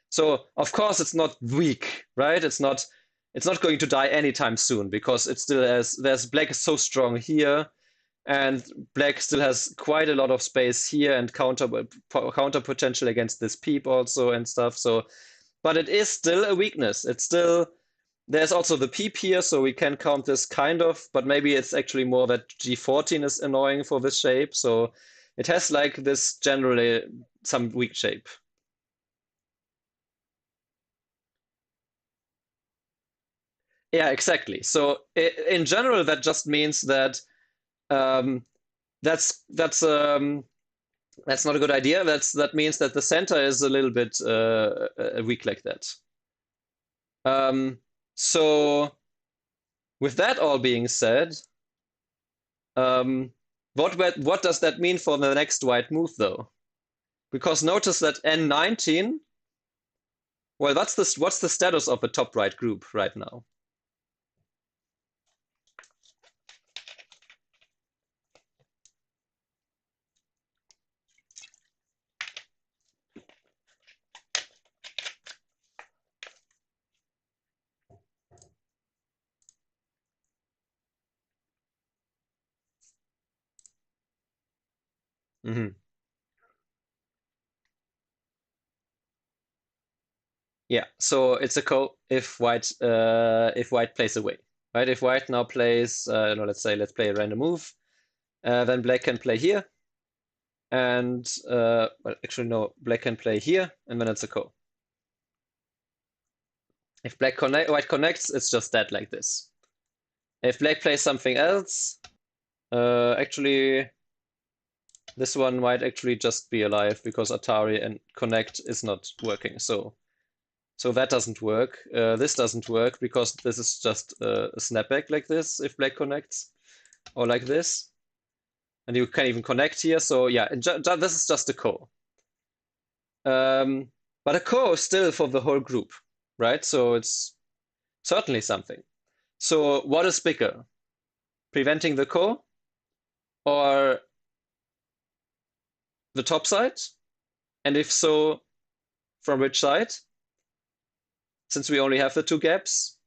So of course it's not weak, right? It's not going to die anytime soon because it still has there's black is so strong here, and black still has quite a lot of space here and counter potential against this peep also and stuff. So, but it is still a weakness. It's still there's also the peep here, so we can count this kind of, but maybe it's actually more that G14 is annoying for this shape. So it has like this generally some weak shape. Yeah, exactly. So in general, that just means that um, that's not a good idea. That means that the center is a little bit weak like that. So with that all being said, um, what does that mean for the next white move though? Because notice that N19. Well, what's the status of the top right group right now? Mm-hmm. Yeah, so it's a ko if white plays away, right? If white now plays, no, let's play a random move, then black can play here, and well, actually no, black can play here, and then it's a ko. If white connects, it's just dead like this. If black plays something else, actually this one might actually just be alive because Atari and connect is not working. So that doesn't work. This doesn't work because this is just a snapback like this if black connects, or like this. And you can even connect here. So yeah, this is just a ko. But a ko is still for the whole group, right? So it's certainly something. So what is bigger? Preventing the ko or the top side? And if so, from which side? Since we only have the two gaps.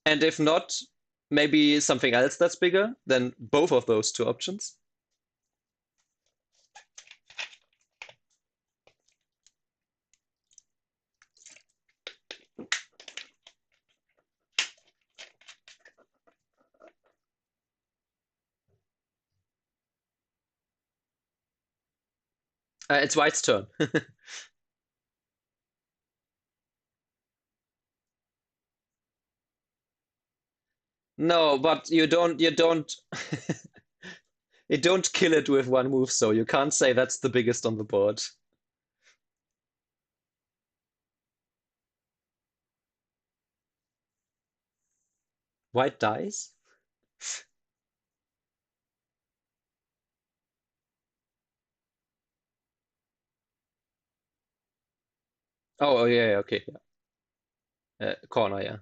And if not, maybe something else that's bigger than both of those two options. It's White's turn. No, but you don't it don't kill it with one move, so you can't say that's the biggest on the board. White dies? Oh, yeah, okay. Yeah. Corner, yeah.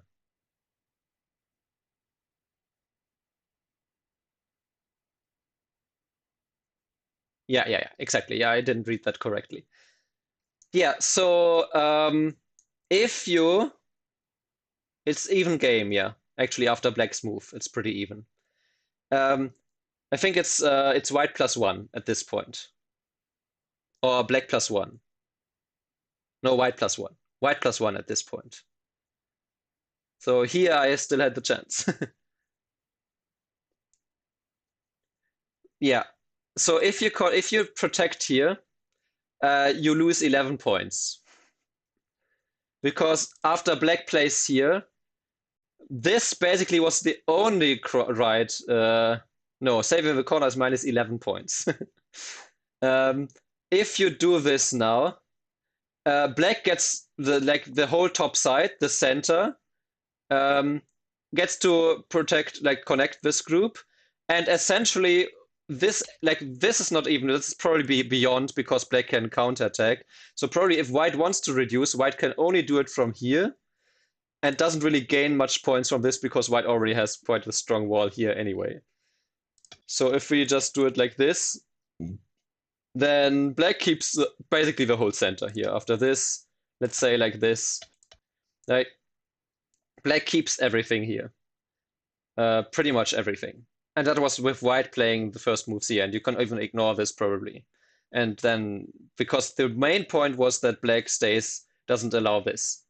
Yeah, exactly. Yeah, I didn't read that correctly. Yeah, so if you, it's even game, yeah. Actually, after black's move, it's pretty even. Um, I think it's white plus one at this point, or black plus one. No, white plus one. White plus one at this point. So here I still had the chance. Yeah. So if you protect here, you lose 11 points because after black plays here, this basically was the only right. No, saving the corner is minus 11 points. um, if you do this now, black gets the whole top side, the center, um, gets to protect connect this group, and essentially this is not even, this is probably beyond because black can counterattack. So probably if white wants to reduce, white can only do it from here and doesn't really gain much points from this because white already has quite a strong wall here anyway. So if we just do it like this, then black keeps basically the whole center here. After this, let's say like this, like black keeps everything here. Pretty much everything. And that was with white playing the first moves here, and you can even ignore this probably. And then, because the main point was that black stays, doesn't allow this.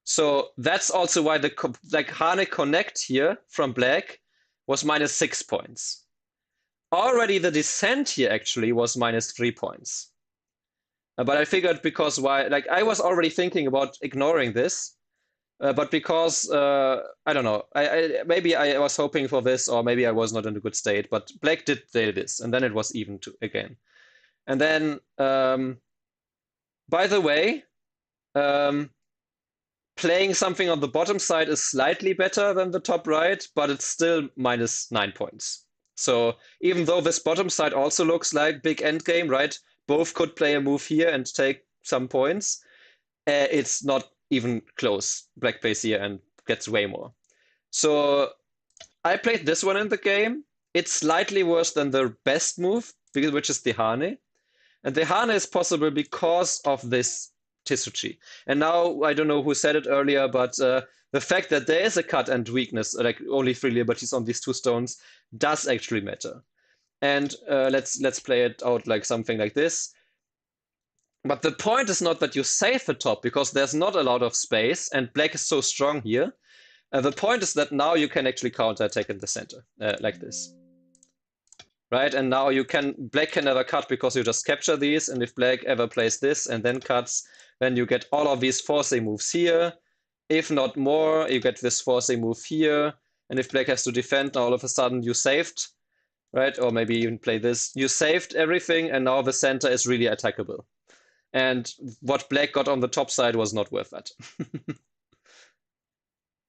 So that's also why the Hane Connect here from black was minus 6 points. Already the descent here actually was minus 3 points. But I figured because why, I was already thinking about ignoring this, but because I don't know, maybe I was hoping for this, or maybe I was not in a good state. But black did play this, and then it was even again. And then, by the way, um, playing something on the bottom side is slightly better than the top right, but it's still minus 9 points. So even though this bottom side also looks like big endgame, right? Both could play a move here and take some points. It's not even close. Black plays here and gets way more. So I played this one in the game. It's slightly worse than the best move, which is the Hane. And the Hane is possible because of this Tisuchi. And now, I don't know who said it earlier, but the fact that there is a cut and weakness, like only 3 liberties on these two stones, does actually matter. And let's play it out like something like this. But the point is not that you save the top, because there's not a lot of space, and black is so strong here. The point is that now you can actually counterattack in the center, like this. Right, and now black can never cut because you just capture these, and if black ever plays this and then cuts, then you get all of these forcing moves here. If not more, you get this forcing move here, and if black has to defend, all of a sudden you saved, right? Or maybe even play this. You saved everything, and now the center is really attackable. And what black got on the top side was not worth that.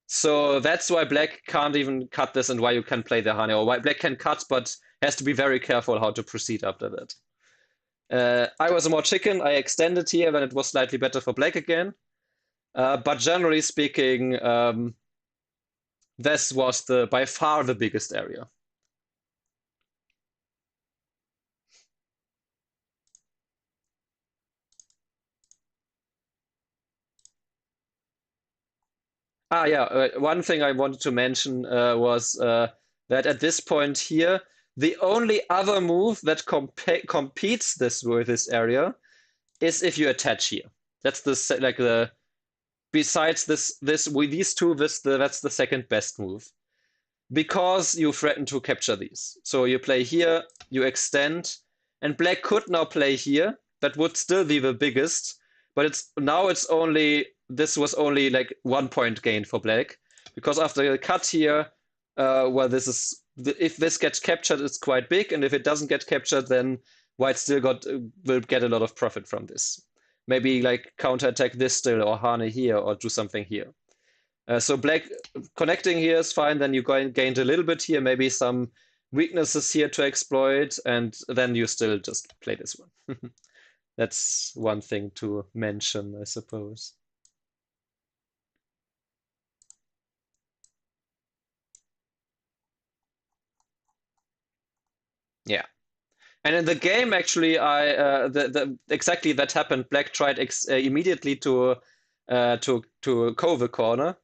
So that's why black can't even cut this, and why you can play the Hane, or why black can cut, but has to be very careful how to proceed after that. I was a more chicken. I extended here when it was slightly better for black again. But generally speaking, this was by far the biggest area. Yeah. One thing I wanted to mention was that at this point here, the only other move that competes with this area is if you attach here. That's the besides with these two, that's the second best move, because you threaten to capture these. So you play here, you extend, and black could now play here. That would still be the biggest, but this was only like 1 point gain for black, because after the cut here, well, this is if this gets captured, it's quite big, and if it doesn't get captured, then white still will get a lot of profit from this. Maybe like counterattack this still, or Hane here, or do something here. So black connecting here is fine. Then you gained a little bit here, maybe some weaknesses here to exploit, and then you still just play this one. That's one thing to mention, I suppose. Yeah. And in the game, actually, exactly that happened. Black tried immediately to cove a corner,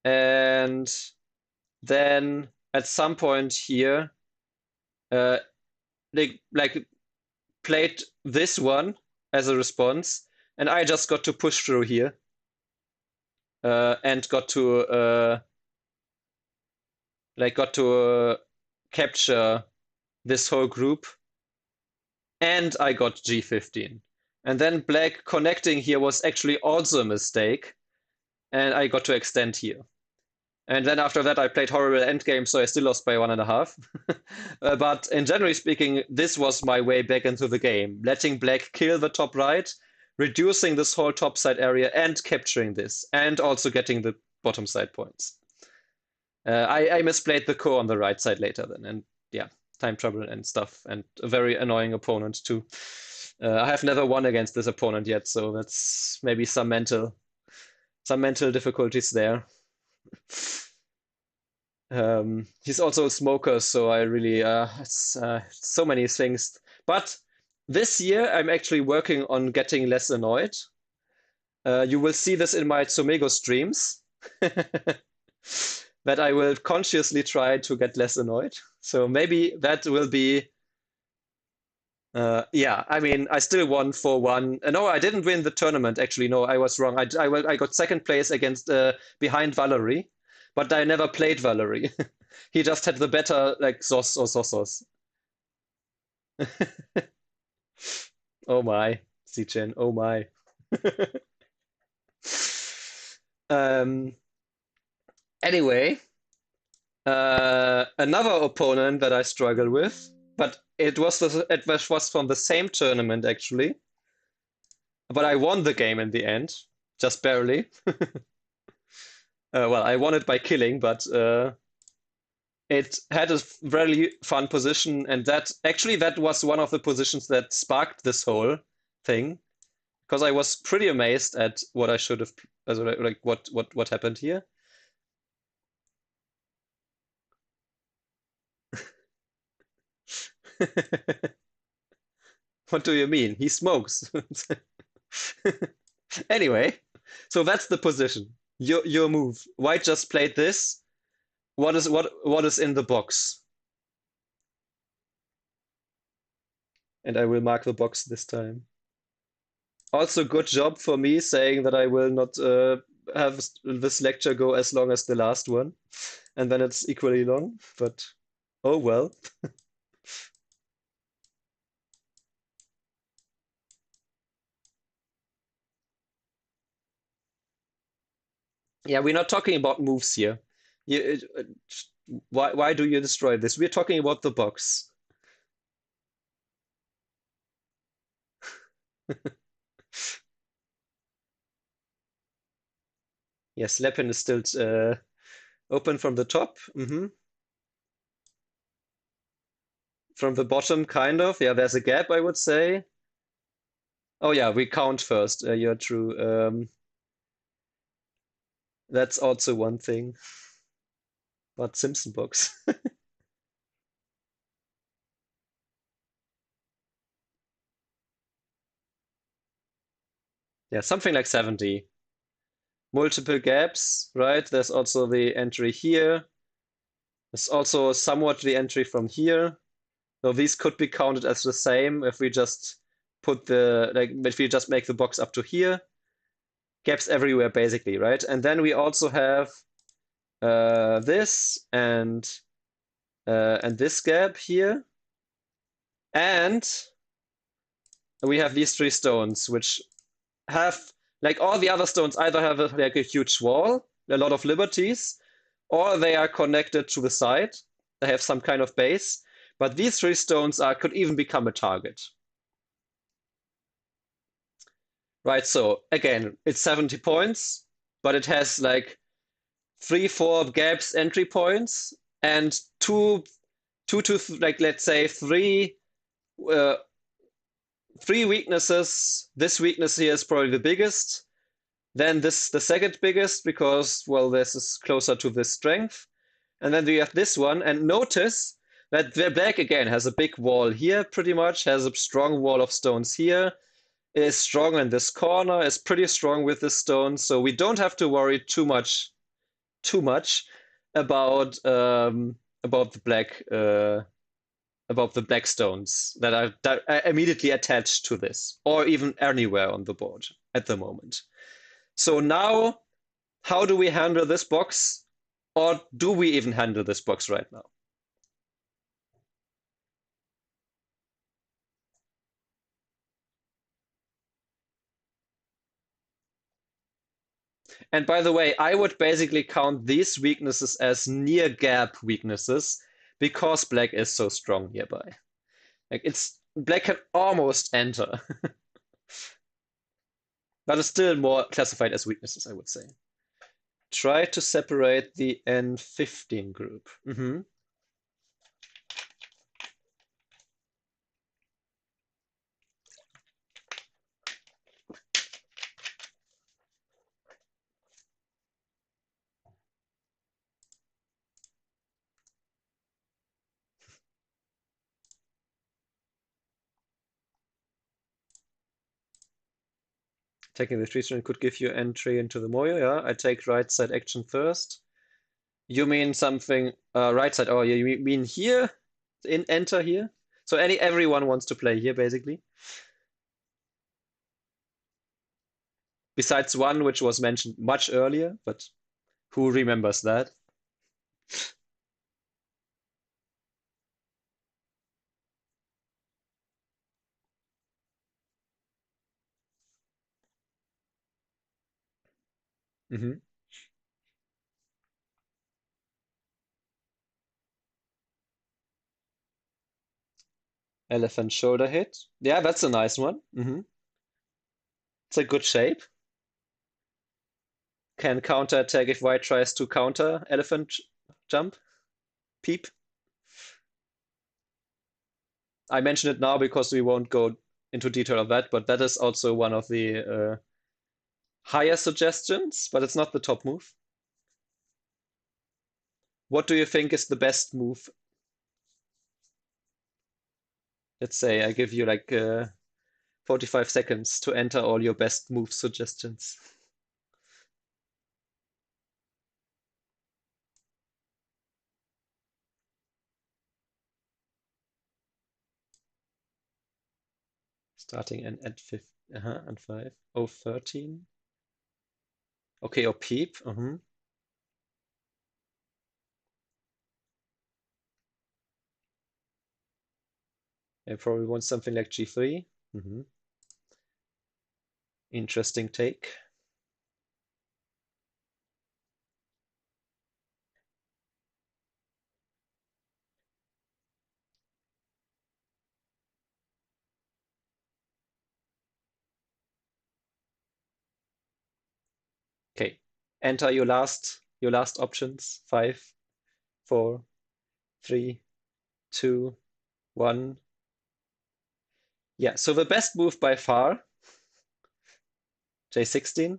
and then at some point here, they like played this one as a response, and I just got to push through here, and got to capture this whole group, and I got G15. And then black connecting here was actually also a mistake, and I got to extend here. And then after that, I played horrible endgame, so I still lost by 1.5. But in generally speaking, this was my way back into the game, letting black kill the top right, reducing this whole top side area, and capturing this, and also getting the bottom side points. I misplayed the core on the right side later then, and yeah, time trouble and stuff, and a very annoying opponent too. I have never won against this opponent yet, so that's maybe some mental difficulties there. He's also a smoker, so I really it's so many things. But this year I'm actually working on getting less annoyed. You will see this in my Tsumego streams. That I will consciously try to get less annoyed. So maybe that will be yeah, I mean, I still won 4-1. No, I didn't win the tournament, actually. No, I was wrong. I got second place against behind Valerie, but I never played Valerie. He just had the better, like, Zos or Sosos. Oh my, Zichen, oh my. um, anyway, another opponent that I struggled with, but it was from the same tournament, actually. But I won the game in the end, just barely. Well, I won it by killing, but it had a very fun position, and that was one of the positions that sparked this whole thing, because I was pretty amazed at what I should have, like what happened here. What do you mean? He smokes. Anyway, so that's the position. Your move. White just played this. What is in the box? And I will mark the box this time. Also, good job for me saying that I will not have this lecture go as long as the last one, and then it's equally long, but oh well. Yeah, we're not talking about moves here. Why do you destroy this? We're talking about the box. Yes, Lepin is still open from the top. From the bottom, kind of. Yeah, there's a gap, I would say. Oh yeah, we count first. You're true. That's also one thing. But Simpson box. Yeah, something like 70. Multiple gaps, right? There's also the entry here. There's also somewhat the entry from here. So these could be counted as the same if we just if we just make the box up to here. Gaps everywhere, basically, right? And then we also have this and this gap here. And we have these 3 stones, which have, like all the other stones, either have like a huge wall, a lot of liberties, or they are connected to the side. They have some kind of base. But these three stones could even become a target. Right, so again, it's 70 points, but it has like 3, 4 gaps entry points and two to like let's say uh, three weaknesses. This weakness here is probably the biggest. Then this the second biggest because well this is closer to this strength. And then we have this one. And notice that the black again has a big wall here, pretty much, has a strong wall of stones here, is strong in this corner, is pretty strong with this stone. So we don't have to worry too much about about the black stones that are immediately attached to this, or even anywhere on the board at the moment. So now, how do we handle this box? Or do we even handle this box right now? And by the way, I would basically count these weaknesses as near gap weaknesses because black is so strong nearby. Like it's black can almost enter, but it's still more classified as weaknesses, I would say. Try to separate the N15 group. Taking the tree string could give you entry into the Moyo, yeah. I take right side action first. You mean something right side? Oh, yeah, you mean here? In enter here? So everyone wants to play here, basically. Besides one, which was mentioned much earlier, but who remembers that? hmm Elephant shoulder hit. Yeah, that's a nice one. It's a good shape. Can counter attack if white tries to counter elephant jump. Peep. I mention it now because we won't go into detail of that, but that is also one of the higher suggestions, but it's not the top move. What do you think is the best move? Let's say I give you like 45 seconds to enter all your best move suggestions. Starting at 5, and 5. Oh, 13. Okay, or peep. I probably want something like G3. Interesting take. Okay, enter your last options. 5, 4, 3, 2, 1. Yeah, so the best move by far, J16.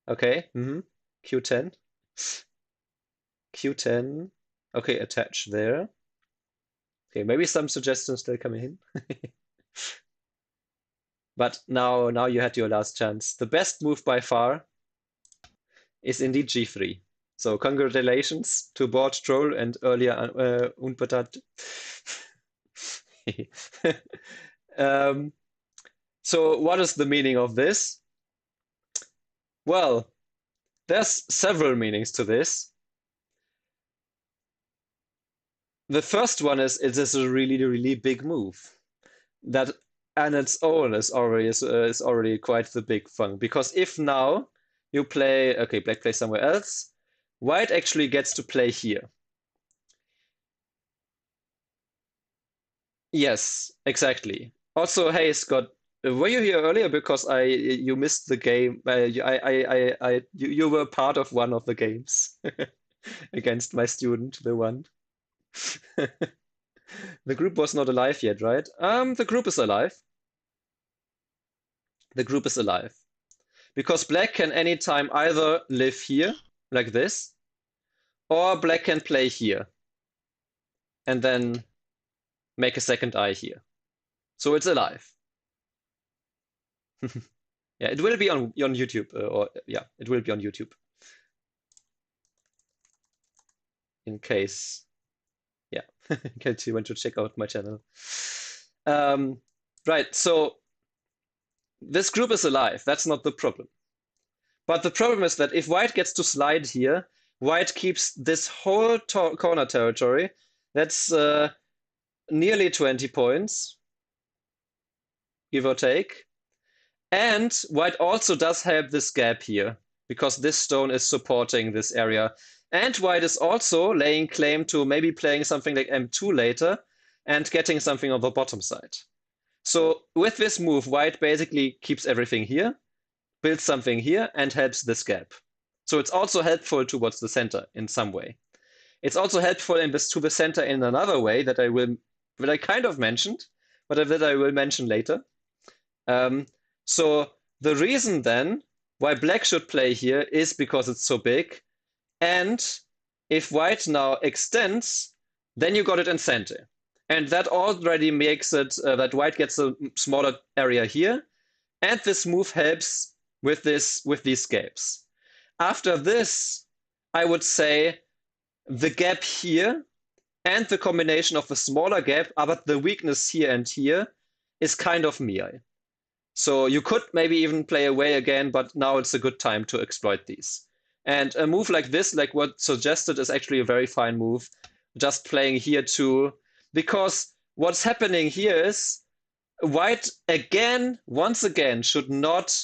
Okay, Q10. Q10. Okay, attach there. Okay, maybe some suggestions still coming in. But now you had your last chance. The best move by far is indeed G3. So congratulations to Board Troll and earlier Unpatat. So what is the meaning of this? Well, there's several meanings to this. The first one is it is a really, really big move that on its own is already quite the big fun. Because if now you play, okay, black plays somewhere else, white actually gets to play here. Yes, exactly. Also, hey Scott, were you here earlier? Because you missed the game. You were part of one of the games against my student, the one. The group was not alive yet, right? The group is alive. The group is alive. Because black can anytime either live here, like this, or black can play here and then make a second eye here. So it's alive. Yeah, it will be on YouTube, or yeah, it will be on YouTube in case, yeah, in case you want to check out my channel. Right, so this group is alive. That's not the problem. But the problem is that if white gets to slide here, white keeps this whole corner territory. That's nearly 20 points, give or take. And white also does have this gap here, because this stone is supporting this area. And white is also laying claim to maybe playing something like m2 later and getting something on the bottom side. So with this move, white basically keeps everything here, builds something here, and helps this gap. So it's also helpful towards the center in some way. It's also helpful to the center in another way that I kind of mentioned, but that I will mention later. So the reason then why black should play here is because it's so big. And if white now extends, then you got it in center. And that already makes it that white gets a smaller area here. And this move helps with these gaps. After this, I would say the gap here and the combination of the smaller gap, but the weakness here and here is kind of Miai. So you could maybe even play away again, but now it's a good time to exploit these. And a move like this, like what suggested, is actually a very fine move. Just playing here too, because what's happening here is white once again, should not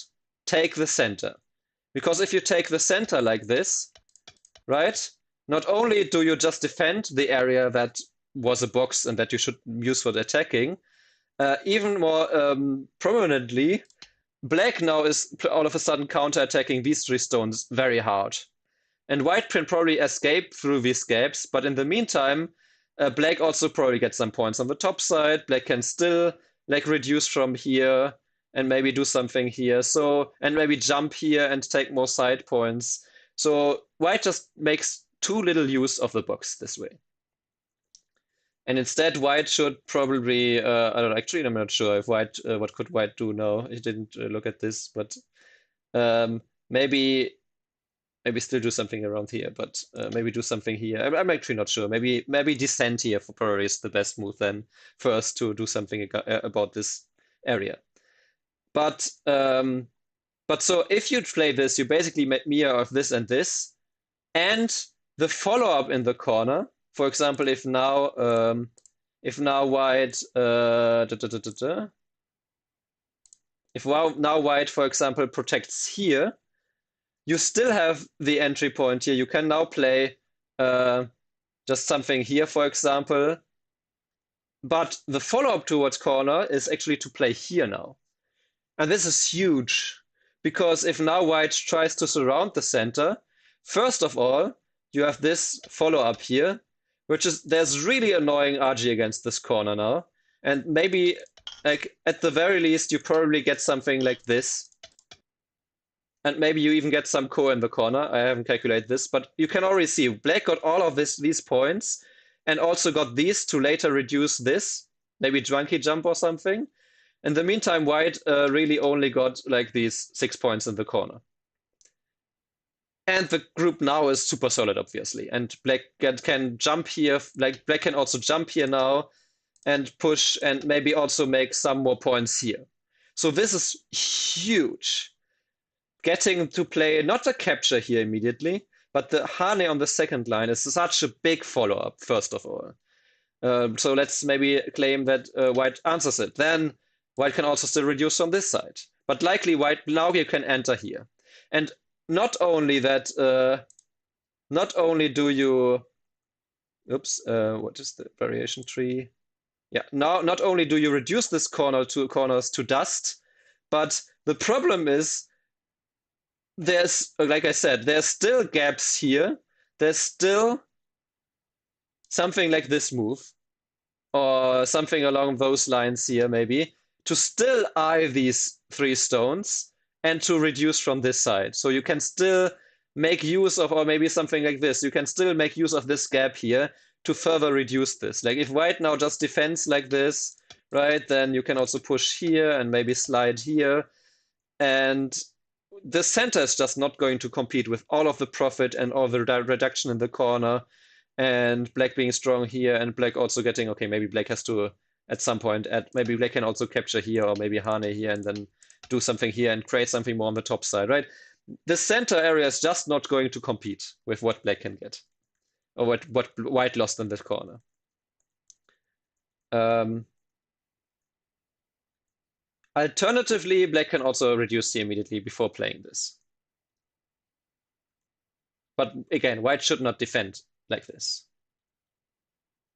take the center. Because if you take the center like this, right, not only do you just defend the area that was a box and that you should use for the attacking, even more prominently, black now is all of a sudden counter-attacking these three stones very hard. And white can probably escape through these gaps, but in the meantime, black also probably gets some points on the top side. Black can still like reduce from here and maybe do something here. So, and maybe jump here and take more side points. So white just makes too little use of the box this way. And instead, white should probably, I don't know, actually, I'm not sure if white, what could white do now? I didn't look at this, but maybe still do something around here, but maybe do something here. I'm actually not sure. Maybe descend here for probably is the best move then first to do something about this area. But so if you play this, you basically make mirror of this and this, and the follow-up in the corner. For example, if now white if now white, for example, protects here, you still have the entry point here. You can now play just something here, for example. But the follow-up towards corner is actually to play here now. And this is huge, because if now white tries to surround the center, first of all, you have this follow-up here, which is, there's really annoying RG against this corner now. And maybe, like, at the very least, you probably get something like this. And maybe you even get some core in the corner. I haven't calculated this, but you can already see black got all of these points and also got these to later reduce this, maybe drunky jump or something. In the meantime, white really only got like these 6 points in the corner. And the group now is super solid, obviously. And black can jump here, like black can also jump here now and push and maybe also make some more points here. So this is huge. Getting to play not a capture here immediately, but the Hane on the second line is such a big follow-up, first of all. So let's maybe claim that white answers it. Then white can also still reduce on this side. But likely white now you can enter here. And not only that not only do you, oops, what is the variation tree? Yeah, now not only do you reduce this corners to dust, but the problem is there's, like I said, there's still gaps here. There's still something like this move, or something along those lines here, maybe, to still eye these 3 stones and to reduce from this side. So you can still make use of, or maybe something like this, you can still make use of this gap here to further reduce this. Like if white now just defends like this, right, then you can also push here and maybe slide here. And the center is just not going to compete with all of the profit and all the reduction in the corner, and black being strong here, and black also getting, okay, maybe black has to at some point maybe black can also capture here, or maybe Hane here, and then do something here and create something more on the top side, right? The center area is just not going to compete with what black can get, or what white lost in that corner. Alternatively, black can also reduce here immediately before playing this. But again, white should not defend like this.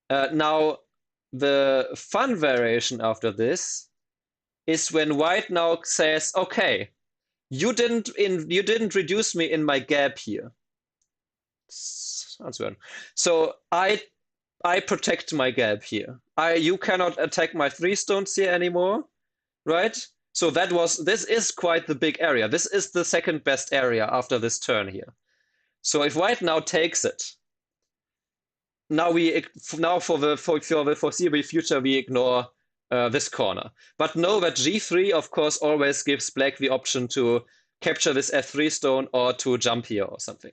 Now, the fun variation after this is when white now says, okay, you didn't reduce me in my gap here. Sounds weird. So I protect my gap here. You cannot attack my 3 stones here anymore, right? So this is quite the big area. This is the second best area after this turn here. So if white now takes it, now for the foreseeable future we ignore this corner. But know that G3 of course always gives black the option to capture this F3 stone or to jump here or something.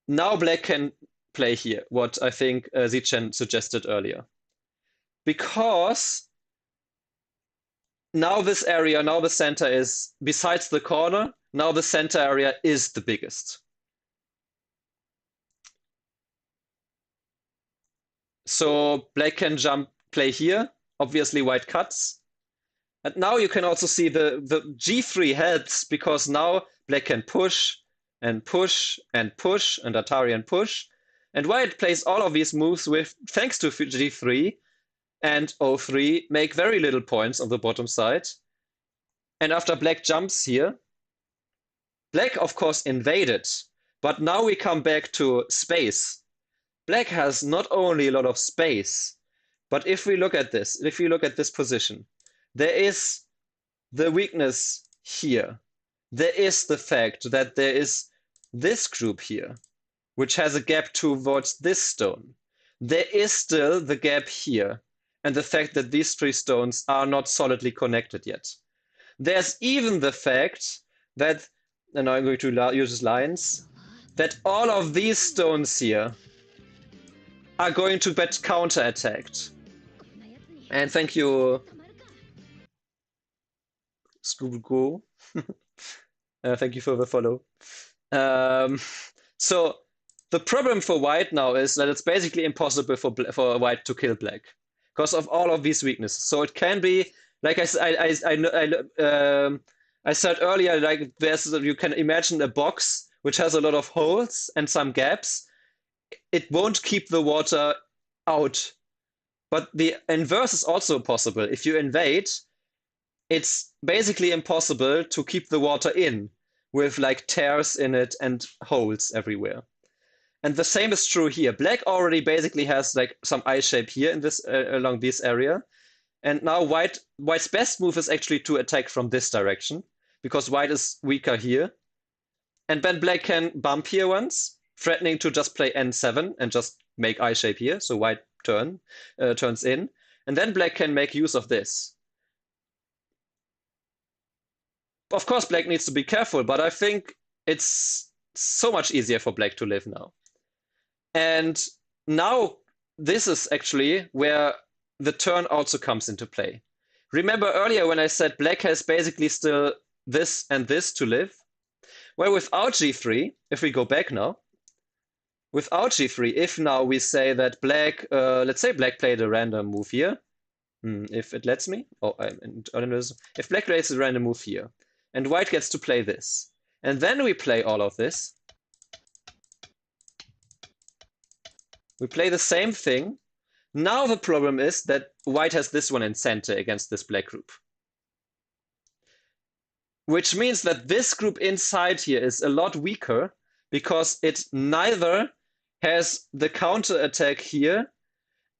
Now black can play here, what I think Zichen suggested earlier. Because now this area, now the center is, besides the corner, now the center area is the biggest. So black can play here. Obviously white cuts. And now you can also see the G3 helps, because now black can push and push and push and Atari and push. And white plays all of these moves with, thanks to G3 and O3, make very little points on the bottom side. And after black jumps here, black of course invaded, but now we come back to space. Black has not only a lot of space, but if we look at this, if you look at this position, there is the weakness here. There is the fact that there is this group here, which has a gap towards this stone. There is still the gap here, and the fact that these 3 stones are not solidly connected yet. There's even the fact that, and I'm going to use lines, that all of these stones here are going to get counter-attacked. And thank you, Scooby-Goo. Thank you for the follow. So the problem for white now is that it's basically impossible for white to kill black because of all of these weaknesses. So it can be, like I said earlier, like you can imagine a box which has a lot of holes and some gaps. It won't keep the water out. But the inverse is also possible. If you invade, it's basically impossible to keep the water in with like tears in it and holes everywhere. And the same is true here. Black already basically has like some eye shape here in this along this area. And now white's best move is actually to attack from this direction, because white is weaker here. And then black can bump here once, threatening to just play N7 and just make eye shape here. So white turns in. And then black can make use of this. Of course, black needs to be careful, but I think it's so much easier for black to live now. And now this is actually where the turn also comes into play. Remember earlier when I said black has basically still this and this to live? Well, without G3, if we go back now, without G3, if now we say that black, let's say black played a random move here, if it lets me, if black plays a random move here, and white gets to play this, and then we play all of this, We play the same thing. Now the problem is that white has this one in center against this black group. Which means that this group inside here is a lot weaker because it neither has the counter attack here,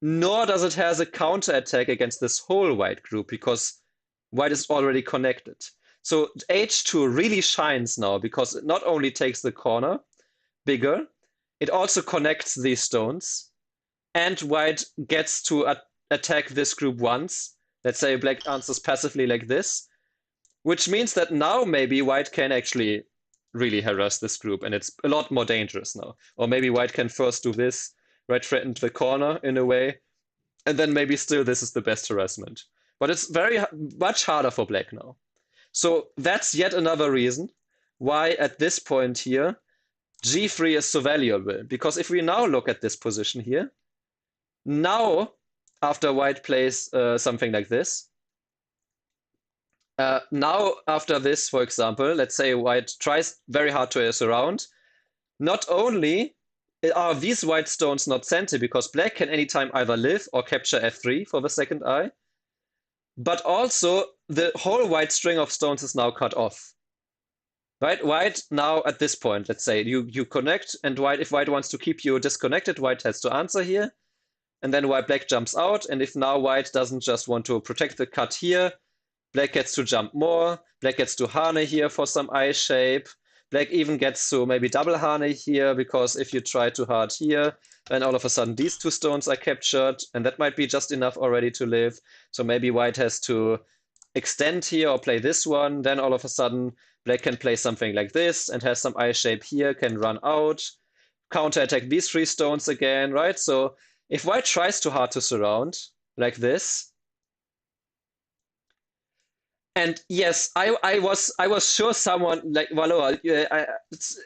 nor does it has a counter attack against this whole white group because white is already connected. So H2 really shines now because it not only takes the corner bigger, it also connects these stones, and white gets to attack this group once. Let's say black answers passively like this, which means that now maybe white can actually really harass this group, and it's a lot more dangerous now. Or maybe white can first do this, right, threaten the corner in a way, and then maybe still this is the best harassment. But it's very much harder for black now. So that's yet another reason why at this point here, G3 is so valuable. Because if we now look at this position here, now after white plays something like this, now, after this, for example, let's say white tries very hard to surround. Not only are these white stones not center because black can anytime either live or capture f3 for the second eye, but also the whole white string of stones is now cut off. Right? White now at this point, let's say you connect, and white, if white wants to keep you disconnected, white has to answer here, and then black jumps out, and if now white doesn't just want to protect the cut here, black gets to jump more, black gets to Hane here for some eye shape, black even gets to maybe double Hane here, because if you try too hard here, then all of a sudden these two stones are captured, and that might be just enough already to live. So maybe white has to extend here or play this one, then all of a sudden black can play something like this and has some eye shape here, can run out, counterattack these three stones again, right? So if white tries too hard to surround, like this, and yes, I was sure someone like Valo,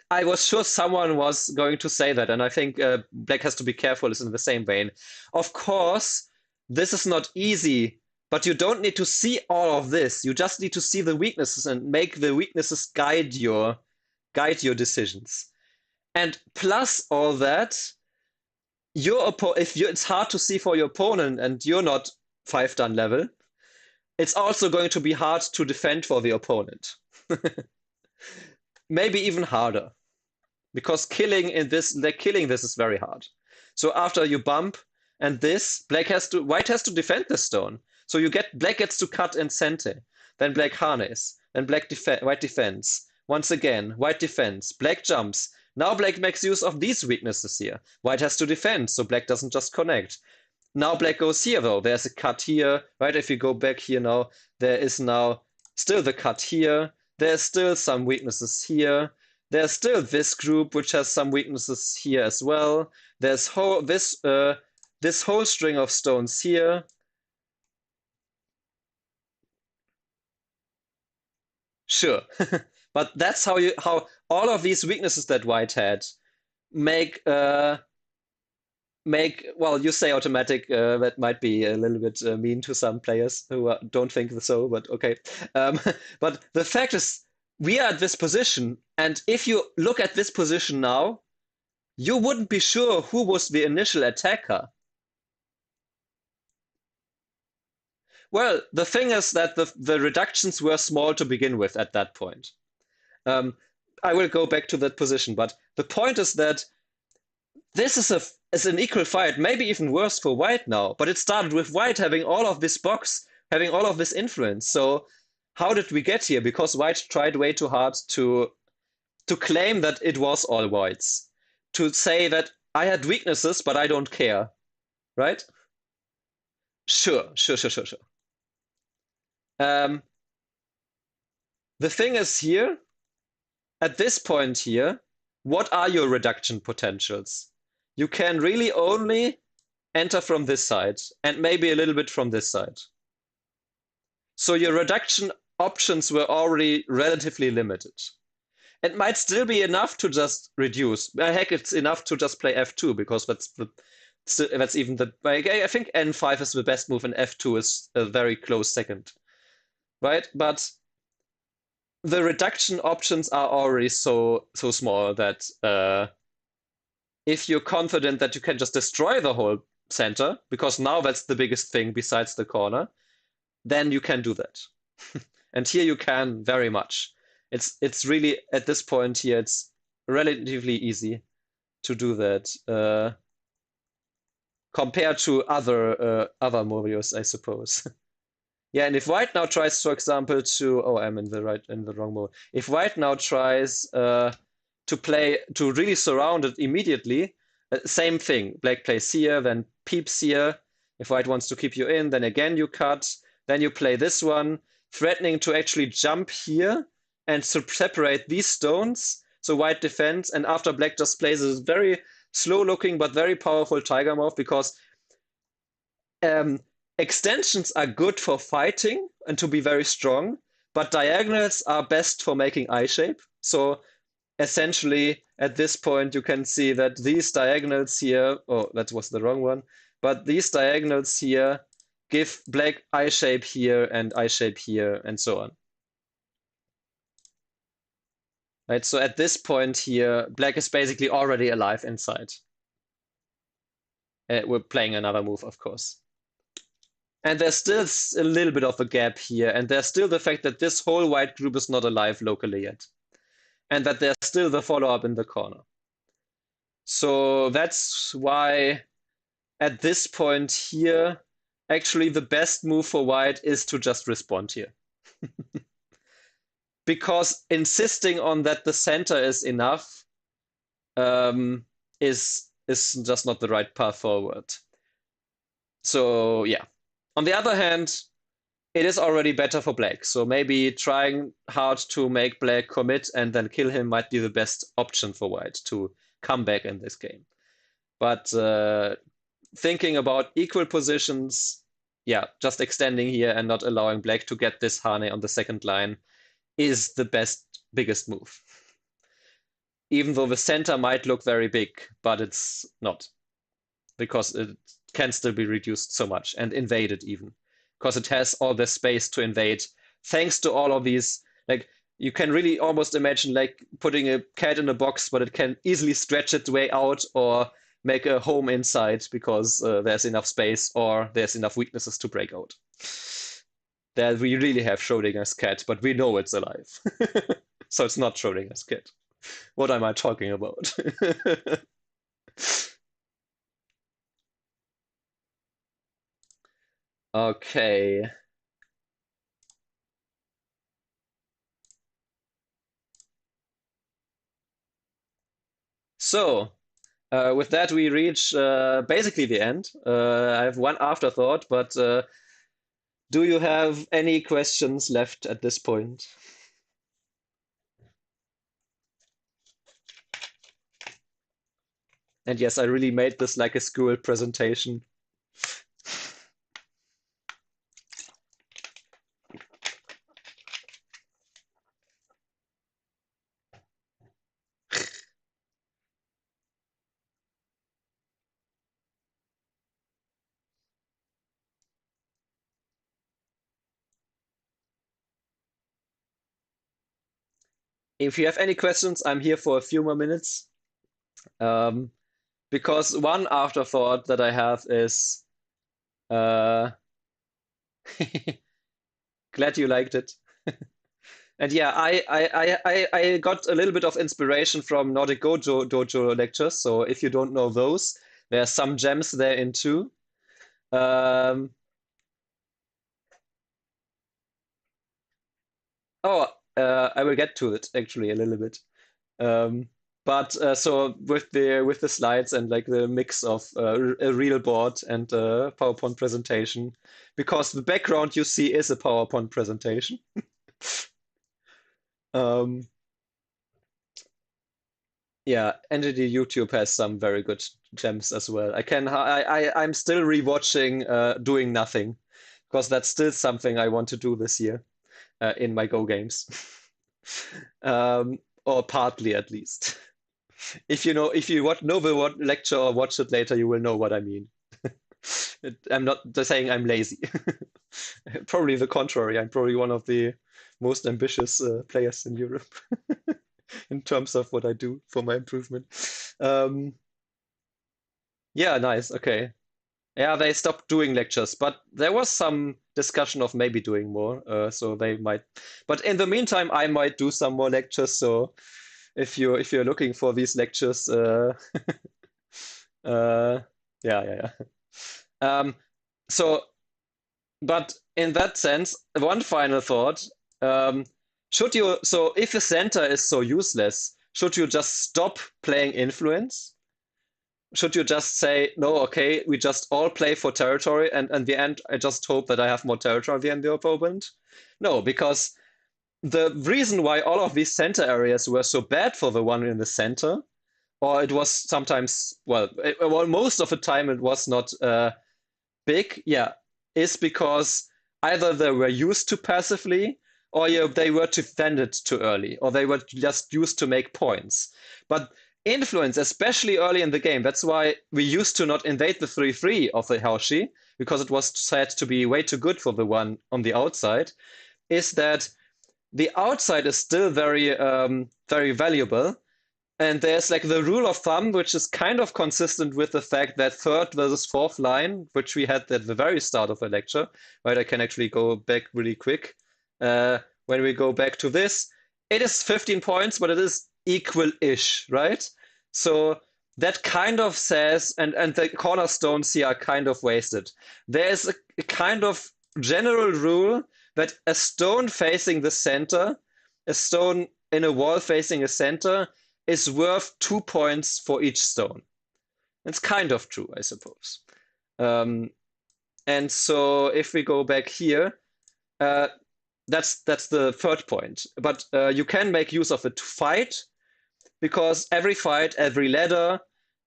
I was sure someone was going to say that, and I think black has to be careful. Is in the same vein. Of course, this is not easy, but you don't need to see all of this. You just need to see the weaknesses and make the weaknesses guide your decisions. And plus all that, if it's hard to see for your opponent and you're not 5-dan level, it's also going to be hard to defend for the opponent. Maybe even harder, because killing this is very hard. So after you bump and this, white has to defend the stone. So black gets to cut and center, then black harness, then white defends. Once again, white defends, black jumps. Now black makes use of these weaknesses here. White has to defend, so black doesn't just connect. Now black goes here though. There's a cut here, right? If you go back here now, there is now still the cut here. There's still some weaknesses here. There's still this group which has some weaknesses here as well. There's this whole string of stones here. Sure, but that's how all of these weaknesses that white had make well, you say automatic, that might be a little bit mean to some players who don't think so, but okay. But the fact is, we are at this position, and if you look at this position now, you wouldn't be sure who was the initial attacker. Well, the thing is that the reductions were small to begin with at that point. I will go back to that position, but the point is that this is an equal fight, maybe even worse for white now. But it started with white having all of this box, having all of this influence. So how did we get here? Because white tried way too hard to claim that it was all whites, to say that I had weaknesses, but I don't care, right? Sure. The thing is here, at this point here, what are your reduction potentials? You can really only enter from this side and maybe a little bit from this side. So your reduction options were already relatively limited. It might still be enough to just reduce. Heck, it's enough to just play f2 because that's even the. I think n5 is the best move and f2 is a very close second, right? But the reduction options are already so small that if you're confident that you can just destroy the whole center, because now that's the biggest thing besides the corner, then you can do that. And here you can very much. It's really at this point here, it's relatively easy to do that compared to other Morios, I suppose. Yeah, and if white now tries, for example, I'm in the wrong mode. If white now tries to really surround it immediately, same thing. Black plays here, then peeps here. If white wants to keep you in, then again you cut. Then you play this one, threatening to actually jump here and to separate these stones. So white defends, and after black just plays a very slow-looking but very powerful tiger move because um, extensions are good for fighting and to be very strong, but diagonals are best for making eye shape. So essentially, at this point, you can see that these diagonals here, oh, that was the wrong one, but these diagonals here give black eye shape here and eye shape here and so on. Right, so at this point here, black is basically already alive inside. We're playing another move, of course. And there's still a little bit of a gap here, and there's still the fact that this whole white group is not alive locally yet, and that there's still the follow-up in the corner. So that's why at this point here, actually the best move for white is to just respond here. Because insisting on that the center is enough is just not the right path forward. So yeah. On the other hand, it is already better for black. So maybe trying hard to make black commit and then kill him might be the best option for white to come back in this game. But thinking about equal positions, yeah, just extending here and not allowing black to get this Hane on the second line is the biggest move. Even though the center might look very big, but it's not. Because it can still be reduced so much and invaded even. Because it has all the space to invade. Thanks to all of these, like, you can really almost imagine like putting a cat in a box, but it can easily stretch its way out or make a home inside because there's enough space or there's enough weaknesses to break out. That we really have Schrodinger's cat, but we know it's alive. So it's not Schrodinger's cat. What am I talking about? Okay. So, with that, we reach basically the end. I have one afterthought, but do you have any questions left at this point? And yes, I really made this like a school presentation. If you have any questions, I'm here for a few more minutes. Because one afterthought that I have is uh, glad you liked it. And yeah, I got a little bit of inspiration from Nordic Gojo Dojo lectures. So if you don't know those, there are some gems there in too. Um, oh, I will get to it actually a little bit. Um, but so with the slides and like the mix of a real board and a PowerPoint presentation, because the background you see is a PowerPoint presentation. Um, yeah, Entity YouTube has some very good gems as well. I'm still rewatching Doing Nothing because that's still something I want to do this year in my Go games. Or partly at least. If you know the lecture or watch it later, you will know what I mean. I'm not just saying I'm lazy. Probably the contrary. I'm probably one of the most ambitious players in Europe in terms of what I do for my improvement. Um, Yeah, nice. Okay. Yeah, they stopped doing lectures, but there was some discussion of maybe doing more. So they might. But in the meantime, I might do some more lectures. So if you're looking for these lectures, uh, yeah, yeah, yeah. Um, so, but in that sense, one final thought. Um, so if a center is so useless, should you just stop playing influence? Should you just say, no, okay, we just all play for territory, and in the end, I just hope that I have more territory than the opponent? No, because the reason why all of these center areas were so bad for the one in the center, or it was sometimes, well, most of the time it was not big, yeah, is because either they were used too passively, or they were defended too early, or they were just used to make points. But influence, especially early in the game, that's why we used to not invade the 3-3 of the Haoshi, because it was said to be way too good for the one on the outside, is that the outside is still very valuable, and there's like the rule of thumb, which is kind of consistent with the fact that third versus fourth line, which we had at the very start of the lecture, right? I can actually go back really quick. When we go back to this, it is 15 points, but it is equal-ish, right? So that kind of says, and the cornerstones here are kind of wasted. There's a kind of general rule that a stone facing the center, a stone in a wall facing a center, is worth 2 points for each stone. It's kind of true, I suppose. Um, and so if we go back here, uh, that's the third point. But you can make use of it to fight, because every fight, every ladder,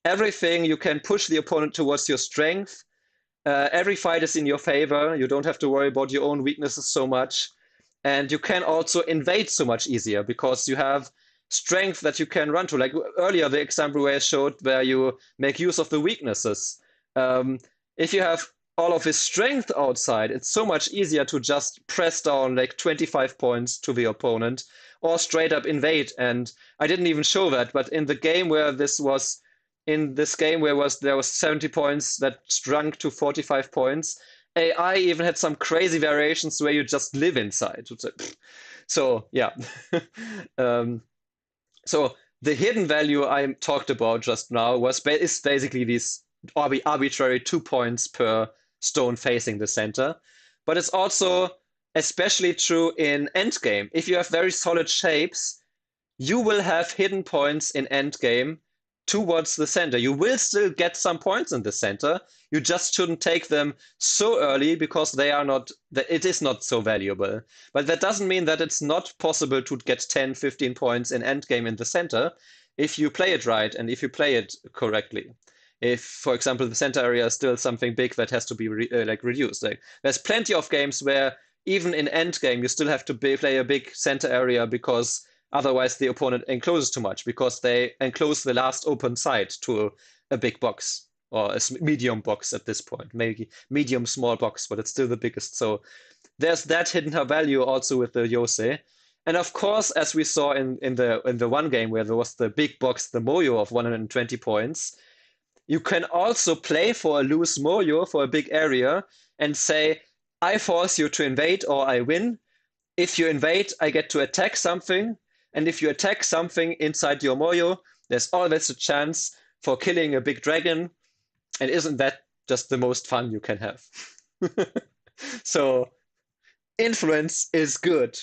everything, you can push the opponent towards your strength. Every fight is in your favor. You don't have to worry about your own weaknesses so much. And you can also invade so much easier because you have strength that you can run to. Like earlier, the example where I showed where you make use of the weaknesses. Um, if you have all of his strength outside, it's so much easier to just press down like 25 points to the opponent or straight up invade. And I didn't even show that, but in the game where this was in this game where there was 70 points that shrunk to 45 points, AI even had some crazy variations where you just live inside. So yeah. um, so the hidden value I talked about just now is basically these arbitrary 2 points per stone facing the center. But it's also especially true in endgame. If you have very solid shapes, you will have hidden points in endgame towards the center. You will still get some points in the center. You just shouldn't take them so early because it is not so valuable. But that doesn't mean that it's not possible to get 10, 15 points in endgame in the center if you play it right and if you play it correctly. If, for example, the center area is still something big that has to be reduced. Like, there's plenty of games where even in endgame you still have to play a big center area because otherwise, the opponent encloses too much because they enclose the last open side to a big box or a medium box at this point, maybe medium small box, but it's still the biggest. So there's that hidden value also with the Yosei. And of course, as we saw in the one game where there was the big box, the Moyo of 120 points, you can also play for a loose Moyo for a big area and say, I force you to invade or I win. If you invade, I get to attack something. And if you attack something inside your Moyo, there's always a chance for killing a big dragon. And isn't that just the most fun you can have? So, influence is good.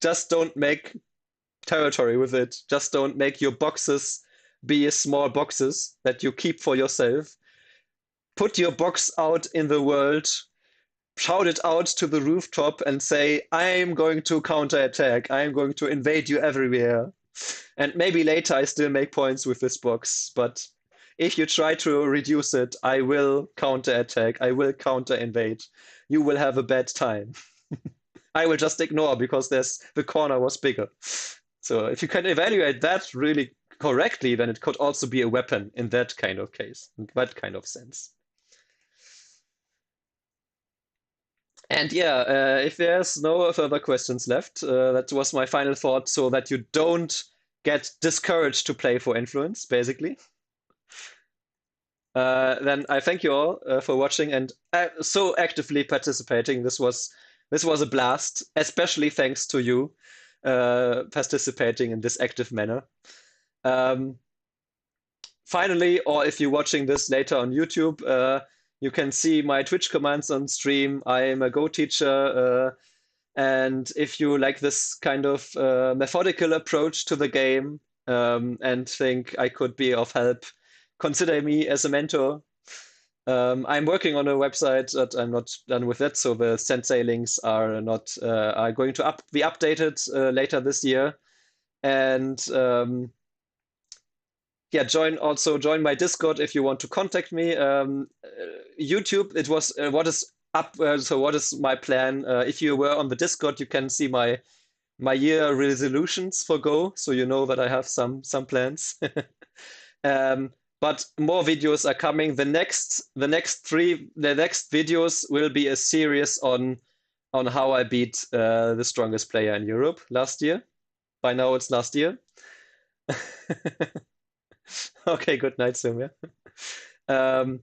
Just don't make territory with it. Just don't make your boxes be small boxes that you keep for yourself. Put your box out in the world, shout it out to the rooftop and say, I'm going to counterattack. I'm going to invade you everywhere. And maybe later I still make points with this box, but if you try to reduce it, I will counterattack. I will counter invade. You will have a bad time. I will just ignore because the corner was bigger. So if you can evaluate that really correctly, then it could also be a weapon in that kind of case, in that kind of sense. And yeah, if there's no further questions left, that was my final thought, so that you don't get discouraged to play for influence, basically. Then I thank you all for watching and so actively participating. This was a blast, especially thanks to you participating in this active manner. Um, Finally, or if you're watching this later on YouTube, you can see my Twitch commands on stream. I am a Go teacher, and if you like this kind of methodical approach to the game and think I could be of help, consider me as a mentor. I'm working on a website, but I'm not done with that, so the sensei links are not are going to be updated later this year. And yeah, join my Discord if you want to contact me. YouTube, it was what is up. So what is my plan? If you were on the Discord, you can see my year resolutions for Go, so you know that I have some plans. Um, but more videos are coming. The next videos will be a series on how I beat the strongest player in Europe last year. By now it's last year. Okay, good night, Sim. Yeah. Um,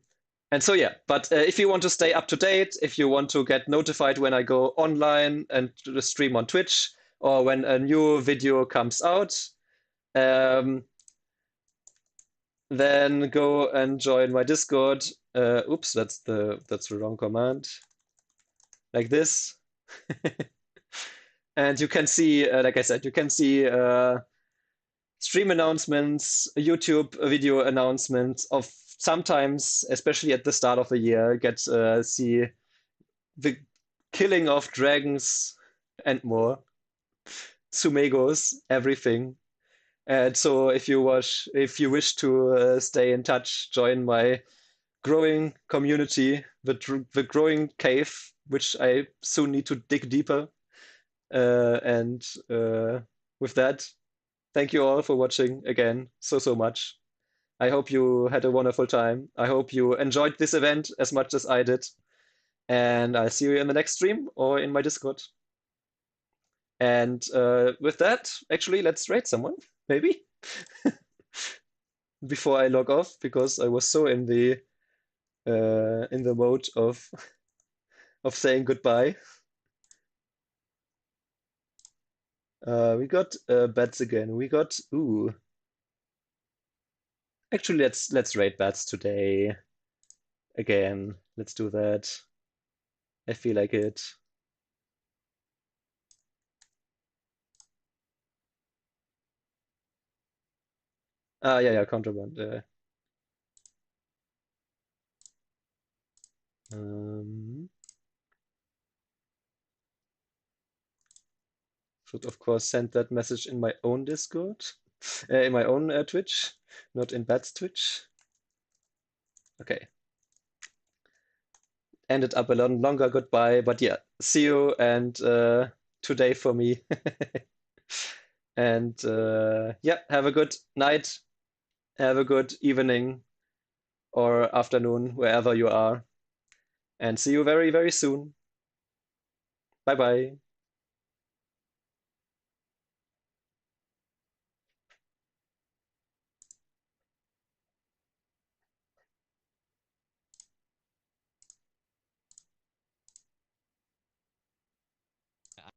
and so yeah, but if you want to stay up to date, if you want to get notified when I go online and stream on Twitch or when a new video comes out, um, then go and join my Discord. Oops, that's the wrong command. Like this. And you can see, like I said, you can see stream announcements, YouTube video announcements of sometimes, especially at the start of the year, get see the killing of dragons and more, Tsumegos, everything. And so if you wish to stay in touch, join my growing community, the growing cave, which I soon need to dig deeper. And with that, thank you all for watching again so much. I hope you had a wonderful time. I hope you enjoyed this event as much as I did. And I'll see you in the next stream or in my Discord. And with that, actually, let's rate someone, maybe, before I log off, because I was so in the mode of saying goodbye. We got bats again. We got ooh. Actually, let's rate bats today again. Let's do that. I feel like it. Yeah, contraband. Um, should of course send that message in my own Discord, in my own Twitch, not in Bat's Twitch. Okay, ended up a lot longer goodbye, but yeah, see you and today for me. And yeah, have a good night, have a good evening or afternoon wherever you are, and see you very soon. Bye bye.